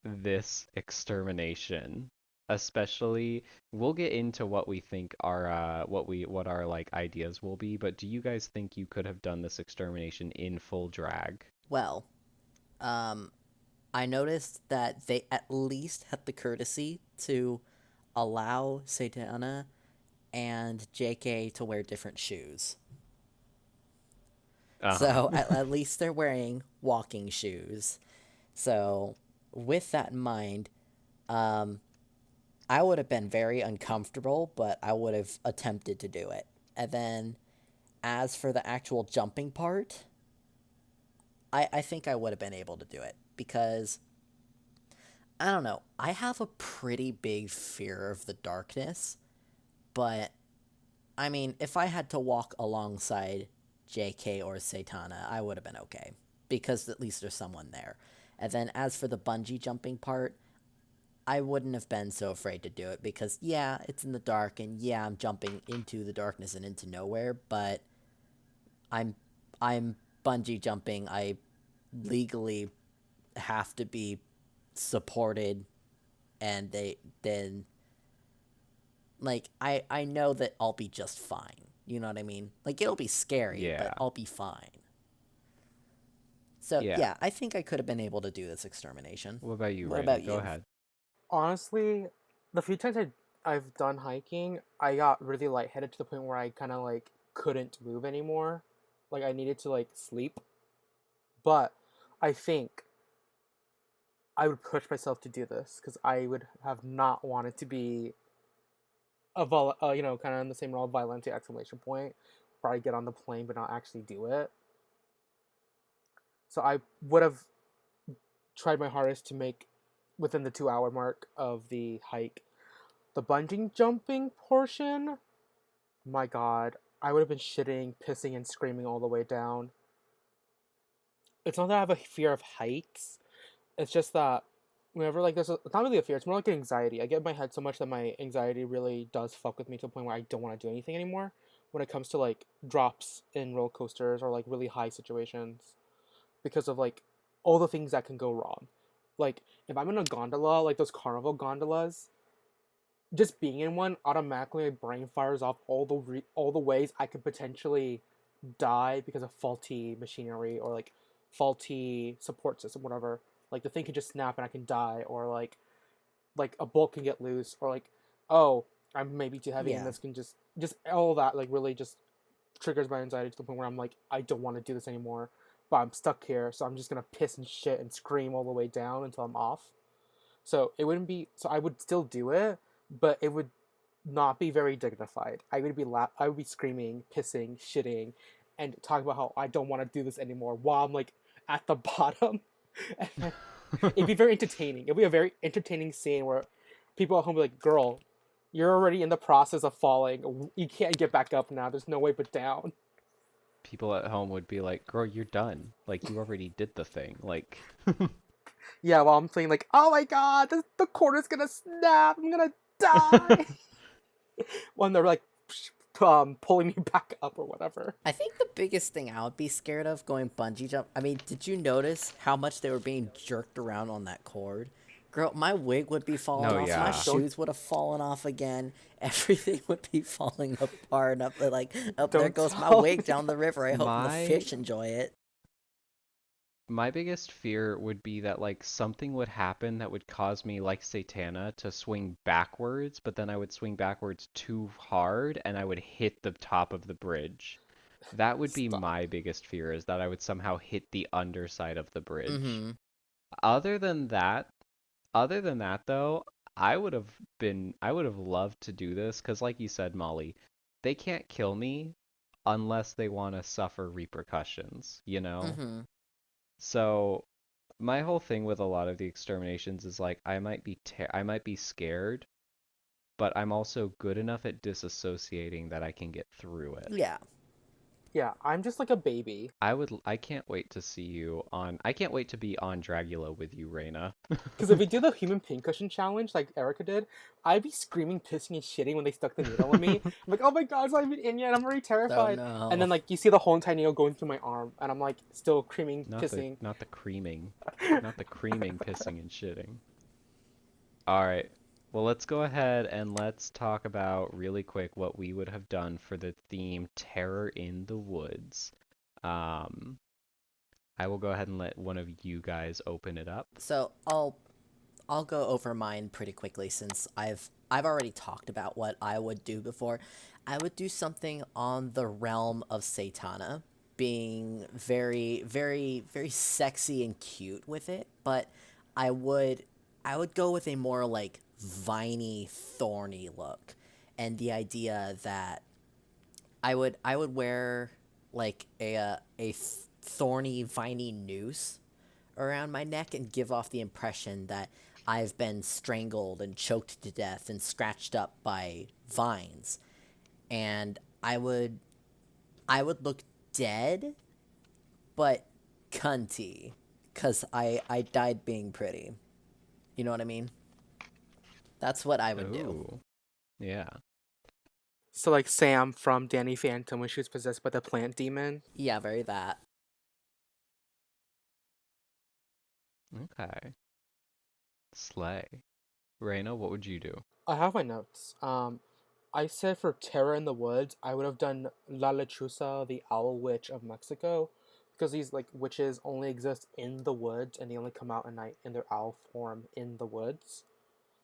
this extermination? Especially, we'll get into what we think our what our like ideas will be, but do you guys think you could have done this extermination in full drag?
Well, I noticed that they at least had the courtesy to allow Satana and JK to wear different shoes. So at least they're wearing walking shoes. So with that in mind, I would have been very uncomfortable, but I would have attempted to do it. And then as for the actual jumping part, I think I would have been able to do it because I don't know. I have a pretty big fear of the darkness, but I mean, if I had to walk alongside JK or Satana, I would have been okay because at least there's someone there. And then as for the bungee jumping part, I wouldn't have been so afraid to do it because yeah, it's in the dark and yeah, I'm jumping into the darkness and into nowhere, but I'm bungee jumping. I legally have to be supported and I know that I'll be just fine. You know what I mean? Like it'll be scary,
Yeah.
but I'll be fine. So
Yeah.
yeah, I think I could have been able to do this extermination.
What about you,
What
Raymond?
about
Go
you?
ahead.
Honestly, the few times I've done hiking, I got really lightheaded to the point where I kind of like couldn't move anymore. Like I needed to like sleep. But I think I would push myself to do this because I would have not wanted to be kind of in the same role of Violente exclamation point, where I get on the plane but not actually do it. So I would have tried my hardest to make within the 2-hour mark of the hike. The bungee jumping portion, my god, I would have been shitting, pissing, and screaming all the way down. It's not that I have a fear of heights. It's just that whenever like it's not really a fear. It's more like an anxiety. I get in my head so much that my anxiety really does fuck with me to the point where I don't want to do anything anymore. When it comes to like drops in roller coasters or like really high situations, because of like all the things that can go wrong. Like if I'm in a gondola, like those carnival gondolas, just being in one automatically my brain fires off all the ways I could potentially die because of faulty machinery or like faulty support system, whatever. Like the thing could just snap and I can die, or like a bolt can get loose, or like, oh, I'm maybe too heavy and
Yeah.
this can just all that like really just triggers my anxiety to the point where I'm like, I don't want to do this anymore, but I'm stuck here, so I'm just gonna piss and shit and scream all the way down until I'm off. So it wouldn't be. So I would still do it, but it would not be very dignified. I would be screaming, pissing, shitting, and talking about how I don't want to do this anymore while I'm like at the bottom. And it'd be very entertaining. It'd be a very entertaining scene where people at home be like, "Girl, you're already in the process of falling. You can't get back up now. There's no way but down."
People at home would be like, "Girl, you're done. Like you already did the thing." Like
Yeah, while I'm saying like, oh my god, the cord is gonna snap, I'm gonna die. When they're like pulling me back up or whatever.
I think the biggest thing I would be scared of going bungee jump. I mean, did you notice how much they were being jerked around on that cord? Girl, my wig would be falling
No,
off. My
yeah.
shoes would have fallen off again. Everything would be falling apart. Up like, up there
Don't
goes my
tell
wig
me.
down the river. I hope the
My
fish enjoy it.
my biggest fear would be that like something would happen that would cause me like Satana to swing backwards, but then I would swing backwards too hard and I would hit the top of the bridge. That would be
Stop.
my biggest fear is that I would somehow hit the underside of the bridge.
Mm-hmm.
Other than that, other than that though, I would have loved to do this because like you said, Molly, they can't kill me unless they want to suffer repercussions, you know?
Mm-hmm.
So my whole thing with a lot of the exterminations is like I might be scared, but I'm also good enough at disassociating that I can get through it.
Yeah.
Yeah, I'm just like a baby.
I can't wait to see you on I can't wait to be on Dragula with you, Reina.
Because if we do the human pincushion challenge like Erica did, I'd be screaming, pissing, and shitting when they stuck the needle in me. I'm like, oh my god, it's not even in yet. I'm already
Oh
terrified.
no.
And then like you see the whole entire needle going through my arm, and I'm like still screaming, pissing.
Not the creaming. Not the creaming, pissing and shitting. All right. Well, let's go ahead and let's talk about really quick what we would have done for the theme Terror in the Woods. Um, I will go ahead and let one of you guys open it up.
So I'll go over mine pretty quickly since I've already talked about what I would do before. I would do something on the realm of Satana, being very, very, very sexy and cute with it, but I would I would go with a more like viney, thorny look. And the idea that I would wear like a thorny, viney noose around my neck and give off the impression that I've been strangled and choked to death and scratched up by vines. And I would look dead, but cunty, cuz I died being pretty. You know what I mean? That's what I would do.
Ooh. Yeah.
So like Sam from Danny Phantom when she was possessed by the plant demon.
Yeah, very that.
Okay. Slay. Reina, what would you do?
I have my notes. I said for Terror in the Woods, I would have done La Lechuza, the owl witch of Mexico, because these like witches only exist in the woods and they only come out at night in their owl form in the woods.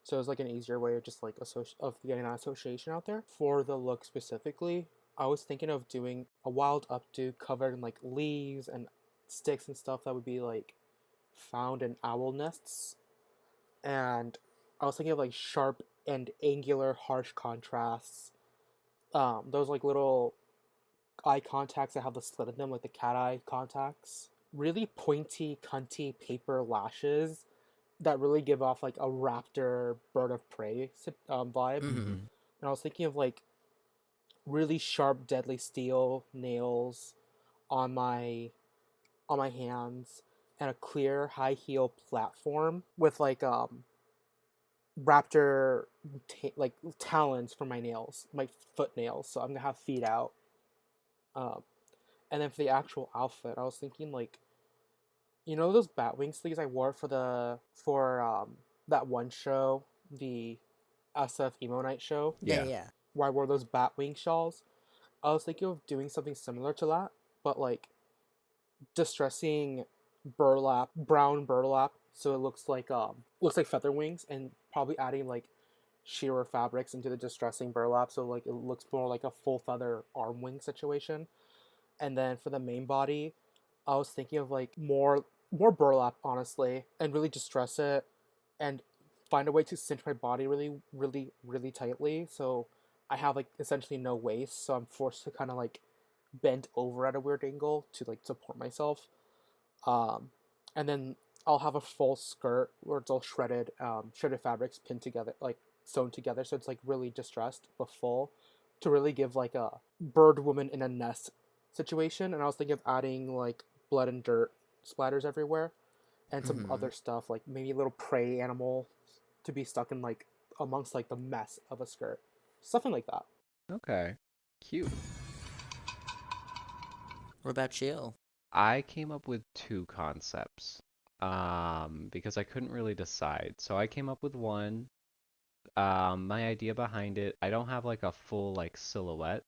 So it's like an easier way of just like of getting that association out there. For the look specifically, I was thinking of doing a wild updo covered in like leaves and sticks and stuff that would be like found in owl nests. And I was thinking of like sharp and angular harsh contrasts. Those like little eye contacts that have the slit in them, like the cat eye contacts. Really pointy, cunty paper lashes that really give off like a raptor bird of prey vibe.
Mm-hmm.
Mm-hmm.
And I was thinking of like really sharp, deadly steel nails on my hands and a clear high heel platform with like raptor like talons for my nails, my foot nails. So I'm gonna have feet out. Um, and then for the actual outfit, I was thinking like, you know those Batwing sleeves I wore for that one show, the SF emo night show,
Yeah,
Yeah.
yeah.
where I wore those Batwing shawls. I was thinking of doing something similar to that, but like distressing burlap, brown burlap, so it looks like feather wings, and probably adding like shearer fabrics into the distressing burlap, so like it looks more like a full feather arm wing situation. And then for the main body, I was thinking of like more burlap, honestly, and really distress it, and find a way to cinch my body really, really, really tightly. So I have like essentially no waist, so I'm forced to kind of like bend over at a weird angle to like support myself. Um, and then I'll have a full skirt where it's all shredded fabrics pinned together, like sewn together, so it's like really distressed but full, to really give like a bird woman in a nest situation. And I was thinking of adding like blood and dirt splatters everywhere, and some
Mm-hmm.
other stuff like maybe a little prey animal to be stuck in like amongst like the mess of a skirt, something like that.
Okay. Cute.
What about you?
I came up with two concepts. Because I couldn't really decide. So I came up with one. My idea behind it, I don't have like a full like silhouette,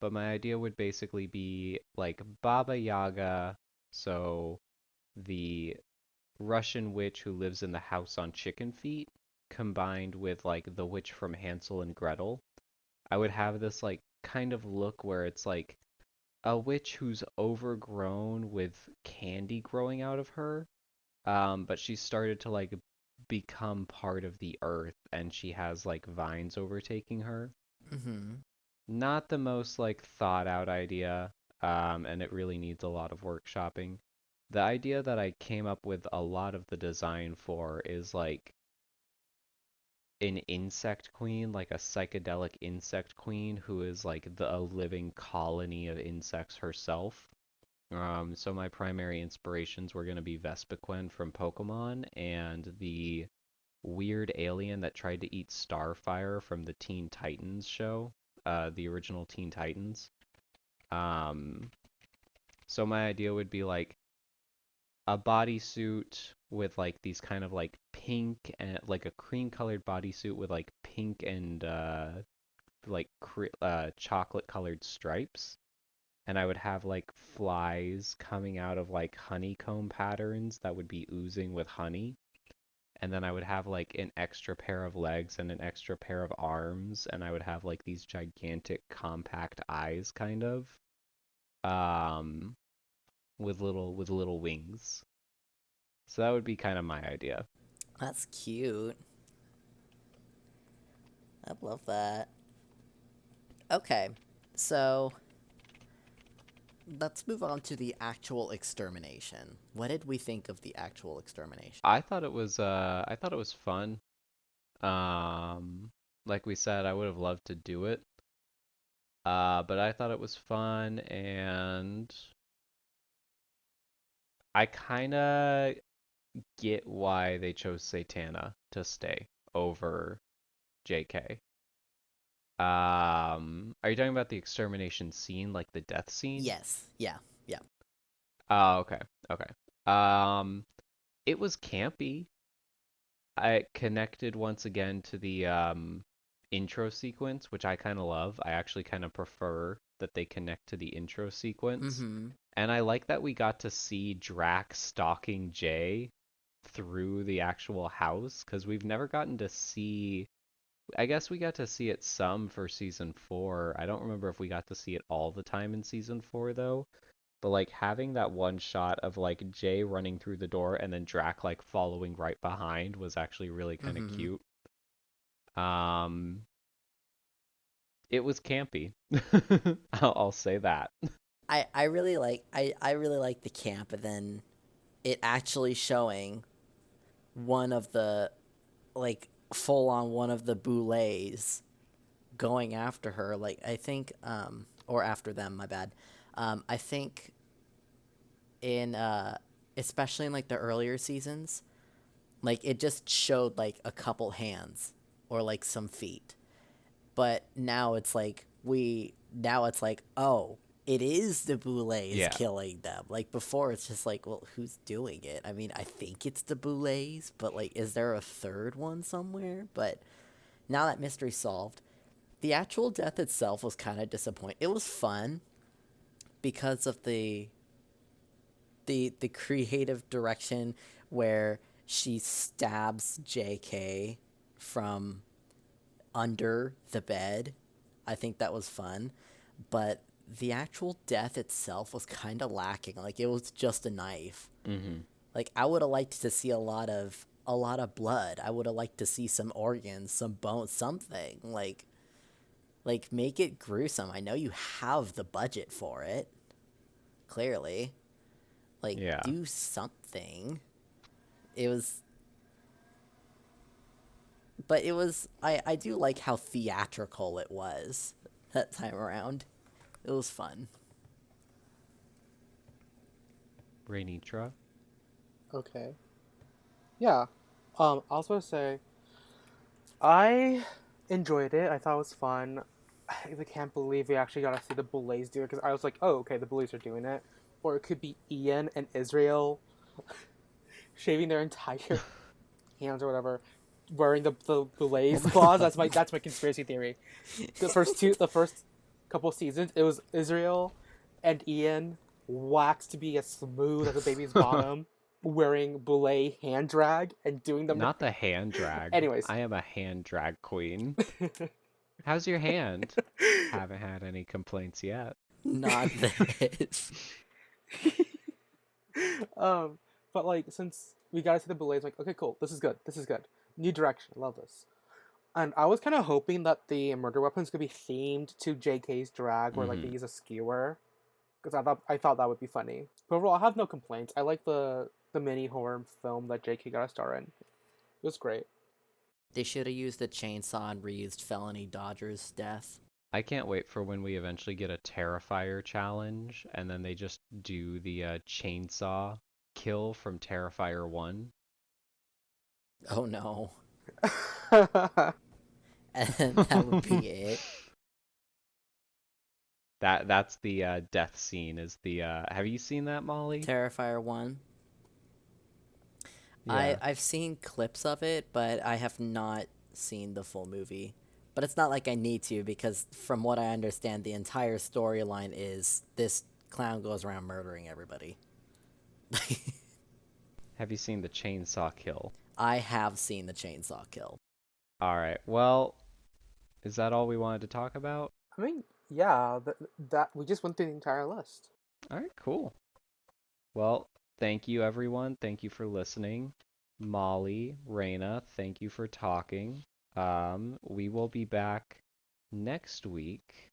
but my idea would basically be like Baba Yaga, so the Russian witch who lives in the house on chicken feet, combined with like the witch from Hansel and Gretel. I would have this like kind of look where it's like a witch who's overgrown with candy growing out of her, but she started to like become part of the earth and she has like vines overtaking her.
Mm-hmm.
Not the most like thought out idea, and it really needs a lot of workshopping. The idea that I came up with a lot of the design for is like an insect queen, like a psychedelic insect queen who is like a living colony of insects herself. So my primary inspirations were going to be Vespiquen from Pokemon and the weird alien that tried to eat Starfire from the Teen Titans show, the original Teen Titans. Um, so my idea would be like a bodysuit with like these kind of like pink and like a cream colored bodysuit with like pink and like chocolate colored stripes. And I would have like flies coming out of like honeycomb patterns that would be oozing with honey. And then I would have like an extra pair of legs and an extra pair of arms, and I would have like these gigantic compact eyes kind of um with little wings. So that would be kind of my idea.
That's cute. I love that. Okay, so let's move on to the actual extermination. What did we think of the actual extermination?
I thought it was fun. Um like we said, I would have loved to do it. But I thought it was fun and I kind of get why they chose Satana to stay over JK. Are you talking about the extermination scene, like the death scene?
Yes. Yeah. Yeah.
Oh, okay, okay. Um, it was campy. I connected once again to the intro sequence, which I kind of love. I actually kind of prefer that they connect to the intro sequence.
Mm-hmm.
And I like that we got to see Drax stalking Jay through the actual house because we've never gotten to see. I guess we got to see it some for season 4. I don't remember if we got to see it all the time in season 4 though. But like having that one shot of like Jay running through the door and then Drac like following right behind was actually really kind of
Mm-hmm.
cute. Um, it was campy. I'll say that.
I really like the camp, and then it actually showing one of the like full on one of the boulets going after her. Like I think or after them, my bad. I think in especially in like the earlier seasons, like it just showed like a couple hands or like some feet. But now it's like oh, it is the Boulets
Yeah.
killing them. Like before it's just like, well, who's doing it? I mean, I think it's the Boulets, but like is there a third one somewhere? But now that mystery solved, the actual death itself was kind of disappointing. It was fun because of the creative direction where she stabs JK from under the bed. I think that was fun, but the actual death itself was kind of lacking. Like it was just a knife.
Hmm.
Like I would have liked to see a lot of blood. I would have liked to see some organs, some bones, something. Like make it gruesome. I know you have the budget for it. Clearly. Like
Yeah.
do something. It was but it was I do like how theatrical it was that time around. It was fun.
Rainitra.
Okay. Yeah. I was going to say, I enjoyed it. I thought it was fun. I can't believe we actually got to see the Boulets do it because I was like, oh, okay, the Boulets are doing it. Or it could be Ian and Israel shaving their entire hands or whatever, wearing the
Oh
Boulets
my
claws.
god.
That's my conspiracy theory. The first couple seasons, it was Israel and Ian waxed to be as smooth as a baby's bottom, wearing Boulet hand drag and doing them.
Not the hand drag.
Anyways,
I am a hand drag queen. How's your hand? Haven't had any complaints yet.
Not this.
um, but like since we got to see the Boulets, like okay, cool, this is good, this is good, new direction, I love this. And I was kind of hoping that the murder weapons could be themed to JK's drag, where like they
Hmm.
use a skewer, because I thought that would be funny. But overall, I have no complaints. I like the mini horror film that JK got a star in. It was great.
They should have used the chainsaw and reused Felony Dodger's death.
I can't wait for when we eventually get a Terrifier challenge and then they just do the chainsaw kill from Terrifier 1.
Oh no. And that would be it.
That's the death scene is the have you seen that, Molly?
Terrifier 1.
Yeah.
I've seen clips of it, but I have not seen the full movie. But it's not like I need to because from what I understand, the entire storyline is this clown goes around murdering everybody.
Have you seen the chainsaw kill?
I have seen the chainsaw kill.
All right. Well, is that all we wanted to talk about?
I mean, yeah, that we just went through the entire list.
All right, cool. Well, thank you everyone. Thank you for listening. Molly, Raina, thank you for talking. We will be back next week.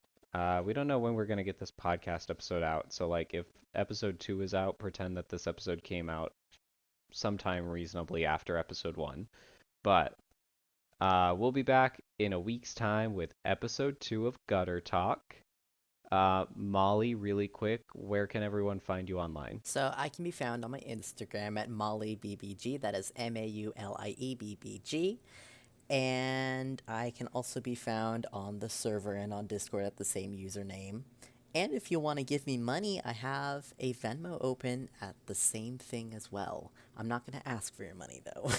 We don't know when we're gonna get this podcast episode out. So like if episode 2 is out, pretend that this episode came out sometime reasonably after episode 1. But we'll be back in a week's time with episode 2 of Gutter Talk. Molly, really quick, where can everyone find you online?
So I can be found on my Instagram at MauliBBG. That is MauliEBBG. And I can also be found on the server and on Discord at the same username. And if you want to give me money, I have a Venmo open at the same thing as well. I'm not going to ask for your money though.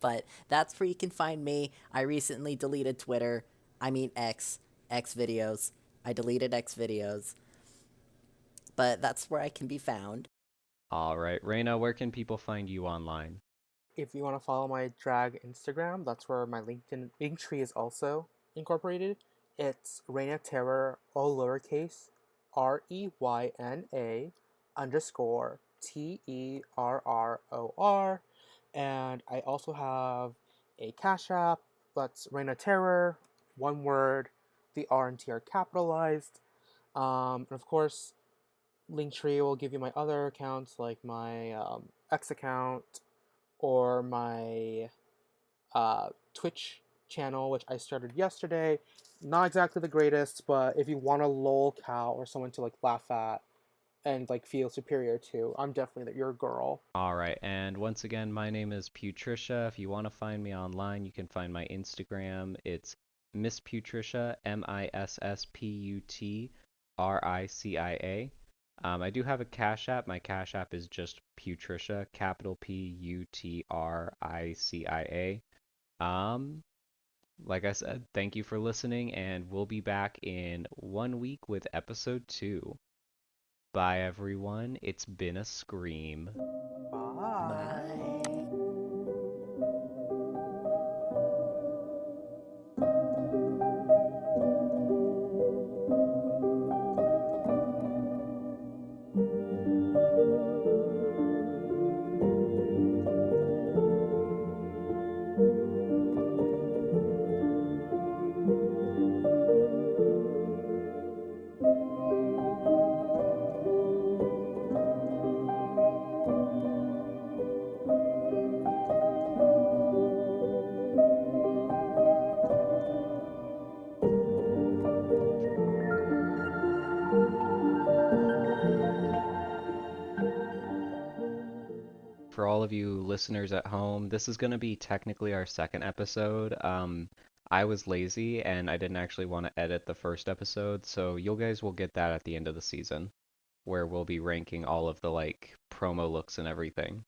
But that's where you can find me. I recently deleted Twitter. I mean X videos. I deleted X videos. But that's where I can be found.
All right, Reina, where can people find you online?
If you want to follow my drag Instagram, that's where my LinkedIn link tree is also incorporated. It's Reina Terror, all lowercase, REYNA underscore TERROR. And I also have a Cash App that's Reina Terror, one word. The R and T are capitalized. And of course, Linktree will give you my other accounts like my X account or my Twitch channel, which I started yesterday. Not exactly the greatest, but if you want a lol cow or someone to like laugh at and like feel superior to, I'm definitely your girl.
All right, and once again, my name is Putricia. If you want to find me online, you can find my Instagram. It's Miss Putricia, MissPutricia. I do have a Cash App. My Cash App is just Putricia, capital Putricia. Like I said, thank you for listening, and we'll be back in 1 week with episode 2. Bye, everyone. It's been a scream.
Bye.
Bye.
for all of you listeners at home, this is going to be technically our second episode. I was lazy and I didn't actually want to edit the first episode, so you guys will get that at the end of the season, where we'll be ranking all of the like promo looks and everything.